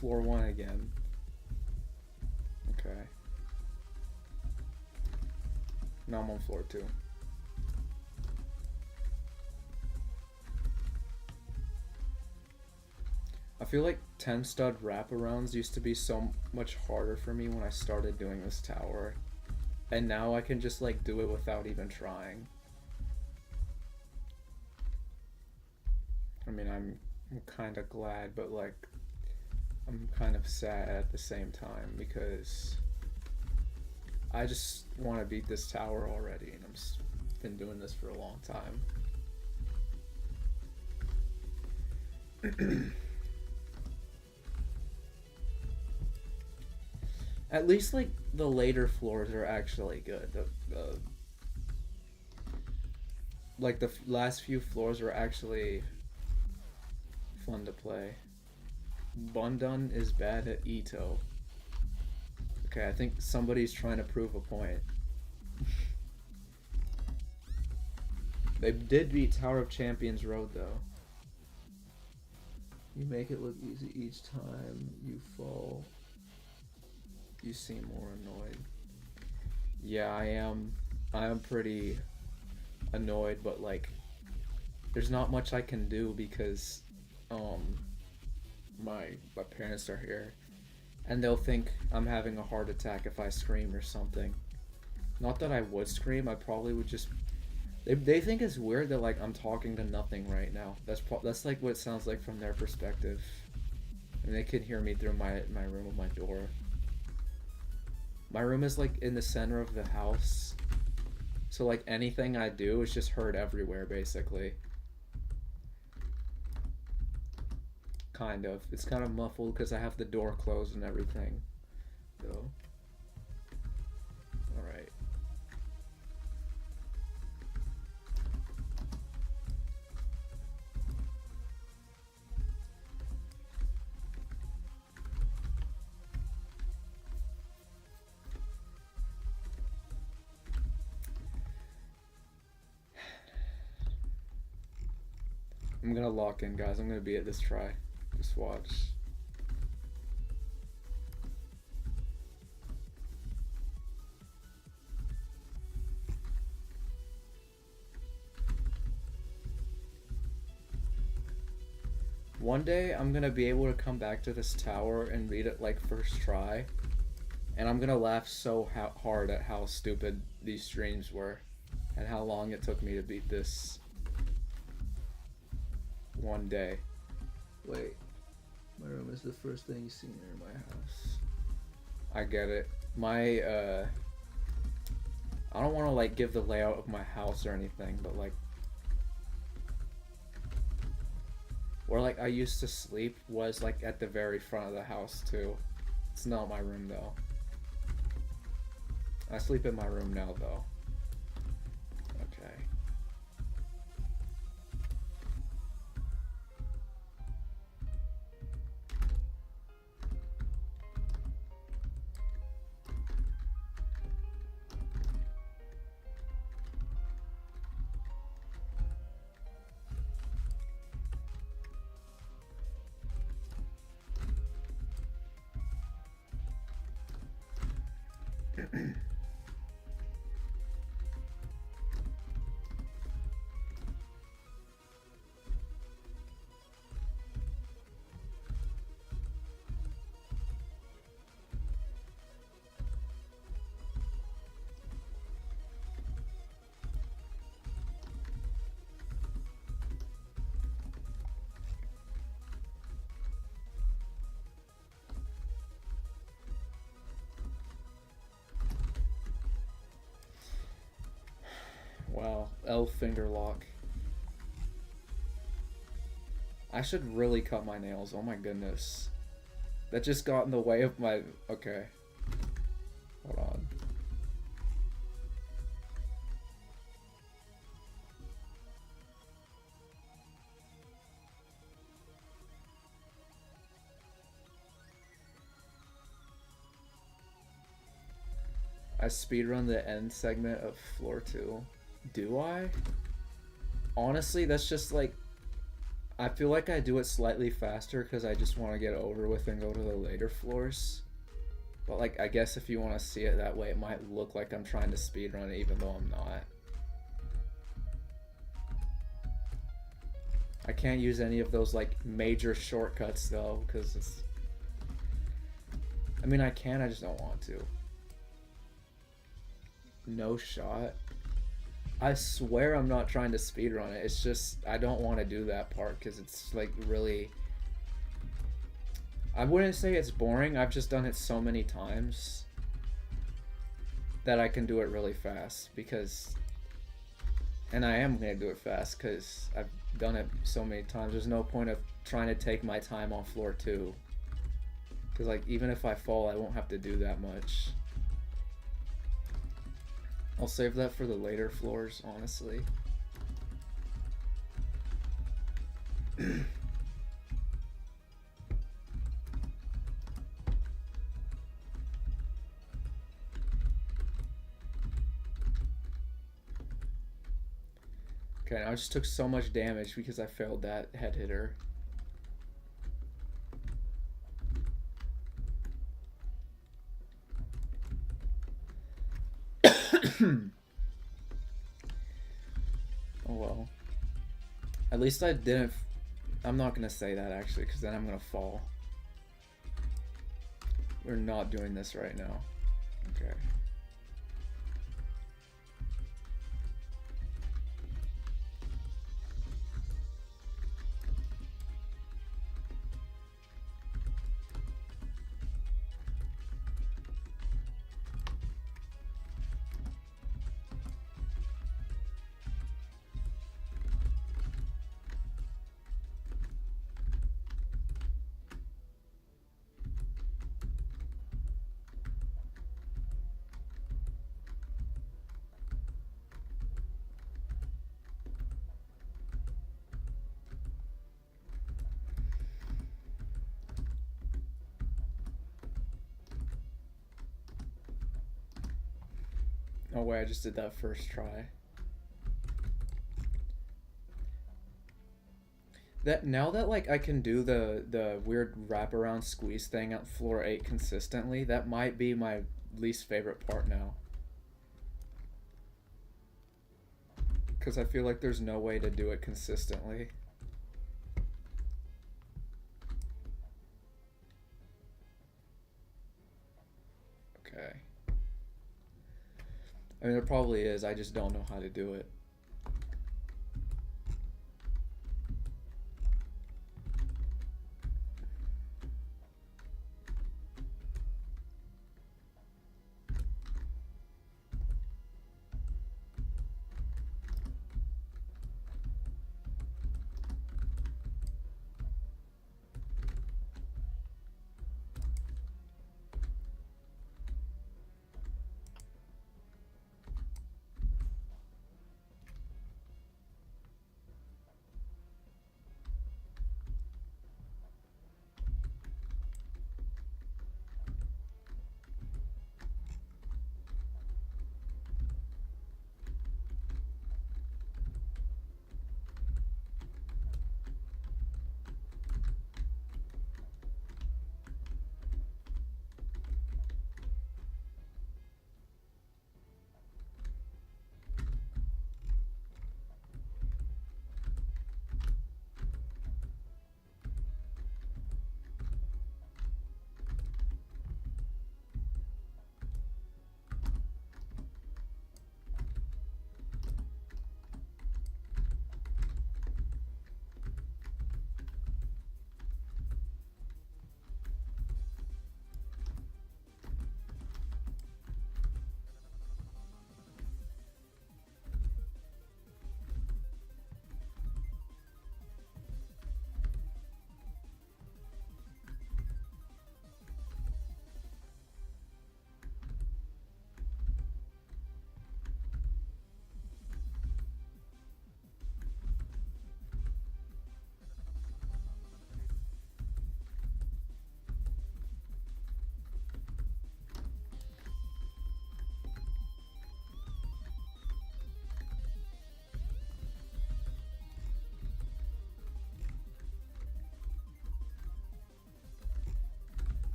floor 1 again. Okay. Now I'm on floor 2. I feel like 10 stud wraparounds used to be so much harder for me when I started doing this tower. And now I can just like do it without even trying. I mean, I'm kind of glad, but like I'm kind of sad at the same time because I just want to beat this tower already, and been doing this for a long time. At least like the later floors are actually good. Like the last few floors are actually fun to play. Bundun is bad at Ito. Okay, I think somebody's trying to prove a point. They did beat Tower of Champions Road though. You make it look easy each time you fall. You seem more annoyed. Yeah, I am. I am pretty annoyed, but like, there's not much I can do because, my parents are here, and they'll think I'm having a heart attack if I scream or something. Not that I would scream. I probably would just. They think it's weird that like I'm talking to nothing right now. That's like what it sounds like from their perspective, and they can hear me through my room with my door. My room is like in the center of the house, so like anything I do is just heard everywhere basically. Kind of. It's kind of muffled because I have the door closed and everything. So, alright. I'm gonna lock in, guys. I'm gonna be at this try. Just watch. One day I'm gonna be able to come back to this tower and read it like first try, and I'm gonna laugh so hard at how stupid these streams were and how long it took me to beat this. One day. Wait. My room is the first thing you see near my house. I get it. My, I don't want to, like, give the layout of my house or anything, but, like, where, like, I used to sleep was, like, at the very front of the house, too. It's not my room, though. I sleep in my room now, though. Okay. Wow, L finger lock. I should really cut my nails. Oh my goodness. That just got in the way of my... Okay. Hold on. I speedrun the end segment of floor 2. Do I? Honestly, that's just like... I feel like I do it slightly faster because I just want to get over with and go to the later floors. But like, I guess if you want to see it that way, it might look like I'm trying to speedrun it even though I'm not. I can't use any of those like major shortcuts though, because it's... I mean, I can, I just don't want to. No shot. I swear I'm not trying to speedrun it. It's just, I don't want to do that part because it's like really... I wouldn't say it's boring. I've just done it so many times that I can do it really fast because... And I am going to do it fast because I've done it so many times. There's no point of trying to take my time on floor 2. Because like, even if I fall, I won't have to do that much. I'll save that for the later floors, honestly. Okay, I just took so much damage because I failed that head hitter. Oh well. At least I didn't... I'm not gonna say that actually, because then I'm gonna fall. We're not doing this right now. Okay. Oh wait, I just did that first try. That now that like I can do the weird wraparound squeeze thing at floor 8 consistently, that might be my least favorite part now. Because I feel like there's no way to do it consistently. Okay. I mean, there probably is, I just don't know how to do it.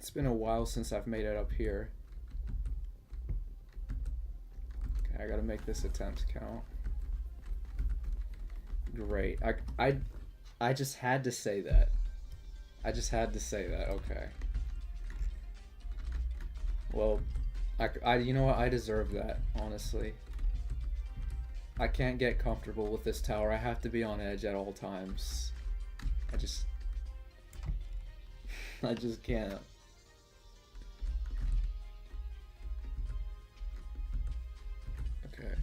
It's been a while since I've made it up here. Okay, I gotta make this attempt count. Great. I just had to say that. I just had to say that. Okay. Well, you know what? I deserve that, honestly. I can't get comfortable with this tower. I have to be on edge at all times. I just can't. Okay.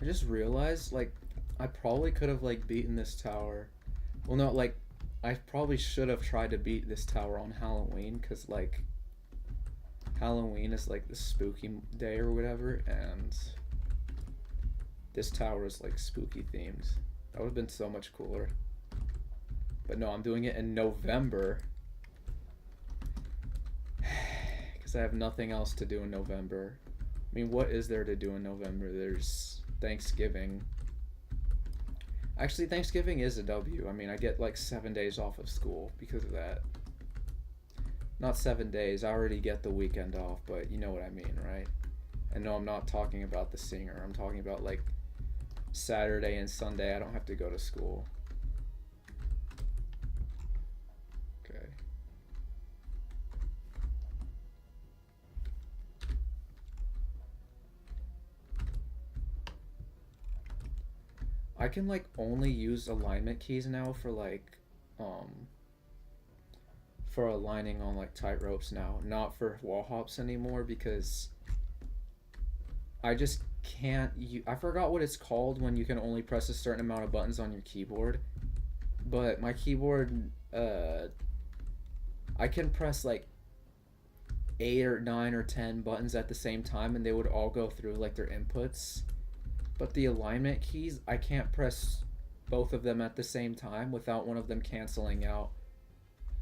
I just realized, like, I probably could have, like, beaten this tower. Well, no, like, I probably should have tried to beat this tower on Halloween, because, like, Halloween is, like, the spooky day or whatever, and this tower is, like, spooky themed. That would have been so much cooler. But no, I'm doing it in November. Because I have nothing else to do in November. I mean, what is there to do in November? There's Thanksgiving. Actually, Thanksgiving is a W. I mean, I get like 7 days off of school because of that. Not 7 days, I already get the weekend off, but you know what I mean, right? And no, I'm not talking about the singer. I'm talking about like Saturday and Sunday I don't have to go to school. Okay. I can like only use alignment keys now for like for aligning on like tight ropes now, not for wall hops anymore, because I just can't I forgot what it's called when you can only press a certain amount of buttons on your keyboard, but my keyboard I can press like 8 or 9 or 10 buttons at the same time and they would all go through like their inputs. But the alignment keys, I can't press both of them at the same time without one of them canceling out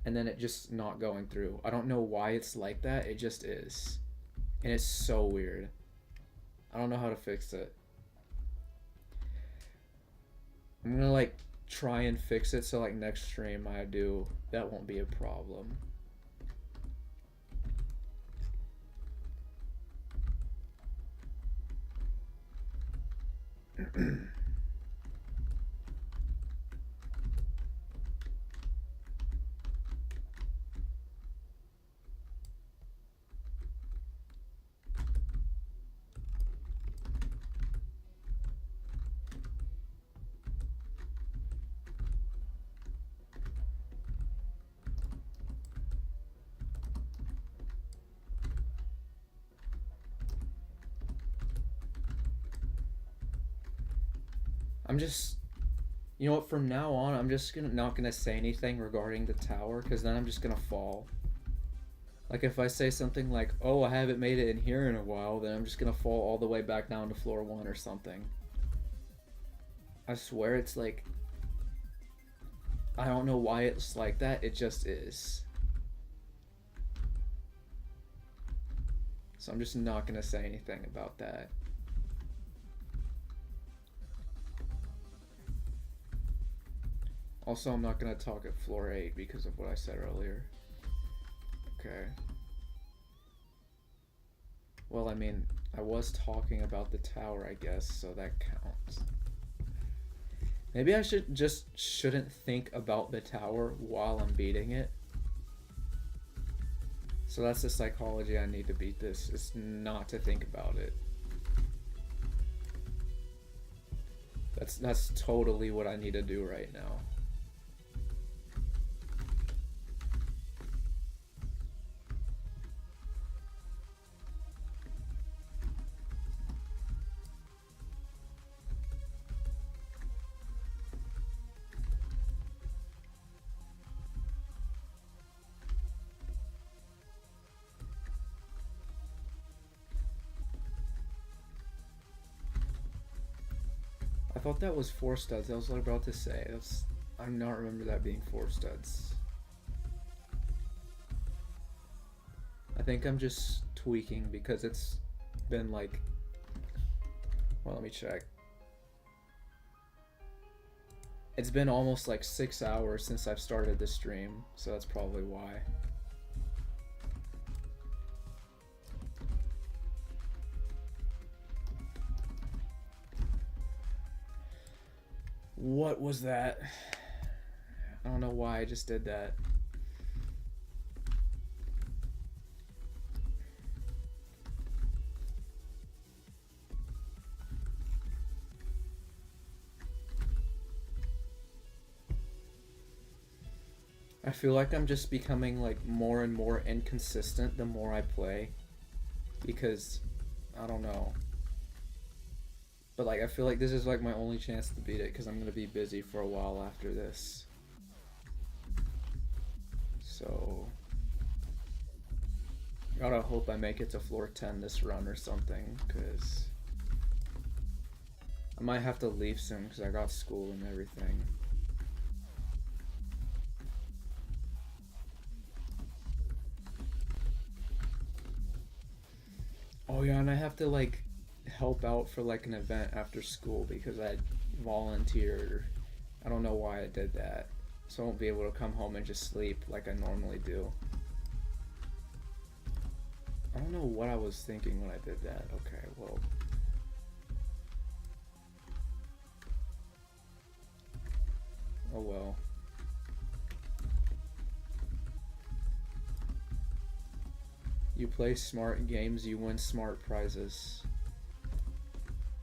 and then it just not going through. I don't know why it's like that, it just is. And it's so weird. I don't know how to fix it. I'm gonna like try and fix it so like next stream that won't be a problem. I'm just, you know what, from now on, I'm just not gonna say anything regarding the tower, because then I'm just gonna fall. Like, if I say something like, oh, I haven't made it in here in a while, then I'm just gonna fall all the way back down to floor 1 or something. I swear it's like, I don't know why it's like that, it just is. So I'm just not gonna say anything about that. Also, I'm not going to talk at floor 8 because of what I said earlier. Okay. Well, I mean, I was talking about the tower, I guess, so that counts. Maybe I shouldn't think about the tower while I'm beating it. So that's the psychology I need to beat this, is not to think about it. That's totally what I need to do right now. thought that was 4 studs. I was about to say. I do not remember that being 4 studs. I think I'm just tweaking because it's been like... Well, let me check. It's been almost like 6 hours since I've started this stream, so that's probably why. What was that? I don't know why I just did that. I feel like I'm just becoming like more and more inconsistent the more I play, because I don't know. But like I feel like this is like my only chance to beat it because I'm gonna be busy for a while after this. So gotta hope I make it to floor 10 this run or something, because I might have to leave soon because I got school and everything. Oh yeah, and I have to like help out for like an event after school because I volunteered. I don't know why I did that. So I won't be able to come home and just sleep like I normally do. I don't know what I was thinking when I did that. Okay, well. Oh well. You play smart games, you win smart prizes.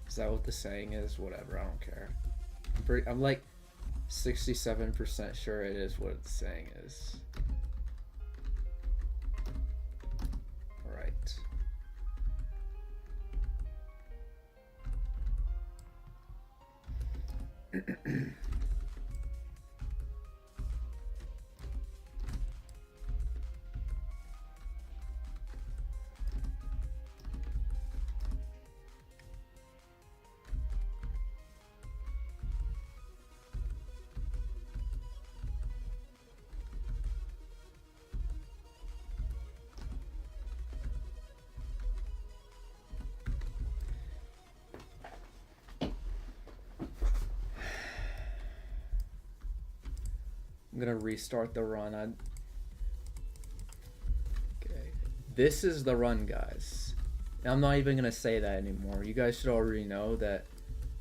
Is that what the saying is? Whatever, I don't care. I'm like 67% sure it is what the saying is. Alright. I'm gonna restart the run. Okay. This is the run, guys. I'm not even gonna say that anymore. You guys should already know that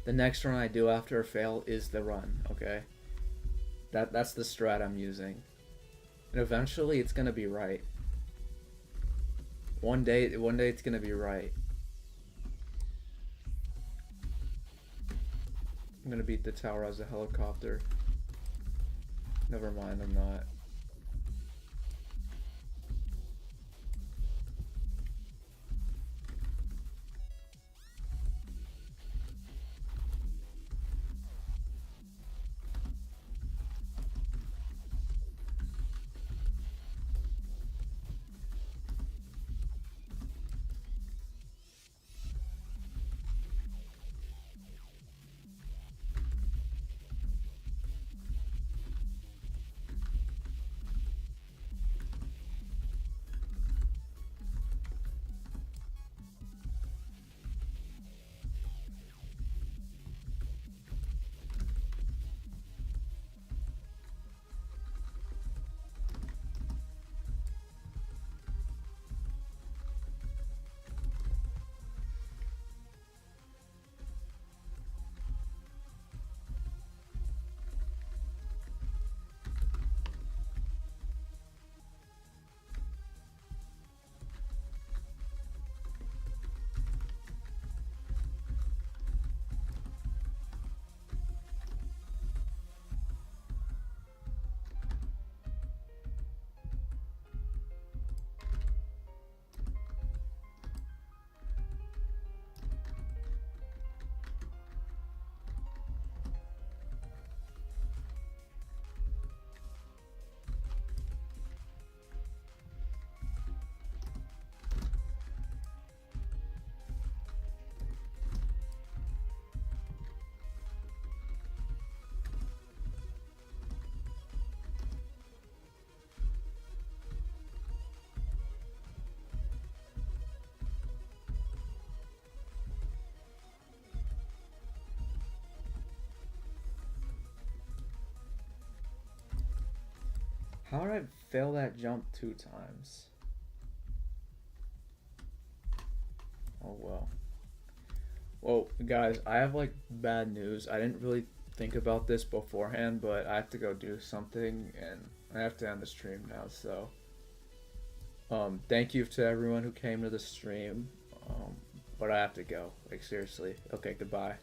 the next run I do after a fail is the run, okay? That's the strat I'm using. And eventually it's gonna be right. One day it's gonna be right. I'm gonna beat the tower as a helicopter. Never mind, I'm not. How did I fail that jump 2 times? Oh well. Well, guys, I have like bad news. I didn't really think about this beforehand, but I have to go do something and I have to end the stream now. So, thank you to everyone who came to the stream. But I have to go. Like seriously. Okay, goodbye.